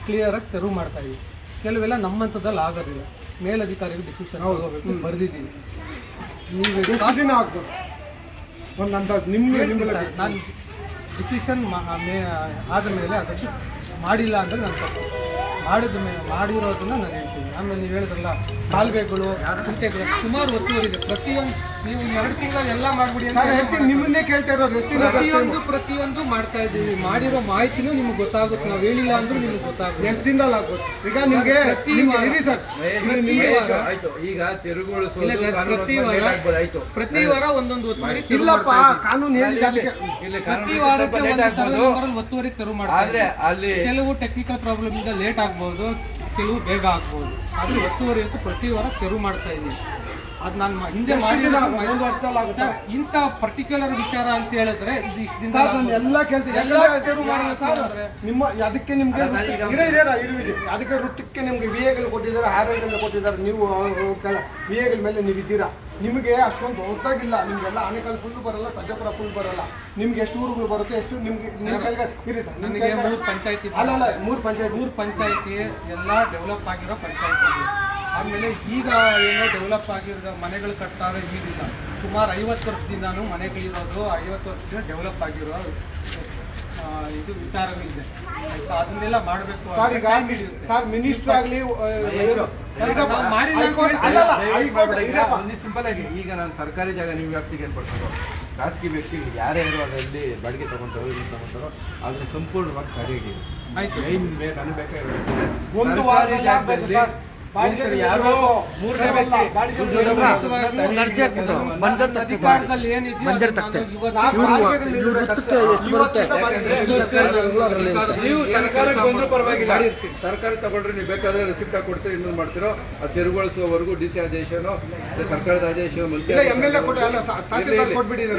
ಕ್ಲಿಯರಾಗಿ ತೆರವು ಮಾಡ್ತಾಯಿದ್ದೀವಿ. ಕೆಲವೆಲ್ಲ ನಮ್ಮಂಥದ್ದಲ್ಲಿ ಆಗೋದಿಲ್ಲ, ಮೇಲಧಿಕಾರಿಗಳು ಡಿಸಿಷನ್ ತಗೋಬೇಕು, ಬರೆದಿದ್ದೀನಿ. ನೀವು ದಿನ ಆಗ್ಬೋದು ಒಂದು ಅಂದಾಜು ನಿಮ್ಗೆ ನಾನು ಡಿಸಿಷನ್ ಆದ ಮೇಲೆ ಅದಕ್ಕೆ ಮಾಡಿಲ್ಲ ಅಂದರೆ ನಾನು ಮಾಡಿರೋದನ್ನ ನಾನು ಹೇಳ್ತೀನಿ. ಆಮೇಲೆ ನೀವು ಹೇಳಿದ್ರಲ್ಲ ಕಾಲುವೆಗಳು, ಕುಂಟೆಗಳು, ಸುಮಾರು ಒತ್ತುವರಿ ಇದೆ. ಪ್ರತಿಯೊಂದು ನೀವು 2 ತಿಂಗಳಲ್ಲಿ ಎಲ್ಲ ಮಾಡ್ಬಿಡಿ ಅಂತ ನಿಮ್ಮನ್ನೇ ಕೇಳ್ತಾ ಇರೋದು. ಪ್ರತಿಯೊಂದು ಮಾಡ್ತಾ ಇದ್ದೀವಿ. ಮಾಡಿರೋ ಮಾಹಿತಿನೂ ನಿಮ್ಗೆ ಗೊತ್ತಾಗುತ್ತೆ, ನಾವು ಹೇಳಿಲ್ಲ ಅಂದ್ರೂ ನಿಮ್ಗೆ ಗೊತ್ತಾಗುತ್ತೆ. ಎಷ್ಟು ದಿನದಲ್ಲಿ ಆಗ್ಬೋದು? ಈಗ ನಿಮ್ಗೆ ಈಗ ಪ್ರತಿ ವಾರ ಒಂದೊಂದು ಒತ್ತುವರಿ ಇಲ್ಲಪ್ಪ, ಕಾನೂನು ಹೇಳಿದ ಪ್ರತಿ ವಾರಕ್ಕೆ ಒತ್ತುವರಿ ತೆರವು ಮಾಡ್ತಾರೆ. ಅಲ್ಲಿ ಕೆಲವು ಟೆಕ್ನಿಕಲ್ ಪ್ರಾಬ್ಲಮ್ ಇಂದ ಲೇಟ್ ಆಗ್ಬಹುದು, ಕೆಲವು ಬೇಗ ಆಗ್ಬಹುದು. ಆದ್ರೆ ಒತ್ತುವರಿ ಅಂತೂ ಪ್ರತಿ ವಾರ ತೆರವು ಮಾಡ್ತಾ ಇದ್ದೀವಿ. ಅದು ನಾನು ಹಿಂದೆ ಎಷ್ಟು ಮಾಡಿ ದಿನ? ಒಂದು ವರ್ಷದಲ್ಲಿ ಆಗುತ್ತಾ? ಸರ್ ಇಂಥ ಪರ್ಟಿಕ್ಯುಲರ್ ವಿಚಾರ ಅಂತ ಹೇಳಿದ್ರೆ ಇದು ಇಷ್ಟು ದಿನ ಸರ್ ನಾನು ಎಲ್ಲ ಕೇಳ್ತೀನಿ ಎಲ್ಲ ಶುರು ಮಾಡೋದು ಸರ್, ಅಂದ್ರೆ ನಿಮ್ಮ ಅದಕ್ಕೆ ನಿಮ್ಗೆ ಅದಕ್ಕೆ ವೃತ್ತಕ್ಕೆ ನಿಮ್ಗೆ ವಿಎಗಳು ಕೊಟ್ಟಿದ್ದಾರೆ, ಆರ್ಐಗಳು ಕೊಟ್ಟಿದ್ದಾರೆ. ನೀವು ವಿಎಗಳ ಮೇಲೆ ನೀವು ಇದ್ದೀರಾ, ನಿಮಗೆ ಅಷ್ಟೊಂದು ಗೊತ್ತಾಗಿಲ್ಲ. ನಿಮ್ಗೆಲ್ಲ ಆನೇಕಲ್ ಫುಲ್ ಬರಲ್ಲ, ಸಜ್ಜಪುರ ಫುಲ್ ಬರಲ್ಲ. ನಿಮ್ಗೆ ಎಷ್ಟು ಊರುಗಳು ಬರುತ್ತೆ, ಎಷ್ಟು ನಿಮ್ಗೆ ನಿಮ್ಮ ಕೈಗೆ ಇರಿ ಸರ್. ನನಗೆ 3 ಪಂಚಾಯತಿ ಅಲ್ಲ 3 ಪಂಚಾಯತ್ 3 ಪಂಚಾಯತಿ ಎಲ್ಲ ಡೆವಲಪ್ ಆಗಿರೋ ಪಂಚಾಯತಿ. ಆಮೇಲೆ ಈಗ ಏನೋ ಡೆವಲಪ್ ಆಗಿರೋ ಮನೆಗಳು ಕಟ್ತಾರೆ ಈಗಿಲ್ಲ. ಸುಮಾರು 50 ವರ್ಷದಿಂದಾನು ಮನೆಗಳಿರೋದು, 50 ವರ್ಷದಿಂದ ಡೆವಲಪ್ ಆಗಿರೋ ಇದು ವಿಚಾರಗಳಿದೆ. ಆಯ್ತಾ, ಅದನ್ನೆಲ್ಲ ಮಾಡಬೇಕು. ಸರ್ ಈಗ ಸರ್ ಮಿನಿಸ್ಟರ್ ಆಗಲಿ ಸಿಂಪಲ್ ಆಗಿ ಈಗ ನಾನು ಸರ್ಕಾರಿ ಜಾಗ ನೀವು ವ್ಯಾಪ್ತಿಗೆ ಏನ್ ಕೊಡ್ತಾರೋ, ಖಾಸಗಿ ವ್ಯಕ್ತಿಗಳು ಯಾರೇ ಇರೋ ಅದರಲ್ಲಿ ಬಾಡಿಗೆ ತಗೊಂತಾರೋ ಏನು ತಗೊಂತಾರೋ ಅದನ್ನ ಸಂಪೂರ್ಣವಾಗಿ ತಡೆಯಿರಿ. ಆಯ್ತು. ನನಗೆ ಬೇಕಾಗಿರೋದು ಒಂದು ವಾರದಲ್ಲಿ ಜಾಗದಲ್ಲಿ ಯಾರೋ ಮೂರನೇ ಅಧಿಕಾರದಲ್ಲಿ ಏನಿದೆಯೋ ನೀವು ಸರ್ಕಾರಕ್ಕೆ ಬಂದ್ರೂ ಪರವಾಗಿಲ್ಲ, ಸರ್ಕಾರ ತಗೊಂಡ್ರೆ ನೀವು ಬೇಕಾದ್ರೆ ರಿಸಿಪ್ಟ್ ಕೊಡ್ತೀರಿ, ಇನ್ನೊಂದು ಮಾಡ್ತಿರೋ ಅದು ತೆರವುಗೊಳಿಸುವವರೆಗೂ ಡಿ ಸಿ ಆದೇಶನೋ ಸರ್ಕಾರದ ಆದೇಶ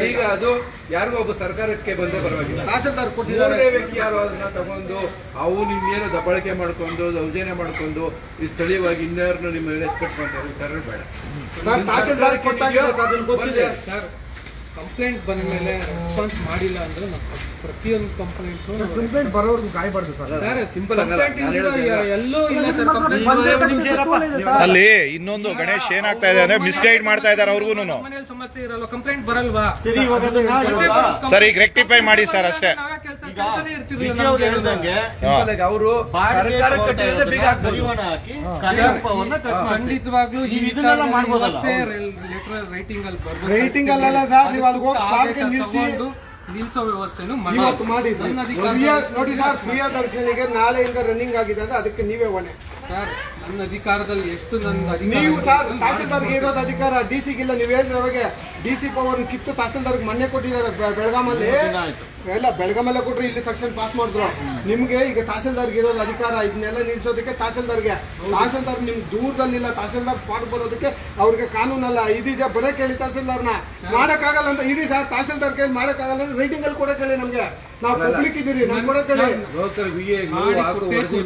ಈಗ ಅದು ಯಾರಿಗೋ ಒಬ್ಬ ಸರ್ಕಾರಕ್ಕೆ ಬಂದ್ರೆ ಪರವಾಗಿಲ್ಲ. ಮೂರನೇ ವ್ಯಕ್ತಿ ಯಾರು ಅದನ್ನ ತಗೊಂಡು ಅವನು ಇನ್ನೇನು ದಬ್ಬಾಳಿಕೆ ಮಾಡ್ಕೊಂಡು ದೌರ್ಜನ್ಯ ಮಾಡ್ಕೊಂಡು ಈ ಸ್ಥಳೀಯವಾಗಿ ಇನ್ಯಾರನ್ನು ನಿಮ್ಮ ಮೇಲೆ ಎತ್ಕಟ್ಕೊಂತಾರೆ ವಿಚಾರ ಬೇಡ. ಸರ್ ಕಂಪ್ಲೇಂಟ್ ಬಂದ ಮೇಲೆ ರೆಸ್ಪಾನ್ಸ್ ಮಾಡಿಲ್ಲ ಅಂದ್ರೆ ಪ್ರತಿಯೊಂದು ಕಂಪ್ಲೇಂಟ್ ಬರೋರ್ಗು ಕಾಯ್ಬಾರ್ದು ಸರ್. ಸಿಂಪಲ್ ಎಲ್ಲೂ ಇಲ್ಲ ಸರ್. ಅಲ್ಲಿ ಇನ್ನೊಂದು ಗಣೇಶ್ ಏನಾಗ್ತಾ ಇದೆ ಅಂದ್ರೆ ಮಿಸ್ಗೈಡ್ ಮಾಡ್ತಾ ಇದಾರೆ ಅವ್ರಿಗೂ. ಮನೇಲಿ ಸಮಸ್ಯೆ ಇರಲ್ಲ, ಕಂಪ್ಲೇಂಟ್ ಬರಲ್ವಾ? ಸರಿ, ಇವಾಗ ಸರ್ ಈಗ ರೆಕ್ಟಿಫೈ ಮಾಡಿ ಸರ್ ಅಷ್ಟೇ. ಹೇಳ್ದಂಗೆ ಅವರು ಸರ್ಕಾರ ಕಟ್ಟಿದ್ರೆ ಬೇಗ ಹಾಕಿ ಕಾರ್ಯಕ್ರಮವನ್ನ ಕಟ್ ಮಾಡಿ ಖಂಡಿತವಾಗ್ಲೂ ಈ ಇದನ್ನೆಲ್ಲ ಮಾಡ್ಬೋದಲ್ಲ. ಲೆಟರ್ ರೈಟಿಂಗ್ ಅಲ್ಲಿ ಬರ್ಬೋದು. ರೈಟಿಂಗ್ ಅಲ್ಲ ಸರ್, ನೀವು ಅಲ್ಲಿ ಹೋಗಿ ಸ್ಪಾಟ್ಗೆ ನಿಲ್ಸಿ ನಿಲ್ಸೋ ವ್ಯವಸ್ಥೆನೂ ಇವತ್ತು ಮಾಡಿ ಸರ್. ನೋಡಿ ಸರ್, ಪ್ರಿಯದರ್ಶನಿಗೆ ನಾಳೆಯಿಂದ ರನ್ನಿಂಗ್ ಆಗಿದೆ ಅಂದ್ರೆ ಅದಕ್ಕೆ ನೀವೇ ಹೊಣೆ ಸರ್. ನನ್ನ ಅಧಿಕಾರದಲ್ಲಿ ಎಷ್ಟು ನನ್ನ ನೀವು ಸರ್ ತಹಸೀಲ್ದಾರ್ಗೆ ಇರೋದು ಅಧಿಕಾರ, ಡಿಸಿಗಿಲ್ಲ. ನೀವು ಹೇಳಿದ್ರೆ ಡಿಸಿ ಪವರ್ ಕಿತ್ತು ತಹಸೀಲ್ದಾರ್ಗೆ ಮೊನ್ನೆ ಕೊಟ್ಟಿದ್ದಾರೆ ಬೆಳಗಾಮಲ್ಲಿ. ಎಲ್ಲ ಬೆಳಗಾಮಲ್ಲೇ ಕೊಟ್ರು, ಇಲ್ಲಿ ಸೆಕ್ಷನ್ ಪಾಸ್ ಮಾಡಿದ್ರು. ನಿಮ್ಗೆ ಈಗ ತಹಸೀಲ್ದಾರ್ಗೆ ಇರೋದು ಅಧಿಕಾರ, ಇದನ್ನೆಲ್ಲ ನಿಲ್ಸೋದಕ್ಕೆ ತಹಸೀಲ್ದಾರ್ಗೆ. ತಹಸೀಲ್ದಾರ್ ನಿಮ್ಗೆ ದೂರದಲ್ಲಿಲ್ಲ, ತಹಸೀಲ್ದಾರ್ ಸ್ಪಾಟ್ ಬರೋದಕ್ಕೆ ಅವ್ರಿಗೆ ಕಾನೂನಲ್ಲ. ಇದೀಗ ಬರೇ ಕೇಳಿ ತಹಸೀಲ್ದಾರ್ನ ಮಾಡಕ್ಕಾಗಲ್ಲ ಅಂತ ಇಡೀ ಸರ್. ತಹಸೀಲ್ದಾರ್ ಕೇಳಿ ಮಾಡಕ್ಕಾಗಲ್ಲ ಅಂದ್ರೆ ರೈಟಿಂಗ್ ಅಲ್ಲಿ ಕೊಡಕ್ ಹೇಳಿ ನಮ್ಗೆ. ನಾವು ಪಬ್ಲಿಕ್ ಇದೀರಿ, ನಮ್ಗೆ ಕೊಡಕ್ ಹೇಳಿ.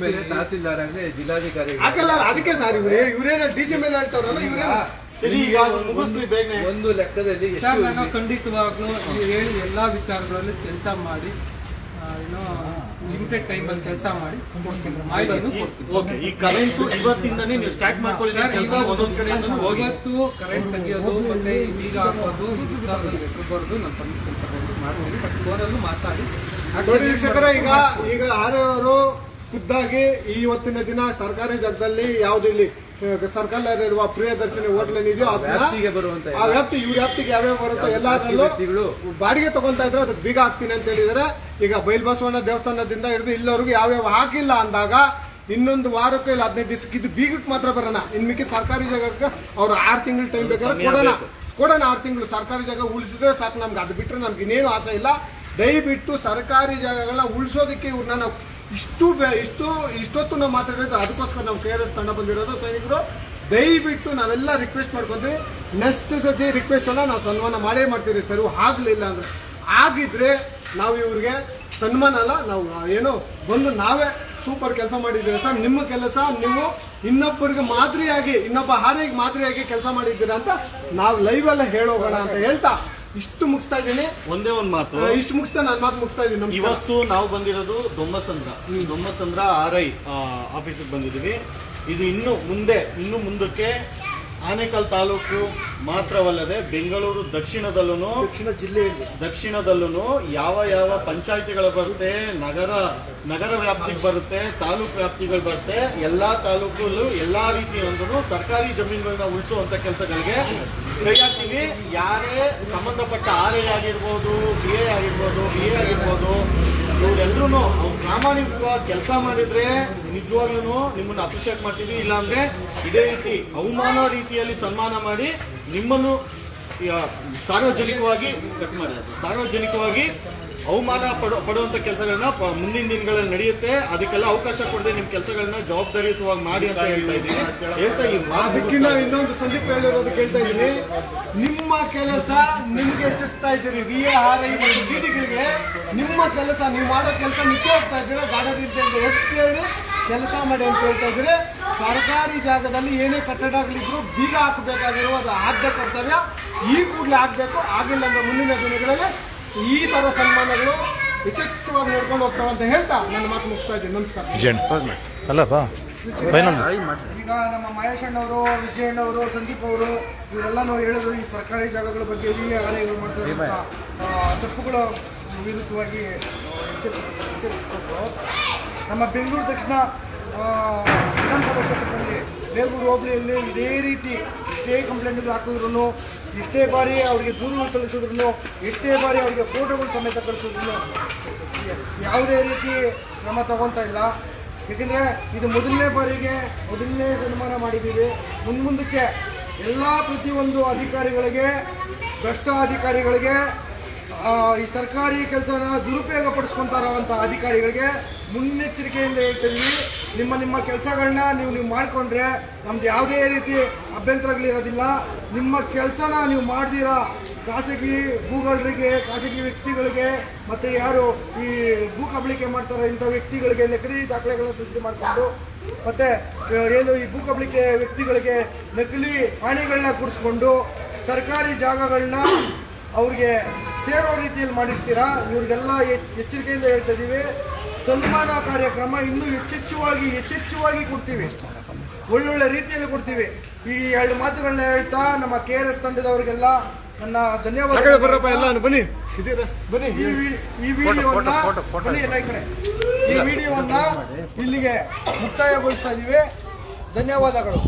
ಮೇಲೆ ತಹಸೀಲ್ದಾರ್ ಆಗಲಿ ಜಿಲ್ಲಾಧಿಕಾರಿ ಹಾಕಲ್ಲ. ಅದಕ್ಕೆ ಸರ್ ಇವ್ರೇನ ಡಿಸಿ ಮೇಲೆ ಹೇಳ್ತಾರಲ್ಲ ಇವ್ರೇ. ಸರಿ, ಈಗ ಮುಗಿಸ್ಲಿ ಬೇಗನೆ. ಒಂದು ಲೆಕ್ಕದಲ್ಲಿ ಸರ್ ನಾನು ಖಂಡಿತವಾಗ್ಲೂ ಹೇಳಿ ಎಲ್ಲಾ ವಿಚಾರಗಳಲ್ಲಿ ಕೆಲಸ ಮಾಡಿ ಏನೋ ಲಿಮಿಟೆಡ್ ಟೈಮ್ ಅಲ್ಲಿ ಕೆಲಸ ಮಾಡಿ ಕೊಡ್ತೀನಿ, ಮಾಹಿತಿನೂ ಕೊಡ್ತೀನಿ. ಓಕೆ, ಈ ಕರೆಂಟ್ ಇವತ್ತಿಂದಾನೇ ನೀವು ಸ್ಟಾರ್ಟ್ ಮಾಡ್ಕೊಳ್ಳಿ ಕೆಲಸ. ಒಂದೊಂದು ಕಡೆಯಿಂದ ಹೋಗಿ ಇವತ್ತು ಕರೆಂಟ್ ತೆಗಿಯೋದು ಮತ್ತೆ ಈಗ ಹಾಕೋದು ಈ ವಿಚಾರದಲ್ಲಿ ಲೆಟರ್ ಬರೋದು ನಾನು ಪರ್ಮಿಷನ್ ತಗೊಂಡು ಮಾಡ್ತೀನಿ. ಬಟ್ ಫೋನಲ್ಲೂ ಮಾತಾಡಿ ನೋಡಿ ವೀಕ್ಷಕರೇ, ಈಗ ಆರ್ಯವರು ಖುದ್ದಾಗಿ ಇವತ್ತಿನ ದಿನ ಸರ್ಕಾರಿ ಜಾಗದಲ್ಲಿ ಯಾವ್ದು ಇಲ್ಲಿ ಸರ್ಕಾರ ಇರುವ ಪ್ರಿಯದರ್ಶಿನಿ ಹೋಟ್ಲ್ ಏನಿದೆಯೋ ವ್ಯಾಪ್ತಿಗೆ ಬರುವಂತ ಆ ವ್ಯಾಪ್ತಿ ಇವ್ರ ವ್ಯಾಪ್ತಿಗೆ ಯಾವ್ಯಾವ ಬರುತ್ತೋ ಎಲ್ಲಾದ್ರಲ್ಲೂ ಬಾಡಿಗೆ ತಗೊಂತಾ ಇದ್ರೆ ಅದಕ್ಕೆ ಬೀಗ ಹಾಕ್ತೀನಿ ಅಂತ ಹೇಳಿದಾರೆ. ಈಗ ಬೈಲ್ಬಸವಣ್ಣ ದೇವಸ್ಥಾನದಿಂದ ಹಿಡಿದು ಇಲ್ಲವರೆಗೂ ಯಾವ್ಯಾವ ಹಾಕಿಲ್ಲ ಅಂದಾಗ ಇನ್ನೊಂದು ವಾರಕ್ಕೂ ಇಲ್ಲ 15 ದಿವಸಕ್ಕೆ ಇದು ಬೀಗಕ್ಕೆ ಮಾತ್ರ ಬರೋಣ. ಇನ್ ಮಿಕ್ಕಿ ಸರ್ಕಾರಿ ಜಾಗಕ್ಕೆ ಅವ್ರು 6 ತಿಂಗಳು ಟೈಮ್ ಬೇಕಾದ್ರೆ ಕೊಡೋಣ 6 ತಿಂಗಳು ಸರ್ಕಾರಿ ಜಾಗ ಉಳಿಸಿದ್ರೆ ಸಾಕು ನಮ್ಗೆ. ಅದು ಬಿಟ್ಟರೆ ನಮ್ಗೆ ಇನ್ನೇನು ಆಸೆ ಇಲ್ಲ. ದಯವಿಟ್ಟು ಸರ್ಕಾರಿ ಜಾಗಗಳನ್ನ ಉಳಿಸೋದಕ್ಕೆ ಇವ್ರನ್ನ ನಾವು ಇಷ್ಟೊತ್ತು ನಾವು ಮಾತಾಡಬೇಕು. ಅದಕ್ಕೋಸ್ಕರ ನಾವು KRS ತಂಡ ಬಂದಿರೋದು. ಸೈನಿಕರು ದಯವಿಟ್ಟು ನಾವೆಲ್ಲ ರಿಕ್ವೆಸ್ಟ್ ಮಾಡ್ಕೊಂತೀವಿ. ನೆಕ್ಸ್ಟ್ ಸತಿ ರಿಕ್ವೆಸ್ಟ್ ಅಲ್ಲ, ನಾವು ಸನ್ಮಾನ ಮಾಡೇ ಮಾಡ್ತೀವಿ. ತೆರವು ಆಗಲಿಲ್ಲ ಅಂದ್ರೆ ಆಗಿದ್ರೆ ನಾವು ಇವ್ರಿಗೆ ಸನ್ಮಾನ ಅಲ್ಲ, ನಾವು ಏನೋ ಬಂದು ನಾವೇ ಸೂಪರ್ ಕೆಲಸ ಮಾಡಿದ್ದೀರಾ ಸರ್. ನಿಮ್ಮ ಕೆಲಸ ನೀವು ಇನ್ನೊಬ್ಬರಿಗೆ ಮಾದರಿಯಾಗಿ, ಇನ್ನೊಬ್ಬ ಹಾರಿಗೆ ಮಾದರಿಯಾಗಿ ಕೆಲಸ ಮಾಡಿದ್ದೀರಾ ಅಂತ ನಾವು ಲೈವ್ ಎಲ್ಲ ಹೇಳೋಗೋಣ ಅಂತ ಹೇಳ್ತಾ ಇಷ್ಟು ಮುಗಿಸ್ತಾ ಇದ್ದೀನಿ. ಒಂದೇ ಒಂದು ಮಾತು, ಇಷ್ಟು ಮುಗಿಸ್ತಾ ನಾನು ಮಾತು ಮುಗಿಸ್ತಾ ಇದ್ದೀನಿ. ಇವತ್ತು ನಾವು ಬಂದಿರೋದು ದೊಮ್ಮಸಂದ್ರ RI ಆಫೀಸಿಗೆ ಬಂದಿದ್ದೀವಿ. ಇದು ಇನ್ನು ಮುಂದಕ್ಕೆ ಆನೇಕಲ್ ತಾಲೂಕು ಮಾತ್ರವಲ್ಲದೆ ಬೆಂಗಳೂರು ದಕ್ಷಿಣದಲ್ಲೂ ಯಾವ ಪಂಚಾಯಿತಿಗಳು ಬರುತ್ತೆ, ನಗರ ವ್ಯಾಪ್ತಿಗೆ ಬರುತ್ತೆ, ತಾಲೂಕು ವ್ಯಾಪ್ತಿಗಳು ಬರುತ್ತೆ, ಎಲ್ಲಾ ತಾಲೂಕಲ್ಲೂ ಎಲ್ಲಾ ರೀತಿಯೊಂದು ಸರ್ಕಾರಿ ಜಮೀನುಗಳನ್ನ ಉಳಿಸುವಂತ ಕೆಲಸಗಳಿಗೆ ಕೈ ಹಾಕ್ತೀವಿ. ಯಾರೇ ಸಂಬಂಧಪಟ್ಟ RI ಆಗಿರ್ಬೋದು, BA ಆಗಿರ್ಬೋದು, BA ಆಗಿರ್ಬೋದು, ಇವರೆಲ್ಲರೂ ಅವ್ರು ಪ್ರಾಮಾಣಿಕವಾಗಿ ಕೆಲಸ ಮಾಡಿದ್ರೆ ನಿಜವಾಗ್ಲೂ ನಿಮ್ಮನ್ನು ಅಪ್ರಿಷಿಯೇಟ್ ಮಾಡ್ತೀವಿ. ಇಲ್ಲಾಂದ್ರೆ ಇದೇ ರೀತಿ ಅವಮಾನ ರೀತಿಯಲ್ಲಿ ಸನ್ಮಾನ ಮಾಡಿ ನಿಮ್ಮನ್ನು ಸಾರ್ವಜನಿಕವಾಗಿ ಅವಮಾನ ಪಡುವಂತ ಕೆಲಸಗಳನ್ನ ಮುಂದಿನ ದಿನಗಳಲ್ಲಿ ನಡೆಯುತ್ತೆ. ಅದಕ್ಕೆಲ್ಲ ಅವಕಾಶ ಕೊಡದೆ ನಿಮ್ ಕೆಲಸಗಳನ್ನ ಜವಾಬ್ದಾರಿಯುತವಾಗಿ ಮಾಡಿ ಅಂತ ಹೇಳ್ತಾ ಇದ್ದೀನಿ. ಅದಕ್ಕಿಂತ ಇನ್ನೊಂದು ಸಂದೀಪ್ ಹೇಳಿರೋದು ಕೇಳ್ತಾ ಇದ್ದೀನಿ. ನಿಮ್ಮ ಕೆಲಸ ನಿಮ್ಗೆ ಹೆಚ್ಚಿಸ್ತಾ ಇದ್ದೀರಿ. VARI ಬೀದಿಗಳಿಗೆ ನಿಮ್ಮ ಕೆಲಸ, ನೀವು ಮಾಡೋ ಕೆಲಸ ನಿತ್ಯ ಹೋಗ್ತಾ ಇದ್ದೀರಾ. ಗಾಢದಿಂದ ಎತ್ತಿ ಹೇಳಿ ಕೆಲಸ ಮಾಡಿ ಅಂತ ಹೇಳ್ತಾ ಇದ್ರೆ ಸರ್ಕಾರಿ ಜಾಗದಲ್ಲಿ ಏನೇ ಕಟ್ಟಡಗಳಿದ್ರು ಬೀಗ ಹಾಕಬೇಕಾಗಿರುವ ಅದು ಆದ್ಯ ಕರ್ತವ್ಯ ಈ ಕೂಡಲೇ ಆಗ್ಬೇಕು. ಆಗಿಲ್ಲ ಅಂದ್ರೆ ಮುಂದಿನ ದಿನಗಳಲ್ಲಿ ಈ ತರ ಸನ್ಮಾನಗಳು ಯಥೇಚ್ಛವಾಗಿ ನಡ್ಕೊಂಡು ಹೋಗ್ತಾವೆ ಅಂತ ಹೇಳ್ತಾ ನನ್ನ ಮಾತು ಮುಗಿಸ್ತಾ ಇದ್ದೀನಿ. ನಮಸ್ಕಾರ. ಈಗ ನಮ್ಮ ಮಹೇಶ್ ಅಣ್ಣವರು, ವಿಜಯ್ ಅಣ್ಣವರು, ಸಂದೀಪ್ ಅವರು ಇವರೆಲ್ಲ ಹೇಳಿದ್ರು ಈ ಸರ್ಕಾರಿ ಜಾಗಗಳ ಬಗ್ಗೆ VARI ಮಾಡ್ತಾರೆ ತಪ್ಪುಗಳ ವಿರುದ್ಧವಾಗಿ ಎಚ್ಚರಿಸಿಕೊಟ್ರು. ನಮ್ಮ ಬೆಂಗಳೂರು ದಕ್ಷಿಣ ವಿಧಾನಸಭಾ ಕ್ಷೇತ್ರದಲ್ಲಿ ಬೇಗೂರು ಹೋಬಳಿಯಲ್ಲಿ ಇದೇ ರೀತಿ ಎಷ್ಟೇ ಕಂಪ್ಲೇಂಟ್ಗಳು ಹಾಕಿದ್ರು, ಎಷ್ಟೇ ಬಾರಿ ಅವರಿಗೆ ದೂರುಗಳು ಸಲ್ಲಿಸಿದ್ರು, ಎಷ್ಟೇ ಬಾರಿ ಅವರಿಗೆ ಫೋಟೋಗಳು ಸಮೇತ ಕಳಿಸಿದ್ರು ಯಾವುದೇ ರೀತಿ ಕ್ರಮ ತಗೊಳ್ತಾ ಇಲ್ಲ. ಏಕೆಂದರೆ ಇದು ಮೊದಲನೇ ಸನ್ಮಾನ ಮಾಡಿದ್ದೀವಿ. ಮುಂದಕ್ಕೆ ಎಲ್ಲ ಪ್ರತಿಯೊಂದು ಅಧಿಕಾರಿಗಳಿಗೆ, ಭ್ರಷ್ಟ ಅಧಿಕಾರಿಗಳಿಗೆ, ಈ ಸರ್ಕಾರಿ ಕೆಲಸನ ದುರುಪಯೋಗ ಪಡಿಸ್ಕೊಂತಾರಂಥ ಅಧಿಕಾರಿಗಳಿಗೆ ಮುನ್ನೆಚ್ಚರಿಕೆಯಿಂದ ಹೇಳ್ತೀವಿ. ನಿಮ್ಮ ಕೆಲಸಗಳನ್ನ ನೀವು ಮಾಡಿಕೊಂಡ್ರೆ ನಮ್ದು ಯಾವುದೇ ರೀತಿ ಅಭ್ಯಂತರಗಳಿರೋದಿಲ್ಲ. ನಿಮ್ಮ ಕೆಲಸನ ನೀವು ಮಾಡ್ದಿರಾ ಖಾಸಗಿ ಭೂಗಳರಿಗೆ, ಖಾಸಗಿ ವ್ಯಕ್ತಿಗಳಿಗೆ ಮತ್ತು ಯಾರು ಈ ಭೂ ಕಬಳಿಕೆ ಮಾಡ್ತಾರೆ ಇಂಥ ವ್ಯಕ್ತಿಗಳಿಗೆ ನಕಲಿ ದಾಖಲೆಗಳನ್ನು ಸೃಷ್ಟಿ ಮಾಡಿಕೊಂಡು ಮತ್ತು ಏನು ಈ ಭೂ ಕಬಳಿಕೆ ವ್ಯಕ್ತಿಗಳಿಗೆ ನಕಲಿ ಆಣೆಗಳನ್ನ ಕೂಡಿಸ್ಕೊಂಡು ಸರ್ಕಾರಿ ಜಾಗಗಳನ್ನ ಅವ್ರಿಗೆ ಸೇರೋ ರೀತಿಯಲ್ಲಿ ಮಾಡಿರ್ತೀರಾ. ಇವ್ರಿಗೆಲ್ಲ ಎಚ್ಚರಿಕೆಯಿಂದ ಹೇಳ್ತಾ ಇದ್ದೀವಿ. ಸನ್ಮಾನ ಕಾರ್ಯಕ್ರಮ ಇನ್ನೂ ಹೆಚ್ಚೆಚ್ಚುವಾಗಿ ಕೊಡ್ತೀವಿ, ಒಳ್ಳೊಳ್ಳೆ ರೀತಿಯಲ್ಲಿ ಕೊಡ್ತೀವಿ. ಈ 2 ಮಾತುಗಳನ್ನ ಹೇಳ್ತಾ ನಮ್ಮ KRS ತಂಡದವರಿಗೆಲ್ಲ ನನ್ನ ಧನ್ಯವಾದ. ಬನ್ನಿ ಈ ವಿಡಿಯೋವನ್ನ ಇಲ್ಲಿಗೆ ಮುಕ್ತಾಯಗೊಳಿಸ್ತಾ ಇದ್ದೀವಿ. ಧನ್ಯವಾದಗಳು.